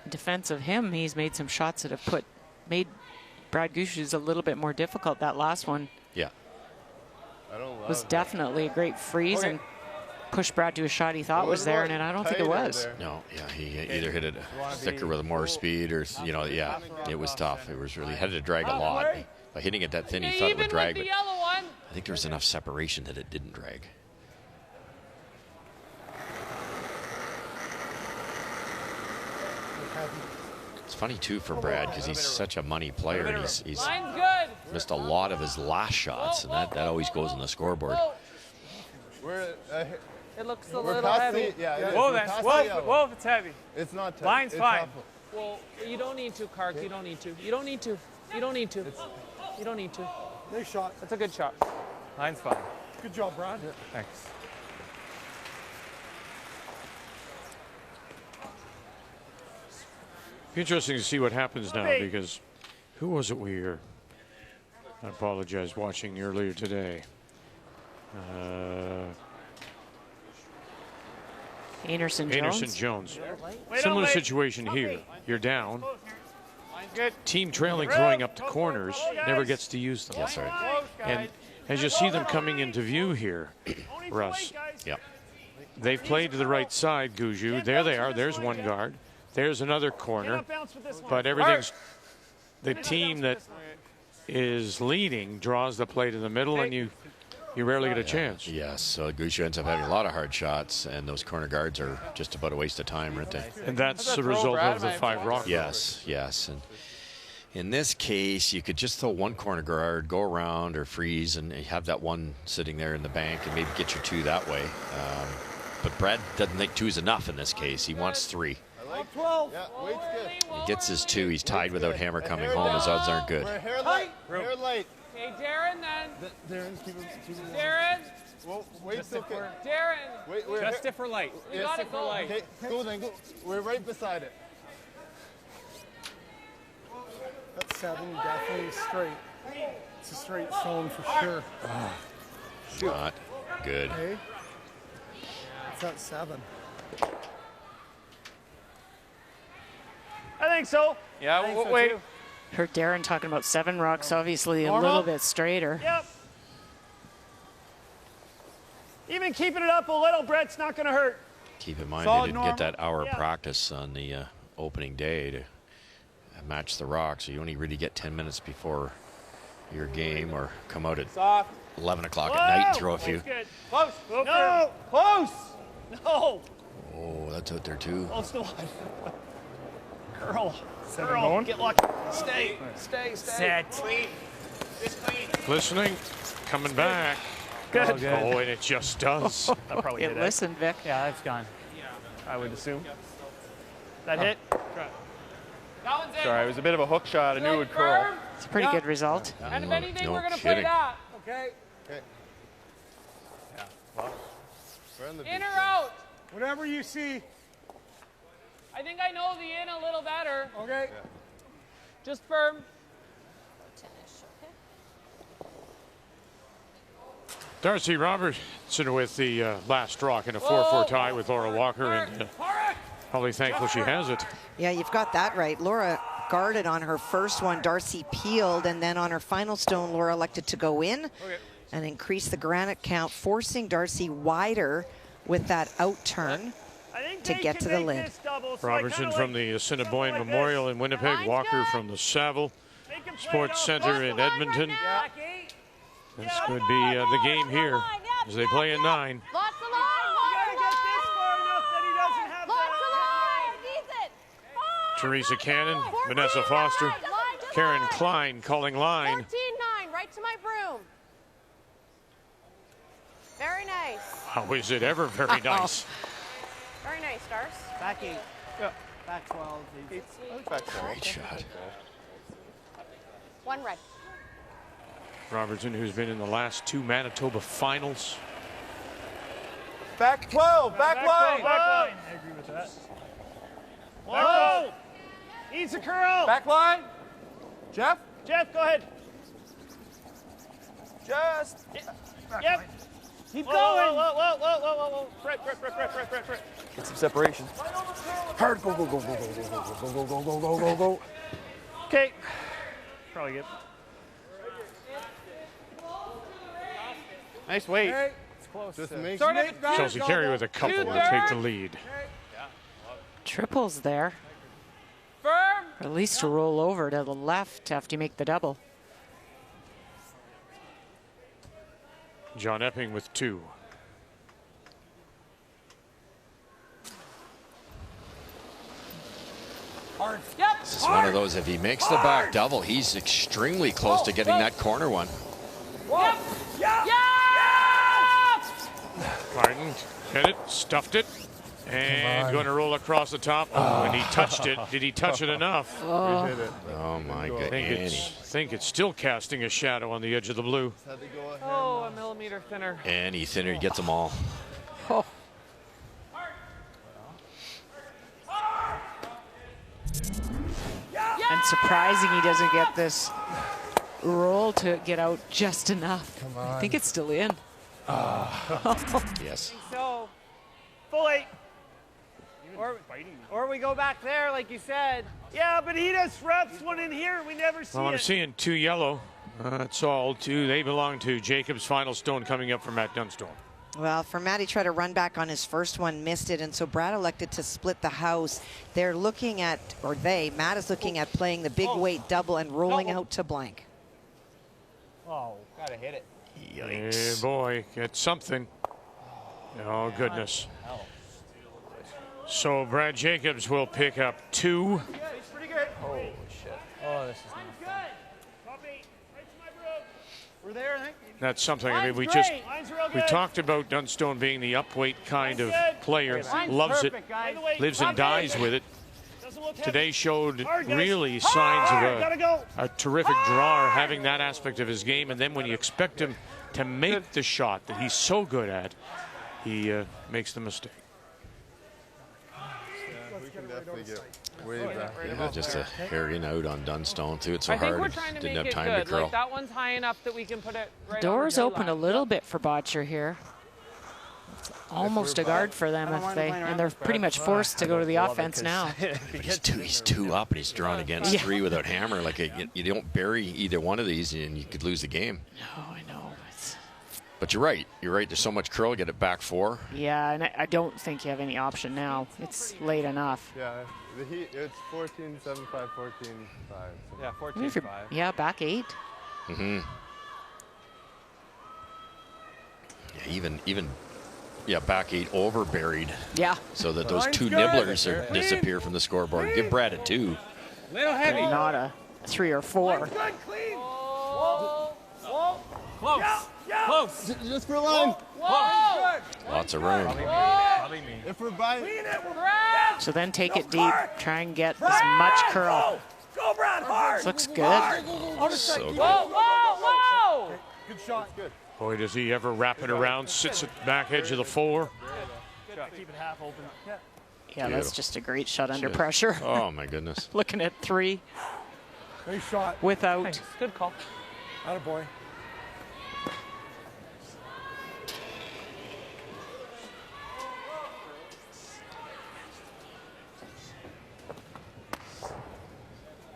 in defense of him, he's made some shots that have made Brad Gushue's a little bit more difficult. That last one Yeah. was definitely a great freeze and pushed Brad to a shot he thought was there, and I don't think it was. No, yeah, he either hit it thicker with more speed or, yeah, it was tough. It was really, had to drag a lot. By hitting it that thin, he thought it would drag, but I think there was enough separation that it didn't drag. It's funny, too, for Brad, because he's such a money player, and he's missed a lot of his last shots, and that always goes on the scoreboard. It looks a We're little past heavy. yeah, it is. Whoa, We're that's past whoa, if it's heavy. It's not tough. Line's It's fine. tough. Well, you don't need to, Kark. You don't need to. You don't need to. You don't need to. You don't need to. Nice shot. That's a good shot. Line's fine. Good job, Brad. Thanks. Be interesting to see what happens now, because who was it we were, I apologize, watching earlier today? Anderson Jones. Similar situation here. You're down. Team trailing, throwing up the corners, never gets to use them. Yes, right. And as you see them coming into view here, Russ, they've played to the right side, Gushue. There they are. There's one guard. There's another corner. But everything's, the team that is leading draws the play to the middle, and you rarely get a chance. Yes, so Gushue ends up having a lot of hard shots, and those corner guards are just about a waste of time, aren't they? And that's the result of the 5 rock. Yes, yes. And in this case, you could just throw one corner guard, go around or freeze, and have that one sitting there in the bank and maybe get your 2 that way. But Brad doesn't think 2 is enough in this case. He wants 3. I like 12. Yeah, weight's good. He gets his 2. He's tied without Hammer coming home. His odds aren't good. We're hair light. Hair light. Okay, Darren, then. Darren, keep him. Darren. Well, weight's okay. Darren. Wait, Just different light. We got it, go. Okay, go then. Go. We're right beside it. That's 7, definitely straight. It's a straight stone for sure. Not good. Okay. It's at 7. I think so. Yeah, wait. Heard Darren talking about 7 rocks, obviously a Normal. little bit straighter. Yep. Even keeping it up a little, Brett's not going to hurt. Keep in mind, Solid they didn't get normal. that hour of Yeah. practice on the opening day to match the rock, so you only really get 10 minutes before your game, or come out at 11 o'clock at night and throw a few. Good. Close. No. Close. No. Oh, that's out there too. Close to one. Curl. 7 Curl. going. Get lucky. Stay. Set. Clean. Just clean. Listening, coming back. Good. All good. Oh, and it just does. That probably It hit it. listened, Vic. Yeah, that's gone. I would assume. That hit? That one's in. Sorry, it was a bit of a hook shot. I knew it would curl. Firm. It's a pretty good result. And if anything, No we're going to kidding. play that. Okay. Okay. Yeah. Well, we're on the In beach. or out? Whatever you see. I think I know the in a little better. Okay. Yeah. Just firm. Darcy Robertson with the last rock in a 4-4 tie with Laura Walker, and probably thankful she has it. Yeah, you've got that right. Laura guarded on her first one, Darcy peeled, and then on her final stone, Laura elected to go in and increase the granite count, forcing Darcy wider with that out turn to get to the lid. Robertson from the Assiniboine Memorial in Winnipeg, Walker from the Saville Sports Center in Edmonton. This could be the game here as they play at 9. Teresa Cannon, Vanessa Foster, Karen Klein calling line. 14-9, right to my broom. Very nice. How is it ever very nice? Very nice, Stars. Back 8. Yeah. Back 12. Great shot. 1 red. Robertson, who's been in the last 2 Manitoba finals. Back 12, back line. Back line. I agree with that. Whoa! Needs a curl. Back line. Jeff? Jeff, go ahead. Just. Yep. Keep going. Whoa. Fred. Get some separation. Hard. Go. Okay. Probably good. Nice weight. Hey. It's close. Just make Chelsea Carey with a couple will take the lead. Triples there. Firm. Or at least to roll over to the left after you make the double. John Epping with 2. Hard. Yep. This is one of those, if he makes the back double, he's extremely close to getting that corner one. Yep. Yeah. Martin hit it, stuffed it, and going to roll across the top. Oh, and he touched it. Did he touch it enough? Oh my I goodness. think it's still casting a shadow on the edge of the blue. Oh, a millimeter thinner. Any thinner, he gets them all. Oh. And surprising he doesn't get this roll to get out just enough. Come on. I think it's still in. Yes. So, Full 8. or we go back there, like you said. Yeah, but he just reps one in here. We never see Well, I'm it. seeing 2 yellow. That's all 2. They belong to Jacobs. Final stone coming up for Matt Dunstone. Well, for Matt, he tried to run back on his first one, missed it, and so Brad elected to split the house. They're looking at, Matt is looking at playing the big weight double and rolling out to blank. Oh, gotta hit it. Hey, boy, get something. Oh, goodness. So Brad Jacobs will pick up 2. It's pretty good. Holy shit. Oh, this is not Good. Top 8. Right to my broom. We're there, I think. That's something. I mean, we talked about Dunstone being the upweight kind of player. Loves it, lives and dies with it. Today showed really signs of a terrific drawer, having that aspect of his game. And then when you expect him to make the shot that he's so good at, he makes the mistake. We can definitely get way back. Yeah, just a hair in out on Dunstone too. It's so I think hard. we're trying to Didn't make have it time good. to curl. Like that one's high enough that we can put it right Doors on the open a little bit for Bottcher here. It's almost a guard for them and they're pretty much forced to go to the offense now. He's 2 up and he's drawn against 3 without hammer. Like you don't bury either one of these and you could lose the game. No, I know. But you're right. There's so much curl. Get it back 4. Yeah, and I don't think you have any option now. It's late enough. Yeah, it's 14-7-5, 14-5. So. Yeah, 14-5. Yeah, back 8. Mm-hmm. Yeah, even back 8 over buried. Yeah. So that those 2 nibblers disappear from the scoreboard. Give Brad a 2. Little heavy. Not a 3 or 4. Good, clean. Whoa. Close. Yeah. Close. Just for line. Whoa. Lots of room. Probably me. If we're by. So then take it deep. Try and get as much curl. Go, Brad, hard. This looks good. So good. Whoa. Good shot. Good. Boy, does he ever wrap it around, sits at the back edge of the 4. Keep it half open. Yeah, that's just a great shot under pressure. Oh, my goodness. Looking at 3. Nice shot. Without. Thanks. Good call. Attaboy.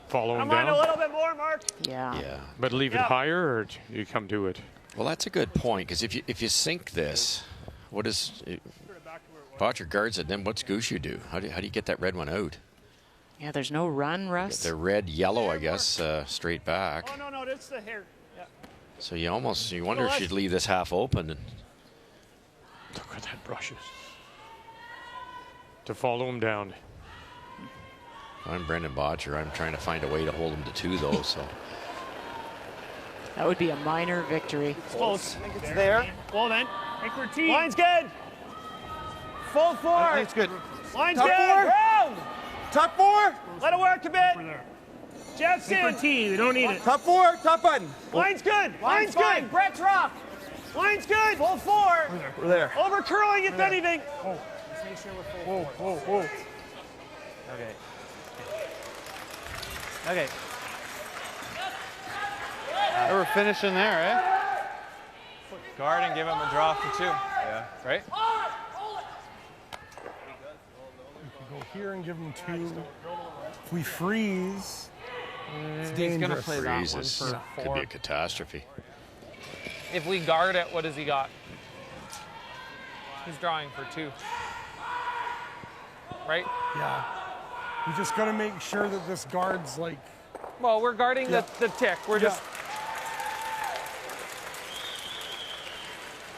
Follow him Come on, down. a little bit more, Mark. Yeah. Yeah. But leave it higher, or you come to it? Well, that's a good point, because if you sink this, what is Bottcher guards it? Then what's Gushue do? How do you get that red one out? Yeah, there's no run, Russ. The red, yellow, I guess, straight back. Oh, no, that's the hair. Yeah. So you wonder if you'd leave this half open. And look at that brushes. To follow him down. I'm Brendan Bottcher. I'm trying to find a way to hold him to 2, though. So that would be a minor victory. It's close. I think it's there. Well then. I think we're team. Line's good. Full 4. I think it's good. Line's Top good. 4. Round. Top 4. Let it work a bit. Jeff's in. team. We don't need it. Top 4. Top button. Line's good. Line's fine. good. Brett's rough. Line's good. Full 4. We're there. Over curling if anything. Just make sure we're full 4. Okay. Okay. We're finishing there, eh? Guard and give him a draw for 2. Yeah. Right? Go here and give him 2. If we freeze, it's He's dangerous. going to play that one freezes. for Could 4. be a catastrophe. If we guard it, what does he got? He's drawing for 2. Right? Yeah. We just got to make sure that this guard's like. Well, we're guarding the tick. We're just.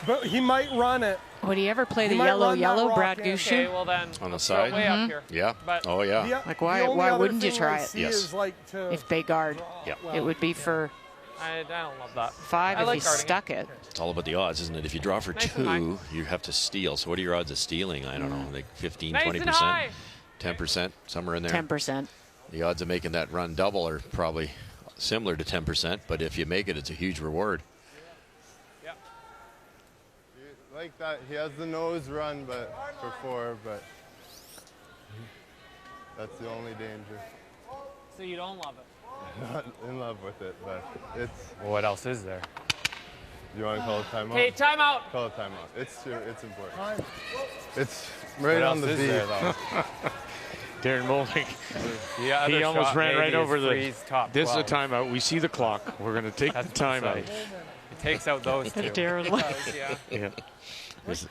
But he might run it. Would he ever play He the might run that yellow, rock Brad in. Gushue? Okay, well then. On the let's throw it side? way up here. Yeah. But Oh, yeah. Like, the why only other wouldn't you thing try I it? see Yes. is like to If they guard, Yeah. it would be for I don't love that. 5 I if like he guarding stuck it. It's all about the odds, isn't it? If you draw for Nice and high. 2, you have to steal. So what are your odds of stealing? I don't know, like 15, Nice 20%, and high. 10%, somewhere in there. 10%. The odds of making that run double are probably similar to 10%, but if you make it, it's a huge reward. Yeah. Like that, he has the nose run, but for 4, but that's the only danger. So you don't love it. Not in love with it, but it's. Well, what else is there? Do you want to call a timeout? Okay, timeout. Call a timeout. It's important. It's right What on else the is beat. there, though? Darren Molding. The other He almost shot ran right maybe over is the. freeze top This is a 12. timeout. We see the clock. We're going to take That's the timeout. It takes out those 2. Darren Yeah. Yeah.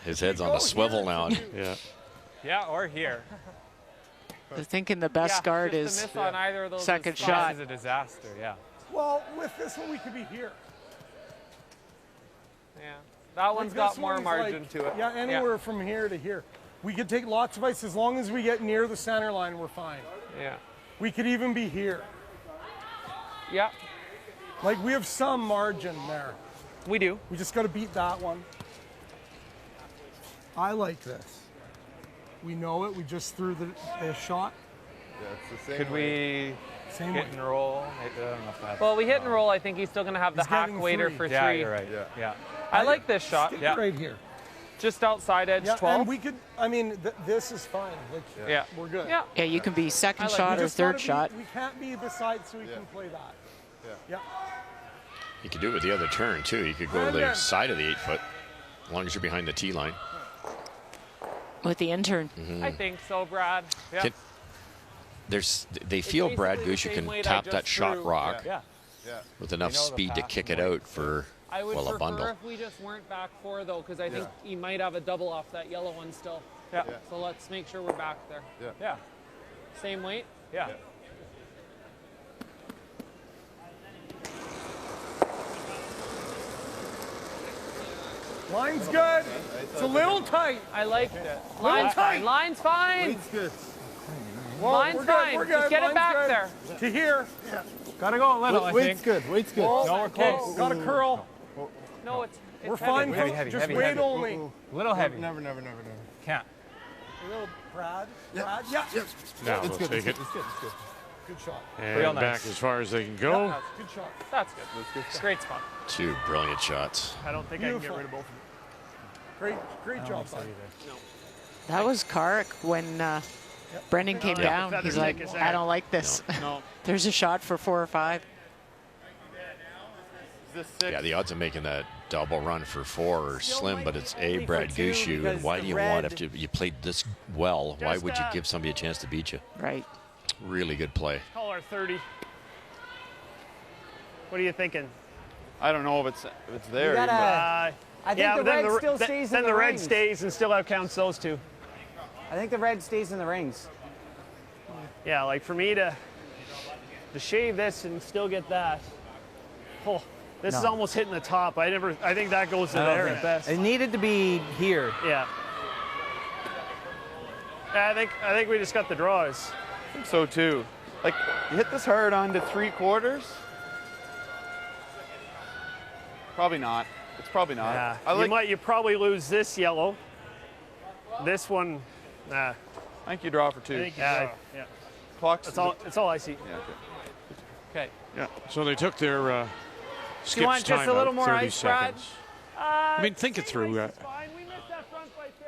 His head's on the swivel now. Yeah. Yeah, or here. They're thinking the best guard just is to miss on either of those second is shot. This is a disaster, yeah. Well, with this one we could be here. Yeah. That one's Like, got this more one's margin like- to it. Yeah, anywhere from here to here. We could take lots of ice as long as we get near the center line. We're fine. Yeah. We could even be here. Yeah. Like we have some margin there. We do. We just got to beat that one. I like this. We know it. We just threw the shot. Yeah, it's the same Could way. we Same hit way. and roll? I don't know if that's Well, we hit and roll. I think he's still going to have the He's hack getting waiter 3. for 3. Yeah, you're right. Yeah. Yeah. I like this shot. Stick Yeah. right here. Just outside edge Yeah, 12. and we could. I mean, this is fine. Like, Yeah. we're good. Yeah. Yeah, you can be second I like shot We or just gotta third be- shot. We can't be beside, so we Yeah. can play that. Yeah. Yeah. You could do it with the other turn, too. You could go to the Brendan. side of the 8-foot, as long as you're behind the tee line. With the intern. I think so, Brad. Yeah. Can- they feel Brad basically the Gushue same can weight I tap just that shot threw. rock Yeah. Yeah. with enough You know the speed to path kick and it weight. out for, I would well, a prefer bundle. if we just weren't back 4, though, because I think he might have a double off that yellow one still. Yeah. Yeah. So let's make sure we're back there. Yeah. Yeah. Same weight? Yeah. Yeah. Line's good. It's a little tight. I liked it. Little Line's tight. fine. Line's fine. Weight's good. Well, Line's we're fine. Good. We're Just good. get it Line's back good. there. To here. Gotta go a little, I Weight's think. good. Weight's good. No, we're close. Got a curl. No, it's We're heavy. fine, Heavy, folks. heavy, Just heavy, wait heavy. only. A little heavy. Never. Can't. A little Brad. Brad. Yeah. Now It's we'll good. take it. It's good. It's good. Good shot. And Real back nice. as far as they can go. Good shot. That's good. Great spot. 2 brilliant shots. I don't think I can get Beautiful. rid of both of them. Great job, bud. That was Carrick when Brendan came down. Feather He's like, stick is I that. don't like this. No. There's a shot for 4 or 5. Is this 6? Yeah, the odds of making that double run for 4 are slim, but it's only for Brad 2 Gushue. And because why the do you red- want, after you played this well, why Just, would you give somebody a chance to beat you? Right. Really good play. Call our 30. What are you thinking? I don't know if it's there. I think yeah, the but red still stays in then the the red rings. stays and still outcounts those two. I think the red stays in the rings. Yeah, like for me to shave this and still get that. Oh, this is almost hitting the top. I think that goes to there at best. It needed to be here. Yeah. I think we just got the draws. I think so too. Like, you hit this hard onto 3/4. Probably not. It's probably not. Yeah. You probably lose this yellow. This one, nah. I think you draw for 2. I think you draw. Yeah. Clock's That's all I see. Yeah. Okay. Yeah. So they took their skips you want just a little more 30 ice, Brad? seconds. I mean, think it through.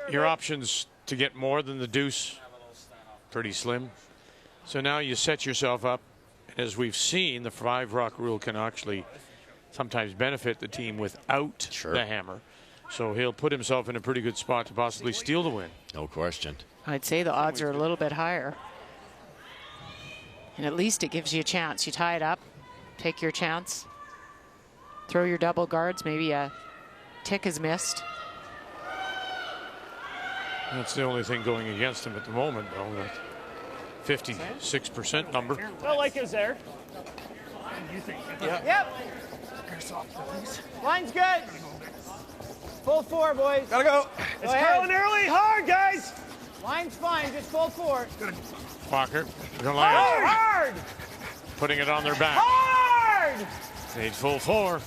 Your options to get more than the deuce, pretty slim. So now you set yourself up. As we've seen, the 5-rock rule can actually sometimes benefit the team without the hammer. So he'll put himself in a pretty good spot to possibly steal the win. No question. I'd say the odds are a little bit higher. And at least it gives you a chance. You tie it up, take your chance, throw your double guards, maybe a tick is missed. That's the only thing going against him at the moment, though. That 56% number. Well, like is there. Yep. Line's good. Full 4, boys. Gotta go. It's curling early. Hard, guys. Line's fine. Just full 4. Walker. Hard. Putting it on their back. Hard. Need full 4.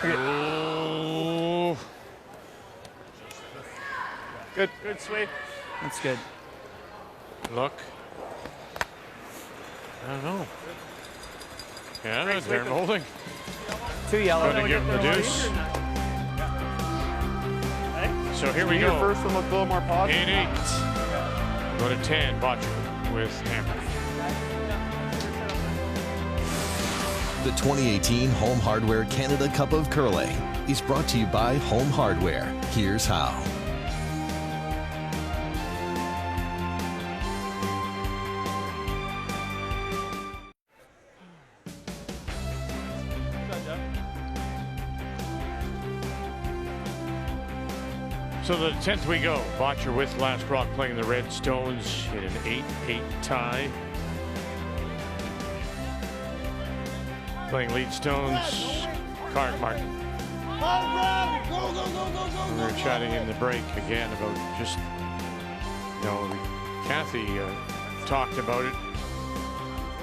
Ooh. Good. Good sweep. That's good. Look. I don't know. Yeah, they're molding. 2 yellow. Going to give him the deuce. So here we go. Your first one looked a little more positive. 8-8. Go to 10. Bottcher with hammer. The 2018 Home Hardware Canada Cup of Curling is brought to you by Home Hardware. Here's how. So the 10th we go. Bottcher with last rock playing the Red Stones in an 8-8 tie. Playing lead Stones, Card Martin. We were chatting in the break again about just, Kathy talked about it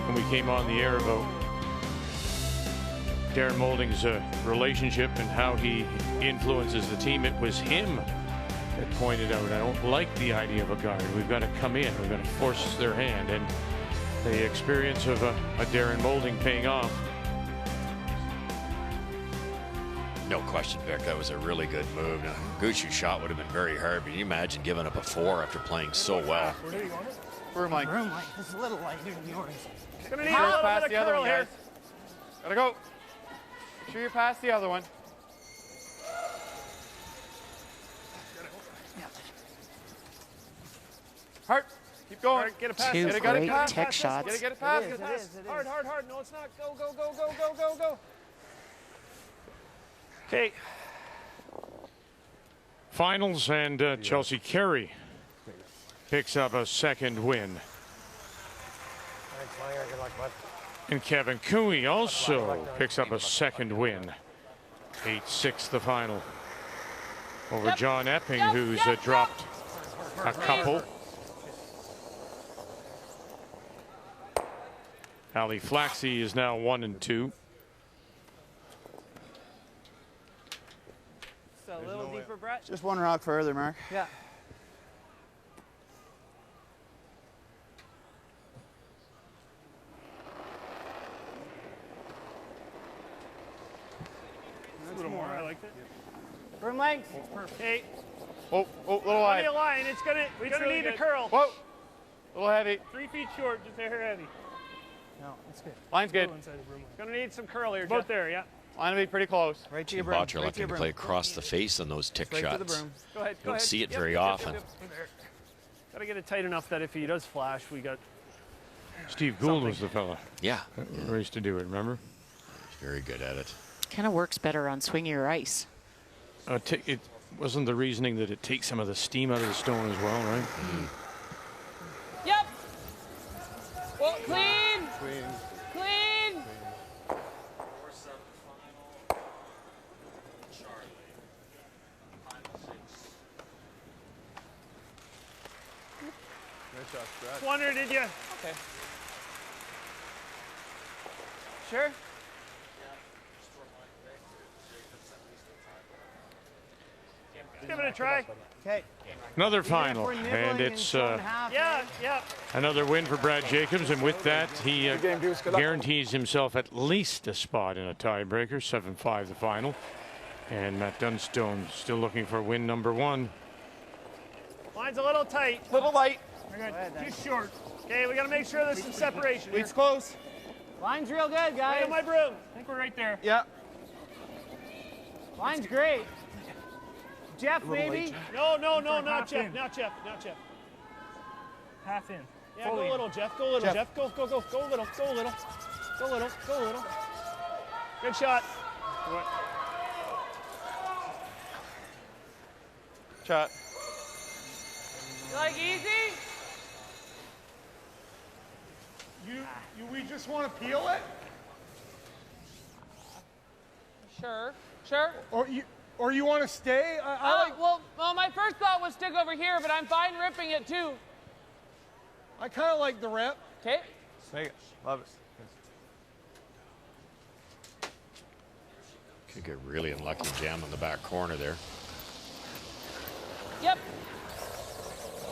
when we came on the air about Darren Moulding's relationship and how he influences the team. It was him that pointed out, I don't like the idea of a guard. We've got to come in. We've got to force their hand. And the experience of a Darren Moulding paying off. No question, Vic. That was a really good move. Now, Gushue's shot would have been very hard, but you imagine giving up a 4 after playing so well. Broom light. Broom light. It's a little lighter than yours. Gonna need a little Pass bit the of other curl one, here. guys. Gotta go. Make sure you pass the other one. Hard. Keep going. Hard, get it past. Two Get it, great past, tech past, shots. Get it past. It is, Get it past. it is. Hard, hard, hard. No, it's not. Go, go, go, go, go, go, go. Okay. Finals, and Chelsea Carey picks up a second win. And Kevin Cooey also picks up a second win. 8-6 the final over John Epping, who's dropped a couple. Ali Flaxey is now 1-2. So a little deeper, Brett. Just one rock further, Mark. Yeah. A little more. I like it. Broom length. Hey. Oh, little Plenty wide. of line. It's gonna really need good. a curl. Whoa. A little heavy. 3 feet short, just hair heavy. No, it's good. Line's good. Gonna need some curl here. Both there, yeah. Line will be pretty close. Right to your broom. Bottcher looking to play across the face on those tick Right to the shots. broom. Go ahead. Don't see it Yep, very yep, often. Gotta get it tight enough that if he does flash, we got Steve Gould was the fella. Yeah. Who used to do it, remember? He's very good at it. Kind of works better on swingier ice. It wasn't the reasoning that it takes some of the steam out of the stone as well, right? Yep. Well, clean. Clean. Just wondering, did you? Okay. Sure. Give it a try. Okay. Another final, and it's another win for Brad Jacobs, and with that, he guarantees himself at least a spot in a tiebreaker. 7-5 the final, and Matt Dunstone still looking for win number 1. Line's a little tight. Little light. Too short. Okay, we got to make sure there's some separation. Lead's close. Line's real good, Right guys. on my broom. I think we're right there. Yeah. Line's great. Jeff, maybe? No, not Jeff. Not Jeff. Half in. Yeah, go a little, Jeff. Go a little, Jeff. Go a little. Go a little. Good shot. Shot. You like easy? We just want to peel it? Sure. Or you want to stay? Well, my first thought was stick over here, but I'm fine ripping it too. I kind of like the rip. Okay. Make it. Love it. Could get really unlucky jam on the back corner there. Yep.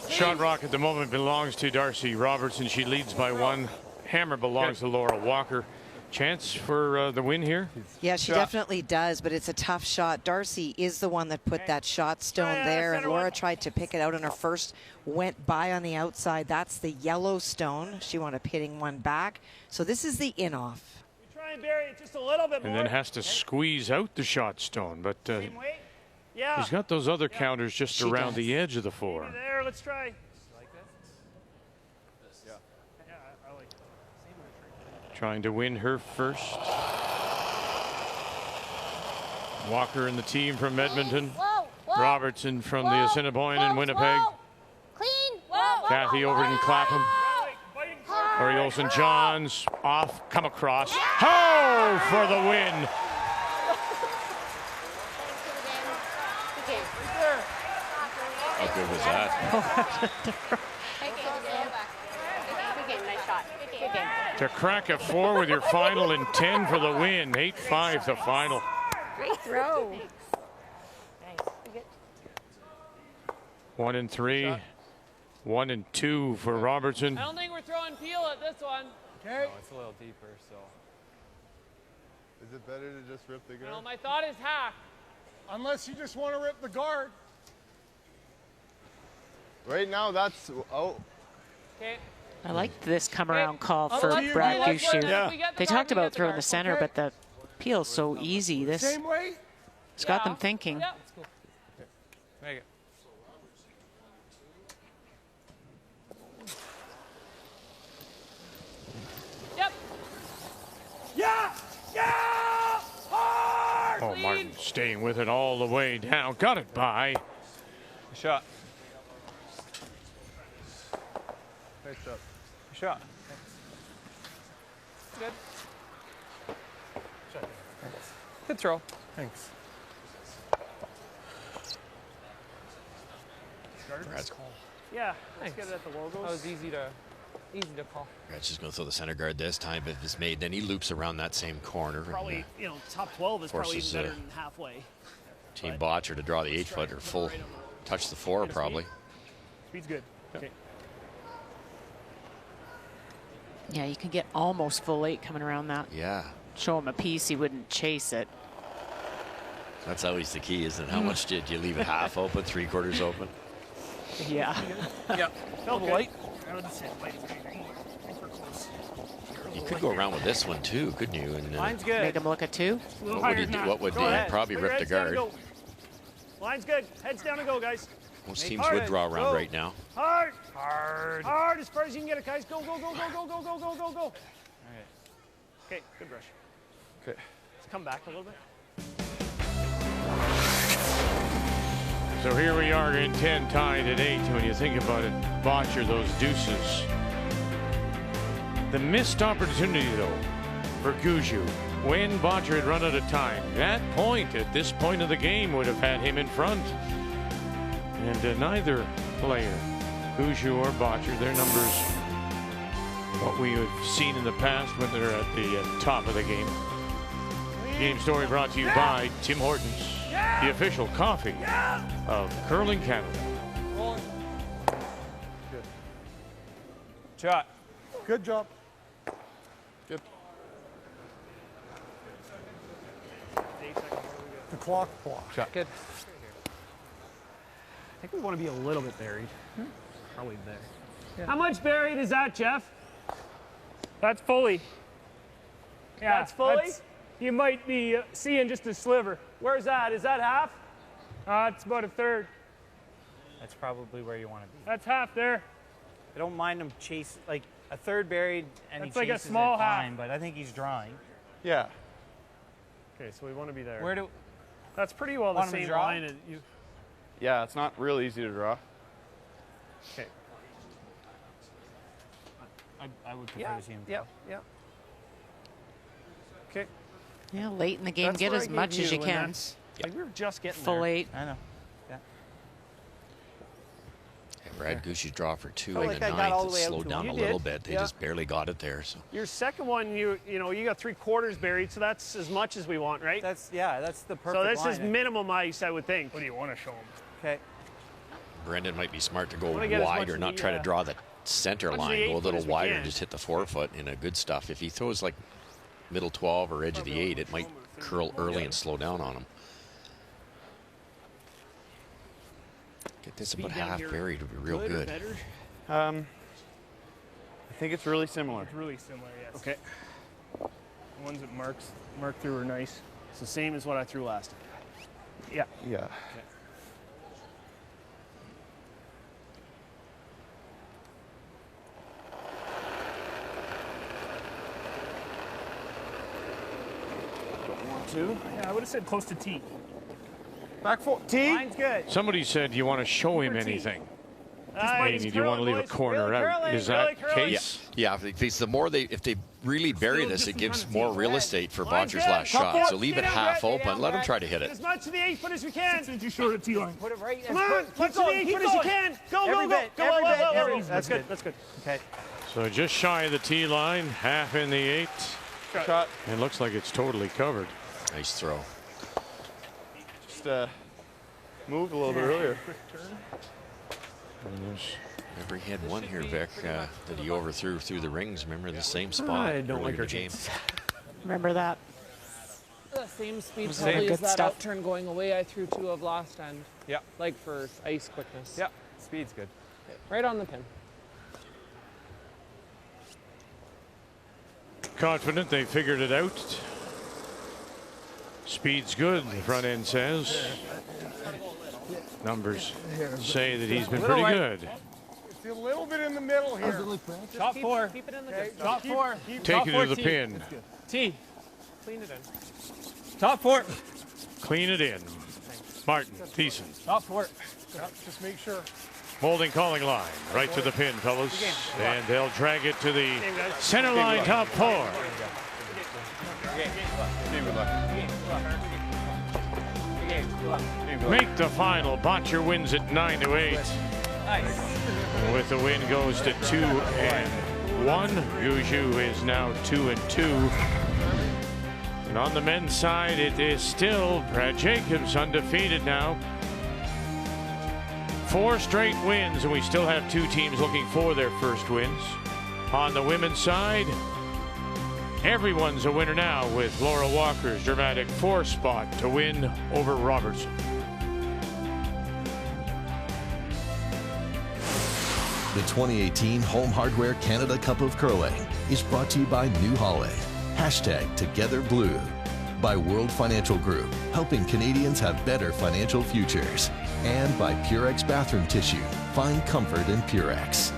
Shot rock at the moment belongs to Darcy Robertson. She leads by 1. Hammer belongs to Laura Walker. Chance for the win here? Yeah, she definitely does, but it's a tough shot. Darcy is the one that put that shot stone there, and Laura tried to pick it out on her first, went by on the outside. That's the yellow stone. She wound up hitting one back. So this is the in-off. We try and bury it just a little bit more. And then has to squeeze out the shot stone, but Yeah. he's got those other counters just She around does. the edge of the floor. There, let's try. Trying to win her first. Walker and the team from Edmonton. Robertson from the Assiniboine and Winnipeg. Clean. Kathy Overton Clapham. Corey Olsen Johns off, come across. Oh, for the win. How good was that? Nice shot. Good game. To crack a 4 with your final in 10 for the win. 8-5 the final. Great throw. 1 and 3. 1 and 2 for Robertson. I don't think we're throwing peel at this one. Okay. No, it's a little deeper, so. Is it better to just rip the guard? No, my thought is hack. Unless you just want to rip the guard. Right now, that's Okay. I like this come around call Oh, for let's- Brad let's work Gushue. this. If we get the They guard, talked we about get the throwing guard. the center, Okay. but the peel's so easy. This Same way? it's got them thinking. Yep. Make it. Yep. Yeah! Hard! Oh, Martin staying with it all the way down. Got it by. Shot. Nice shot. Shot. Good. Good throw. Thanks. Brad's call. Yeah, let's get it at the logos. That was easy to call. Brad's just going to throw the center guard this time, but if it's made, then he loops around that same corner. Probably, top 12 is probably even forces, better than halfway. Team Bottcher to draw the 8-footer full, touch the 4 probably. Speed's good. Okay. Yeah, you can get almost full 8 coming around that. Yeah. Show him a piece, he wouldn't chase it. That's always the key, isn't it? How much did you leave it half open, 3/4 open? Yeah. Yep. Felt good. light. You could go around with this one too, couldn't you? And Line's good. Make him look at 2. what would he do? What would Go he ahead. probably Put your rip the heads down and guard? go. Line's good. Heads down and go, guys. Most teams would draw around right now. Hard. Hard. Hard as far as you can get it, guys. Go, go, go, go, go, go, go, go, go, go. All right. Okay, good brush. Okay. Let's come back a little bit. So here we are in 10 tied at 8. When you think about it, Bottcher, those deuces. The missed opportunity, though, for Gushue. When Bottcher had run out of time, that point at this point of the game would have had him in front. And neither player, Gushue or Bottcher, their numbers, what we have seen in the past when they're at the top of the game. Game story brought to you by Tim Hortons, the official coffee of Curling Canada. Good. Shot. Good job. Good. The clock. Shot. Good. I think we want to be a little bit buried. Probably there. Yeah. How much buried is that, Jeff? That's fully. Yeah, That's fully? You might be seeing just a sliver. Where's that? Is that half? It's about a third. That's probably where you want to be. That's half there. I don't mind him chase, like a third buried and That's he like a chases small it half. fine, but I think he's drawing. Yeah. Okay, so we want to be there. Where do? That's pretty well the Want him to same draw? line. You. Yeah, it's not real easy to draw. Okay. I would prefer to see him draw. Yeah. Okay. Yeah, late in the game, That's get where as I much gave as you and can. that's- Like we were just getting Full there. 8. I know. Yeah. Brad Gushue draw for 2 Felt in like the I got ninth. all It the way out slowed to down him. a You little did. bit. They Yeah. just barely got it there. So Your second one, you got 3/4 buried, so that's as much as we want, right? That's the perfect So this line. is minimum ice, I would think. What do you want to show them? Okay. Brendan might be smart to go Wanna get as wide much or of not the, try to draw the center much of the line. Go a 8 foot little as we wider can. and just hit the 4-foot in a good stuff. If he throws like middle 12 or edge of the 8, it might curl early and slow down on him. Get this about half buried would be real good. I think it's really similar. It's really similar, yes. Okay. The ones that Mark threw are nice. It's the same as what I threw last time. Yeah. Yeah. Yeah, I would have said close to T. Back 4. T. Line's good. Somebody said you want to show him Over T. anything. Nice. Maybe you want to leave a corner out. Is that the case? Yeah, if the more if they really bury this, it gives more real estate for Bottcher's last shot. Top So leave it half open. Let him try to hit Get it. as much of the 8 foot as we can. 6 inches short of T line. Put it right. Come on, as much of the 8 foot as you can. Go, Every go, go. bit, Go, every go, bit, go, every go. bit. That's good. That's good. Okay. So just shy of the T line, half in the 8. Shot. It looks like it's totally covered. Nice throw. Just moved a little bit earlier. Remember he had one here, Vic, that he overthrew through the rings. Remember the same spot I don't earlier like in our the game. chances. Remember that. The same speed Same. probably Good as that stuff. outturn going away I threw 2 of last end. Yeah. Like for ice quickness. Yeah. Speed's good. Right on the pin. Confident they figured it out. Speed's good, the front end says. Numbers say that he's been pretty good. It's a little bit in the middle here. Top 4. Keep it in the Okay, distance. top 4. Take it to the pin. T. Clean it in. Top 4. Clean it in. Martin, Thiessen. Top 4. Just make sure. Holding calling line. Right to the pin, fellas. And they'll drag it to the center line, top 4. Make the final. Bottcher wins it 9-8. With the win goes to 2-1. Gushue is now 2-2. And on the men's side, it is still Brad Jacobs undefeated now. 4 straight wins, and we still have 2 teams looking for their first wins. On the women's side, everyone's a winner now with Laura Walker's dramatic 4 spot to win over Robertson. The 2018 Home Hardware Canada Cup of Curling is brought to you by New Holland. #TogetherBlue. By World Financial Group, helping Canadians have better financial futures. And by Purex Bathroom Tissue. Find comfort in Purex.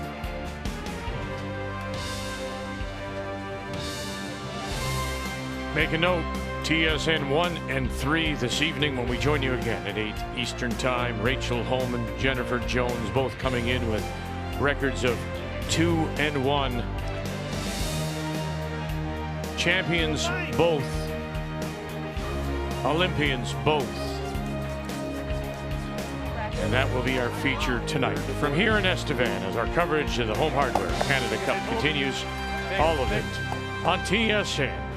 Make a note, TSN 1 and 3 this evening when we join you again at 8 Eastern Time. Rachel Holman, Jennifer Jones, both coming in with records of 2-1. Champions both. Olympians both. And that will be our feature tonight. From here in Estevan, as our coverage of the Home Hardware Canada Cup continues, all of it on TSN.